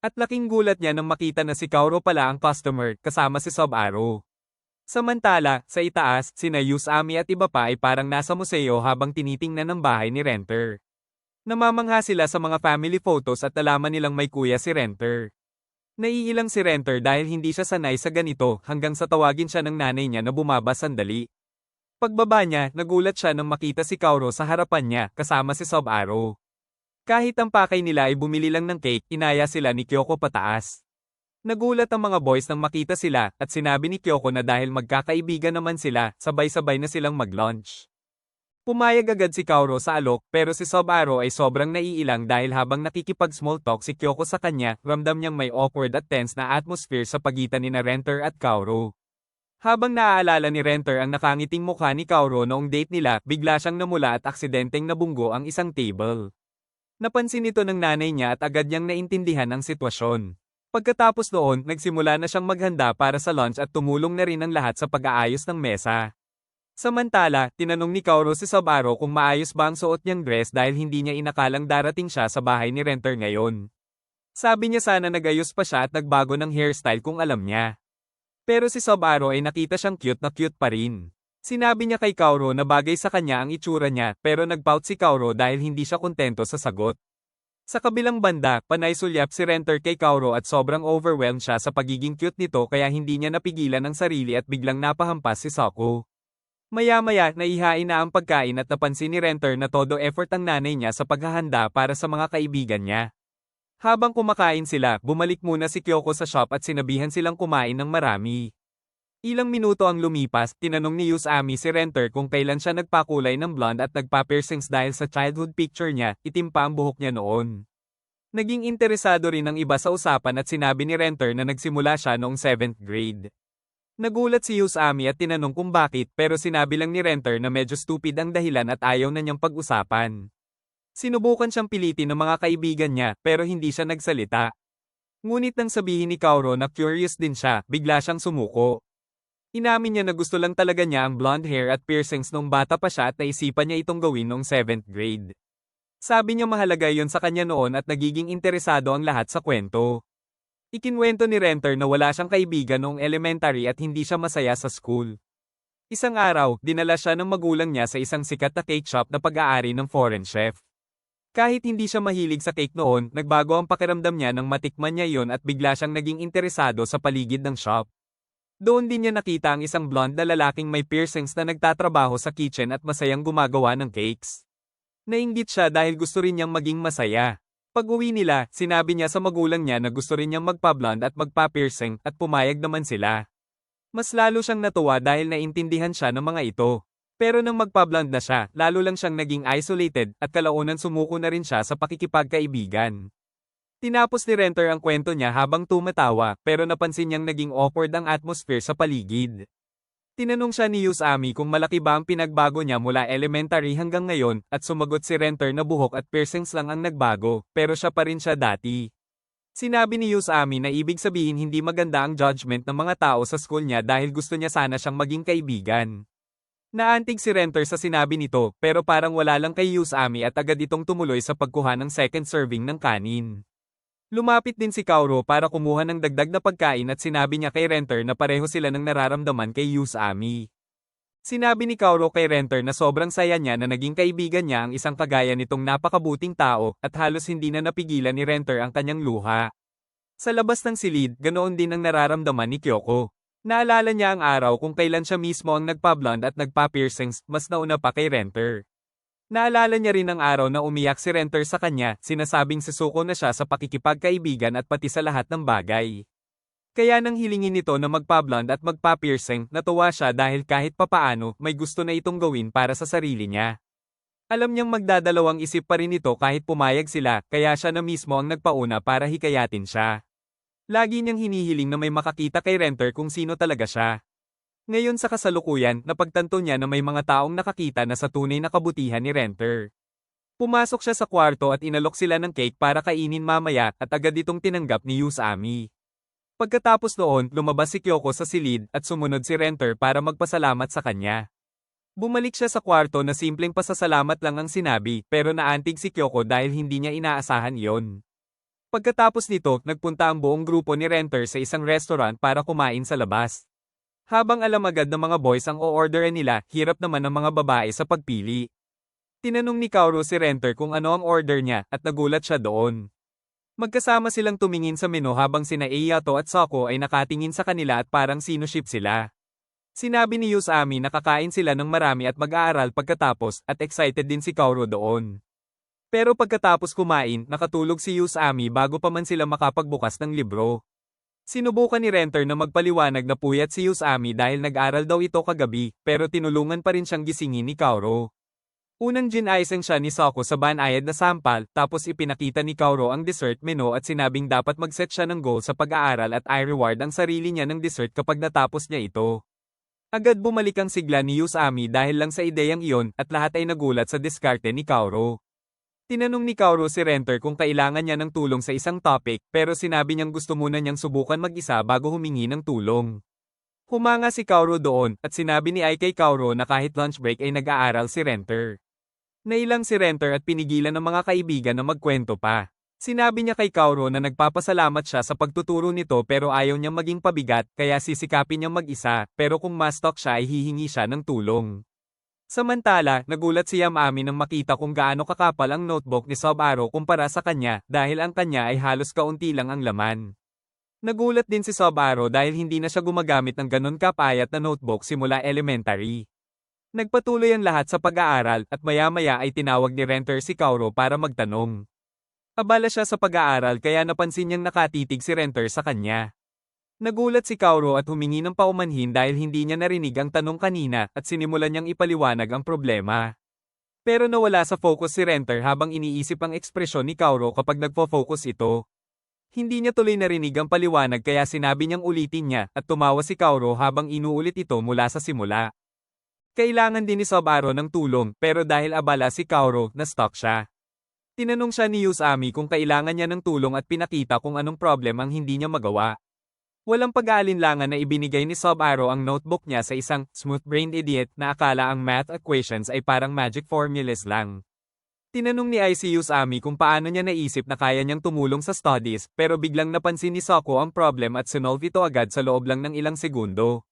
At laking gulat niya nang makita na si Kaoru pala ang customer kasama si Subaru. Samantala, sa itaas, sina Usami at iba pa ay parang nasa museo habang tinitingnan ng bahay ni Renter. Namamangha sila sa mga family photos at nalaman nilang may kuya si Renter. Naiilang si Renter dahil hindi siya sanay sa ganito hanggang sa tawagin siya ng nanay niya na bumaba sandali. Pagbaba niya, nagulat siya nang makita si Kaoru sa harapan niya kasama si Subaru. Kahit ang pakay nila ay bumili lang ng cake, inaya sila ni Kyoko pataas. Nagulat ang mga boys nang makita sila at sinabi ni Kyoko na dahil magkakaibigan naman sila, sabay-sabay na silang mag-lunch. Pumayag agad si Kaoru sa alok pero si Subaru ay sobrang naiilang dahil habang nakikipag-small talk si Kyoko sa kanya, ramdam niyang may awkward at tense na atmosphere sa pagitan ni Renter at Kaoru. Habang naaalala ni Renter ang nakangiting mukha ni Kaoru noong date nila, bigla siyang namula at aksidenteng nabunggo ang isang table. Napansin ito ng nanay niya at agad niyang naintindihan ang sitwasyon. Pagkatapos noon, nagsimula na siyang maghanda para sa lunch at tumulong na rin ang lahat sa pag-aayos ng mesa. Samantala, tinanong ni Kaoru si Subaru kung maayos ba ang suot niyang dress dahil hindi niya inakalang darating siya sa bahay ni Renter ngayon. Sabi niya sana nagayos pa siya at nagbago ng hairstyle kung alam niya. Pero si Subaru ay nakita siyang cute na cute pa rin. Sinabi niya kay Kaoru na bagay sa kanya ang itsura niya pero nag-pout si Kaoru dahil hindi siya kontento sa sagot. Sa kabilang banda, panay sulyap si Renter kay Kaoru at sobrang overwhelmed siya sa pagiging cute nito kaya hindi niya napigilan ang sarili at biglang napahampas si Soko. Maya-maya, naihain na ang pagkain at napansin ni Renter na todo effort ang nanay niya sa paghahanda para sa mga kaibigan niya. Habang kumakain sila, bumalik muna si Kyoko sa shop at sinabihan silang kumain ng marami. Ilang minuto ang lumipas, tinanong ni Usami si Renter kung kailan siya nagpakulay ng blonde at nagpa-piercings dahil sa childhood picture niya, itim pa ang buhok niya noon. Naging interesado rin ang iba sa usapan at sinabi ni Renter na nagsimula siya noong 7th grade. Nagulat si Usami at tinanong kung bakit pero sinabi lang ni Renter na medyo stupid ang dahilan at ayaw na niyang pag-usapan. Sinubukan siyang pilitin ng mga kaibigan niya pero hindi siya nagsalita. Ngunit nang sabihin ni Kaoru na curious din siya, bigla siyang sumuko. Inamin niya na gusto lang talaga niya ang blonde hair at piercings nung bata pa siya at naisipan niya itong gawin noong 7th grade. Sabi niya mahalaga yon sa kanya noon at nagiging interesado ang lahat sa kwento. Ikinwento ni Renter na wala siyang kaibigan noong elementary at hindi siya masaya sa school. Isang araw, dinala siya ng magulang niya sa isang sikat na cake shop na pag-aari ng foreign chef. Kahit hindi siya mahilig sa cake noon, nagbago ang pakiramdam niya nang matikman niya yon at bigla siyang naging interesado sa paligid ng shop. Doon din niya nakita ang isang blonde na lalaking may piercings na nagtatrabaho sa kitchen at masayang gumagawa ng cakes. Nainggit siya dahil gusto rin niyang maging masaya. Pag-uwi nila, sinabi niya sa magulang niya na gusto rin niyang magpa-blonde at magpa-piercing at pumayag naman sila. Mas lalo siyang natuwa dahil naintindihan siya ng mga ito. Pero nang magpa-blonde na siya, lalo lang siyang naging isolated at kalaunan sumuko na rin siya sa pakikipagkaibigan. Tinapos ni Renter ang kwento niya habang tumatawa pero napansin niyang naging awkward ang atmosphere sa paligid. Tinanong siya ni Usami kung malaki ba ang pinagbago niya mula elementary hanggang ngayon at sumagot si Renter na buhok at piercings lang ang nagbago pero siya pa rin siya dati. Sinabi ni Usami na ibig sabihin hindi maganda ang judgment ng mga tao sa school niya dahil gusto niya sana siyang maging kaibigan. Naantig si Renter sa sinabi nito pero parang wala lang kay Usami at agad itong tumuloy sa pagkuha ng second serving ng kanin. Lumapit din si Kaoru para kumuha ng dagdag na pagkain at sinabi niya kay Renter na pareho sila ng nararamdaman kay Usami. Sinabi ni Kaoru kay Renter na sobrang saya niya na naging kaibigan niya ang isang kagaya nitong napakabuting tao at halos hindi na napigilan ni Renter ang kanyang luha. Sa labas ng silid, ganoon din ang nararamdaman ni Kyoko. Naalala niya ang araw kung kailan siya mismo ang nagpa-blonde at nagpa-piercings, mas nauna pa kay Renter. Naalala niya rin ang araw na umiyak si Renter sa kanya, sinasabing susuko na siya sa pakikipagkaibigan at pati sa lahat ng bagay. Kaya nang hilingin nito na magpa-blonde at magpa-piercing, natuwa siya dahil kahit papaano, may gusto na itong gawin para sa sarili niya. Alam niyang magdadalawang isip pa rin ito kahit pumayag sila, kaya siya na mismo ang nagpauna para hikayatin siya. Lagi niyang hinihiling na may makakita kay Renter kung sino talaga siya. Ngayon sa kasalukuyan, napagtanto niya na may mga taong nakakita na sa tunay na kabutihan ni Renter. Pumasok siya sa kwarto at inalok sila ng cake para kainin mamaya at agad itong tinanggap ni Usami. Pagkatapos noon, lumabas si Kyoko sa silid at sumunod si Renter para magpasalamat sa kanya. Bumalik siya sa kwarto na simpleng pasasalamat lang ang sinabi pero naantig si Kyoko dahil hindi niya inaasahan iyon. Pagkatapos nito, nagpunta ang buong grupo ni Renter sa isang restaurant para kumain sa labas. Habang alam agad ng mga boys ang o-orderan nila, hirap naman ng mga babae sa pagpili. Tinanong ni Kaoru si Renter kung ano ang order niya at nagulat siya doon. Magkasama silang tumingin sa menu habang sina Ayato at Soko ay nakatingin sa kanila at parang sinuship sila. Sinabi ni Usami na kakain sila ng marami at mag-aaral pagkatapos at excited din si Kaoru doon. Pero pagkatapos kumain, nakatulog si Usami bago pa man sila makapagbukas ng libro. Sinubukan ni Renter na magpaliwanag na puyat si Usami dahil nag-aral daw ito kagabi, pero tinulungan pa rin siyang gisingin ni Kaoru. Unang ginaisang siya ni Soko sa banayad na sampal, tapos ipinakita ni Kaoru ang dessert menu at sinabing dapat mag-set siya ng goal sa pag-aaral at i-reward ang sarili niya ng dessert kapag natapos niya ito. Agad bumalik ang sigla ni Usami dahil lang sa ideyang iyon at lahat ay nagulat sa diskarte ni Kaoru. Tinanong ni Kaoru si Renter kung kailangan niya ng tulong sa isang topic pero sinabi niyang gusto muna niyang subukan mag-isa bago humingi ng tulong. Humanga si Kaoru doon at sinabi ni Ai kay Kaoru na kahit lunch break ay nag-aaral si Renter. Nailang si Renter at pinigilan ng mga kaibigan na magkwento pa. Sinabi niya kay Kaoru na nagpapasalamat siya sa pagtuturo nito pero ayaw niyang maging pabigat kaya sisikapin niyang mag-isa pero kung ma-stalk siya ay hihingi siya ng tulong. Samantala, nagulat si Yamami nang makita kung gaano kakapal ang notebook ni Subaru kumpara sa kanya dahil ang kanya ay halos kaunti lang ang laman. Nagulat din si Subaru dahil hindi na siya gumagamit ng ganon kapayat na notebook simula elementary. Nagpatuloy ang lahat sa pag-aaral at maya-maya ay tinawag ni Renter si Kaoru para magtanong. Abala siya sa pag-aaral kaya napansin niyang nakatitig si Renter sa kanya. Nagulat si Kaoru at humingi ng paumanhin dahil hindi niya narinig ang tanong kanina at sinimulan niyang ipaliwanag ang problema. Pero nawala sa focus si Renter habang iniisip ang ekspresyon ni Kaoru kapag nagfo-focus ito. Hindi niya tuloy narinig ang paliwanag kaya sinabi niyang ulitin niya at tumawa si Kaoru habang inuulit ito mula sa simula. Kailangan din ni Subaru ng tulong pero dahil abala si Kaoru, na-stuck siya. Tinanong siya ni Usami kung kailangan niya ng tulong at pinakita kung anong problem ang hindi niya magawa. Walang pag-aalinlangan na ibinigay ni Subaru ang notebook niya sa isang smooth-brained idiot na akala ang math equations ay parang magic formulas lang. Tinanong ni si Usami kung paano niya naisip na kaya niyang tumulong sa studies pero biglang napansin ni Soko ang problem at sinolve ito agad sa loob lang ng ilang segundo.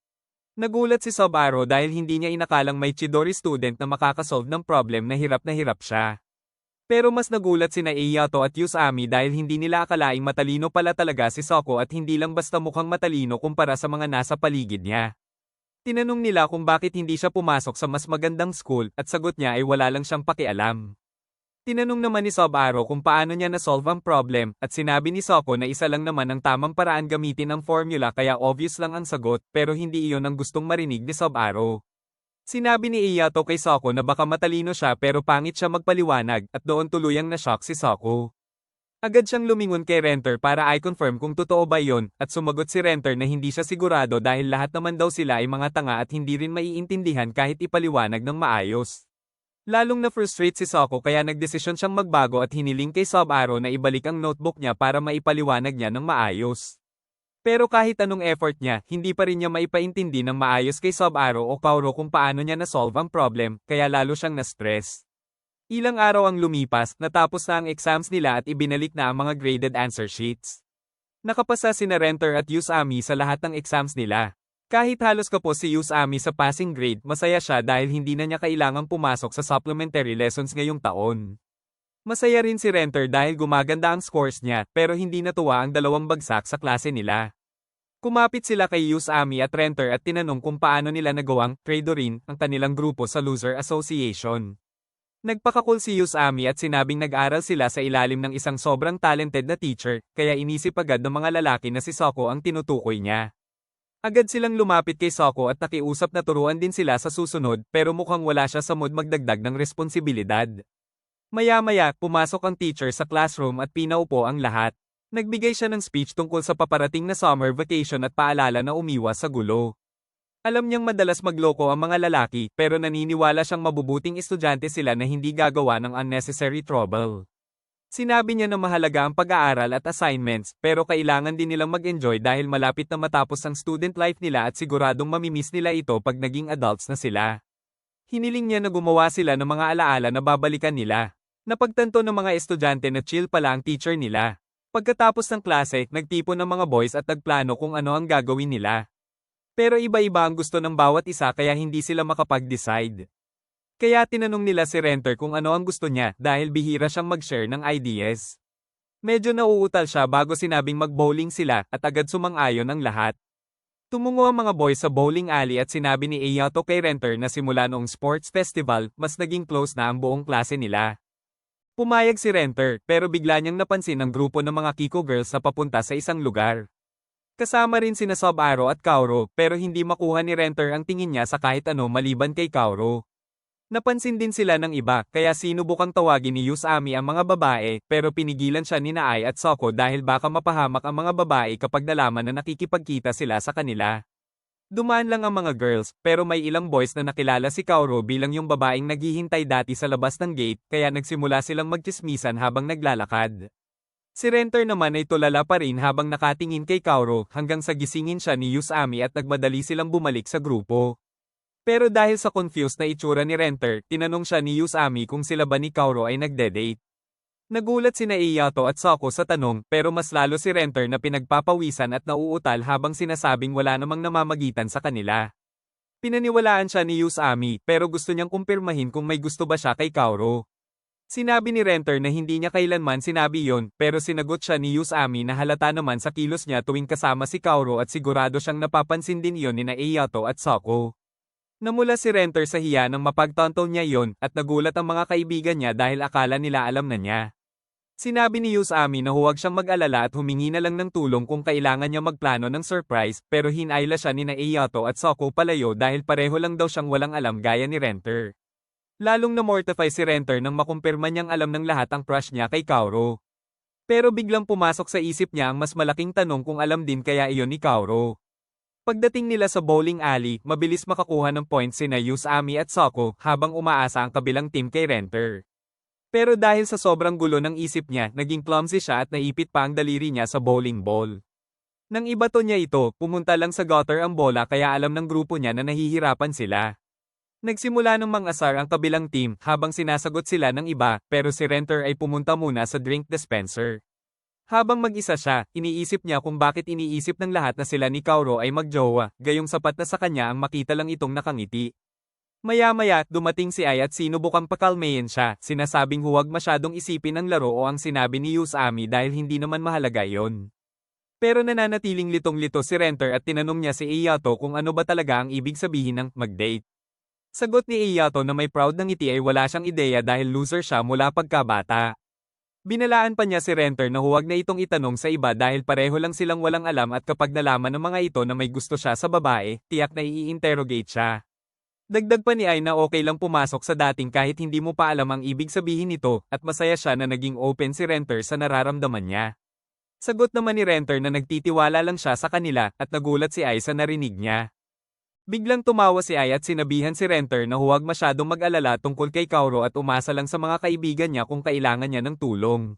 Nagulat si Subaru dahil hindi niya inakalang may Chidori student na makakasolve ng problem na hirap siya. Pero mas nagulat sina Eiyato at Usami dahil hindi nila akalaing matalino pala talaga si Soko at hindi lang basta mukhang matalino kumpara sa mga nasa paligid niya. Tinanong nila kung bakit hindi siya pumasok sa mas magandang school at sagot niya ay wala lang siyang pakialam. Tinanong naman ni Subaru kung paano niya na-solve ang problem at sinabi ni Soko na isa lang naman ang tamang paraan gamitin ang formula kaya obvious lang ang sagot pero hindi iyon ang gustong marinig ni Subaru. Sinabi ni Eiyato kay Soko na baka matalino siya pero pangit siya magpaliwanag at doon tuluyang na-shock si Soko. Agad siyang lumingon kay Renter para i-confirm kung totoo ba yon at sumagot si Renter na hindi siya sigurado dahil lahat naman daw sila ay mga tanga at hindi rin maiintindihan kahit ipaliwanag ng maayos. Lalong na-frustrate si Soko kaya nagdesisyon siyang magbago at hiniling kay Subaru na ibalik ang notebook niya para maipaliwanag niya ng maayos. Pero kahit anong effort niya, hindi pa rin niya maipaintindi ng maayos kay Subaru o Kaoru kung paano niya na-solve ang problem, kaya lalo siyang na-stress. Ilang araw ang lumipas, natapos na ang exams nila at ibinalik na ang mga graded answer sheets. Nakapasa sina Renter at Usami sa lahat ng exams nila. Kahit halos kapos si Usami sa passing grade, masaya siya dahil hindi na niya kailangang pumasok sa supplementary lessons ngayong taon. Masaya rin si Renter dahil gumaganda ang scores niya pero hindi natuwa ang dalawang bagsak sa klase nila. Kumapit sila kay Usami at Renter at tinanong kung paano nila nagawang tradorin ang kanilang grupo sa Loser Association. Nagpakakul si Usami at sinabing nag-aral sila sa ilalim ng isang sobrang talented na teacher kaya inisip agad ng mga lalaki na si Soko ang tinutukoy niya. Agad silang lumapit kay Soko at nakiusap na turuan din sila sa susunod pero mukhang wala siya sa mood magdagdag ng responsibilidad. Maya-maya, pumasok ang teacher sa classroom at pinaupo ang lahat. Nagbigay siya ng speech tungkol sa paparating na summer vacation at paalala na umiwas sa gulo. Alam niyang madalas magloko ang mga lalaki pero naniniwala siyang mabubuting estudyante sila na hindi gagawa ng unnecessary trouble. Sinabi niya na mahalaga ang pag-aaral at assignments pero kailangan din nilang mag-enjoy dahil malapit na matapos ang student life nila at siguradong mamimiss nila ito pag naging adults na sila. Hiniling niya na gumawa sila ng mga alaala na babalikan nila. Napagtanto ng mga estudyante na chill pala ang teacher nila. Pagkatapos ng klase, nagtipon ng mga boys at nagplano kung ano ang gagawin nila. Pero iba-iba ang gusto ng bawat isa kaya hindi sila makapag-decide. Kaya tinanong nila si Renter kung ano ang gusto niya dahil bihira siyang mag-share ng ideas. Medyo nauutal siya bago sinabing mag-bowling sila at agad sumang-ayon ang lahat. Tumungo ang mga boys sa bowling alley at sinabi ni Eiyato kay Renter na simula noong sports festival, mas naging close na ang buong klase nila. Pumayag si Renter pero bigla niyang napansin ang grupo ng mga Kiko girls na papunta sa isang lugar. Kasama rin sina Subaru at Kaoru pero hindi makuha ni Renter ang tingin niya sa kahit ano maliban kay Kaoru. Napansin din sila ng iba kaya sinubukang tawagin ni Usami ang mga babae pero pinigilan siya ni Naai at Soko dahil baka mapahamak ang mga babae kapag nalaman na nakikipagkita sila sa kanila. Dumaan lang ang mga girls pero may ilang boys na nakilala si Kaoru bilang yung babaeng naghihintay dati sa labas ng gate kaya nagsimula silang magtsismisan habang naglalakad. Si Renter naman ay tulala pa rin habang nakatingin kay Kaoru hanggang sa gisingin siya ni Usami at nagmadali silang bumalik sa grupo. Pero dahil sa confused na itsura ni Renter, tinanong siya ni Usami kung sila ba ni Kaoru ay nagde-date. Nagulat sina Iyato at Soko sa tanong pero mas lalo si Renter na pinagpapawisan at nauutal habang sinasabing wala namang namamagitan sa kanila. Pinaniwalaan siya ni Usami pero gusto niyang kumpirmahin kung may gusto ba siya kay Kaoru. Sinabi ni Renter na hindi niya kailanman sinabi yon pero sinagot siya ni Usami na halata naman sa kilos niya tuwing kasama si Kaoru at sigurado siyang napapansin din iyon ni na Iyato at Soko. Namula si Renter sa hiya nang mapagtanto niya yon at nagulat ang mga kaibigan niya dahil akala nila alam na niya. Sinabi ni Usami na huwag siyang mag-alala at humingi na lang ng tulong kung kailangan niya magplano ng surprise pero hinayla siya ni na Iyato at Soko palayo dahil pareho lang daw siyang walang alam gaya ni Renter. Lalong na-mortify si Renter nang makumpirma niyang alam ng lahat ang crush niya kay Kaoru. Pero biglang pumasok sa isip niya ang mas malaking tanong kung alam din kaya iyon ni Kaoru. Pagdating nila sa bowling alley, mabilis makakuha ng points sina Usami at Soko habang umaasa ang kabilang team kay Renter. Pero dahil sa sobrang gulo ng isip niya, naging clumsy siya at naipit pa ang daliri niya sa bowling ball. Nang ibato niya ito, pumunta lang sa gutter ang bola kaya alam ng grupo niya na nahihirapan sila. Nagsimula ng mang-asar ang kabilang team habang sinasagot sila ng iba pero si Renter ay pumunta muna sa drink dispenser. Habang mag-isa siya, iniisip niya kung bakit iniisip ng lahat na sila ni Kaoru ay magjowa, gayong sapat na sa kanya ang makita lang itong nakangiti. Maya-maya, dumating si Ai at sinubukang pakalmayin siya, sinasabing huwag masyadong isipin ang laro o ang sinabi ni Usami dahil hindi naman mahalaga yon. Pero nananatiling litong-lito si Renter at tinanong niya si Iyato kung ano ba talaga ang ibig sabihin ng mag-date. Sagot ni Iyato na may proud ng ngiti ay wala siyang ideya dahil loser siya mula pagkabata. Binalaan pa niya si Renter na huwag na itong itanong sa iba dahil pareho lang silang walang alam at kapag nalaman ng mga ito na may gusto siya sa babae, tiyak na i-interrogate siya. Dagdag pa ni Ai na okay lang pumasok sa dating kahit hindi mo pa alam ang ibig sabihin nito at masaya siya na naging open si Renter sa nararamdaman niya. Sagot naman ni Renter na nagtitiwala lang siya sa kanila at nagulat si Ai sa narinig niya. Biglang tumawa si Ai at sinabihan si Renter na huwag masyadong mag-alala tungkol kay Kaoru at umasa lang sa mga kaibigan niya kung kailangan niya ng tulong.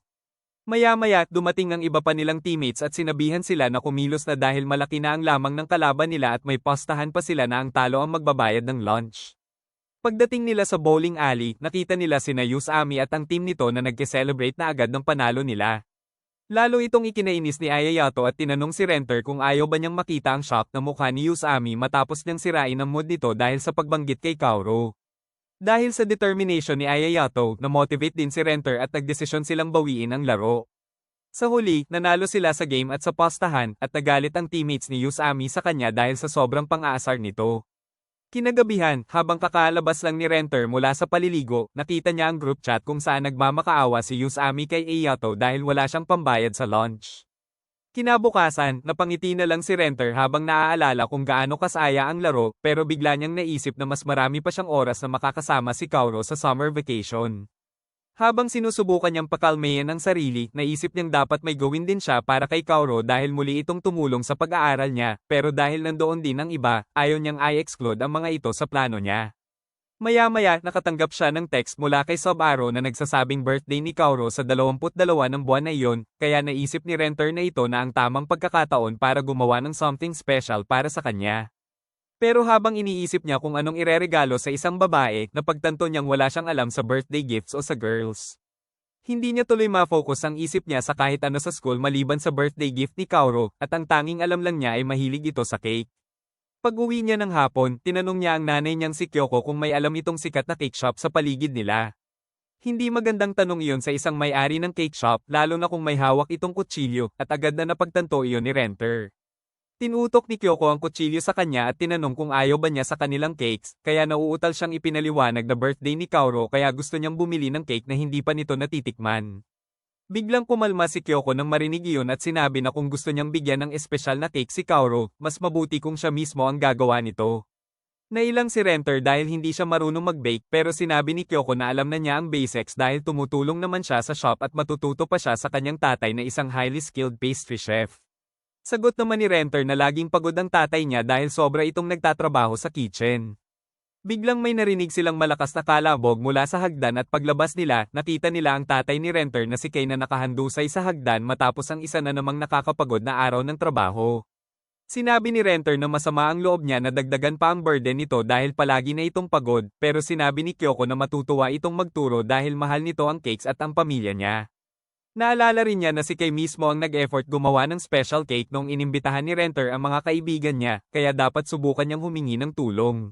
Maya-maya, dumating ang iba pa nilang teammates at sinabihan sila na kumilos na dahil malaki na ang lamang ng kalaban nila at may postahan pa sila na ang talo ang magbabayad ng lunch. Pagdating nila sa bowling alley, nakita nila sina Usami at ang team nito na nagke-celebrate na agad ng panalo nila. Lalo itong ikinainis ni Ayayato at tinanong si Renter kung ayaw ba niyang makita ang shock na mukha ni Usami matapos niyang sirain ang mood nito dahil sa pagbanggit kay Kaoru. Dahil sa determination ni Ayayato, na-motivate din si Renter at nagdesisyon silang bawiin ang laro. Sa huli, nanalo sila sa game at sa postahan at nagalit ang teammates ni Usami sa kanya dahil sa sobrang pang-aasar nito. Kinagabihan, habang kakalabas lang ni Renter mula sa paliligo, nakita niya ang group chat kung saan nagmamakaawa si Usami kay Ayato dahil wala siyang pambayad sa lunch. Kinabukasan, napangiti na lang si Renter habang naaalala kung gaano kasaya ang laro pero bigla niyang naisip na mas marami pa siyang oras na makakasama si Kaoru sa summer vacation. Habang sinusubukan niyang pakalmayan ang sarili, naisip niyang dapat may gawin din siya para kay Kaoru dahil muli itong tumulong sa pag-aaral niya pero dahil nandoon din ang iba, ayaw niyang i-exclude ang mga ito sa plano niya. Maya-maya, nakatanggap siya ng text mula kay Sub-Aro na nagsasabing birthday ni Kaoru sa 22 ng buwan na iyon, kaya naisip ni Renter na ito na ang tamang pagkakataon para gumawa ng something special para sa kanya. Pero habang iniisip niya kung anong ireregalo sa isang babae, napagtanto niyang wala siyang alam sa birthday gifts o sa girls. Hindi niya tuloy ma-focus ang isip niya sa kahit ano sa school maliban sa birthday gift ni Kaoru, at ang tanging alam lang niya ay mahilig ito sa cake. Pag-uwi niya ng hapon, tinanong niya ang nanay niyang si Kyoko kung may alam itong sikat na cake shop sa paligid nila. Hindi magandang tanong iyon sa isang may-ari ng cake shop, lalo na kung may hawak itong kutsilyo, at agad na napagtanto iyon ni Renter. Tinutok ni Kyoko ang kutsilyo sa kanya at tinanong kung ayaw ba niya sa kanilang cakes, kaya nauutal siyang ipinaliwanag na birthday ni Kaoru kaya gusto niyang bumili ng cake na hindi pa nito natitikman. Biglang kumalma si Kyoko nang marinig iyon at sinabi na kung gusto niyang bigyan ng espesyal na cake si Kaoru, mas mabuti kung siya mismo ang gagawa nito. Nailang si Renter dahil hindi siya marunong mag-bake pero sinabi ni Kyoko na alam na niya ang basics dahil tumutulong naman siya sa shop at matututo pa siya sa kanyang tatay na isang highly skilled pastry chef. Sagot naman ni Renter na laging pagod ang tatay niya dahil sobra itong nagtatrabaho sa kitchen. Biglang may narinig silang malakas na kalabog mula sa hagdan at paglabas nila, nakita nila ang tatay ni Renter na si Kay na nakahandusay sa hagdan matapos ang isa na namang nakakapagod na araw ng trabaho. Sinabi ni Renter na masama ang loob niya na dagdagan pa ang burden nito dahil palagi na itong pagod, pero sinabi ni Kyoko na matutuwa itong magturo dahil mahal nito ang cakes at ang pamilya niya. Naalala rin niya na si Kay mismo ang nag-effort gumawa ng special cake nung inimbitahan ni Renter ang mga kaibigan niya, kaya dapat subukan niyang humingi ng tulong.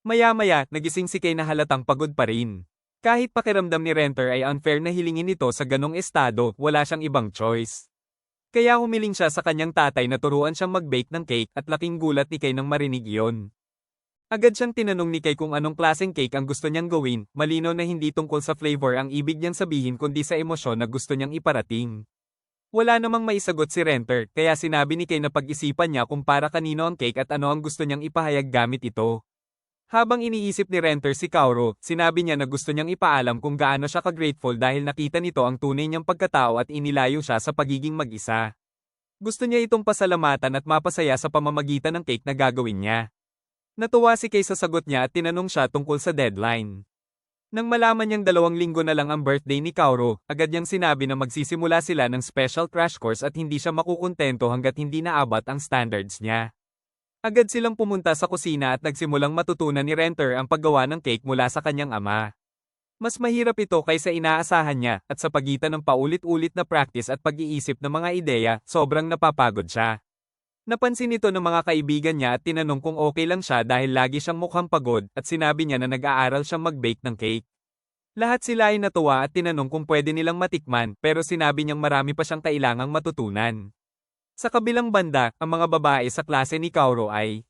Maya-maya, nagising si Kay na halatang pagod pa rin. Kahit pakiramdam ni Renter ay unfair na hilingin ito sa ganong estado, wala siyang ibang choice. Kaya humiling siya sa kanyang tatay na turuan siyang mag-bake ng cake at laking gulat ni Kay nang marinig iyon. Agad siyang tinanong ni Kay kung anong klaseng cake ang gusto niyang gawin, malinaw na hindi tungkol sa flavor ang ibig niyang sabihin kundi sa emosyon na gusto niyang iparating. Wala namang maisagot si Renter, kaya sinabi ni Kay na pag-isipan niya kung para kanino ang cake at ano ang gusto niyang ipahayag gamit ito. Habang iniisip ni Renter si Kaoru, sinabi niya na gusto niyang ipaalam kung gaano siya ka-grateful dahil nakita nito ang tunay niyang pagkatao at inilayo siya sa pagiging mag-isa. Gusto niya itong pasalamatan at mapasaya sa pamamagitan ng cake na gagawin niya. Natuwa si Kay sa sagot niya at tinanong siya tungkol sa deadline. Nang malaman niyang 2 linggo na lang ang birthday ni Kaoru, agad niyang sinabi na magsisimula sila ng special crash course at hindi siya makukuntento hanggat hindi naabot ang standards niya. Agad silang pumunta sa kusina at nagsimulang matutunan ni Renter ang paggawa ng cake mula sa kanyang ama. Mas mahirap ito kaysa inaasahan niya at sa pagitan ng paulit-ulit na practice at pag-iisip ng mga ideya, sobrang napapagod siya. Napansin ito ng mga kaibigan niya at tinanong kung okay lang siya dahil lagi siyang mukhang pagod at sinabi niya na nag-aaral siyang mag-bake ng cake. Lahat sila ay natuwa at tinanong kung pwede nilang matikman pero sinabi niyang marami pa siyang kailangang matutunan. Sa kabilang banda, ang mga babae sa klase ni Kaoru ay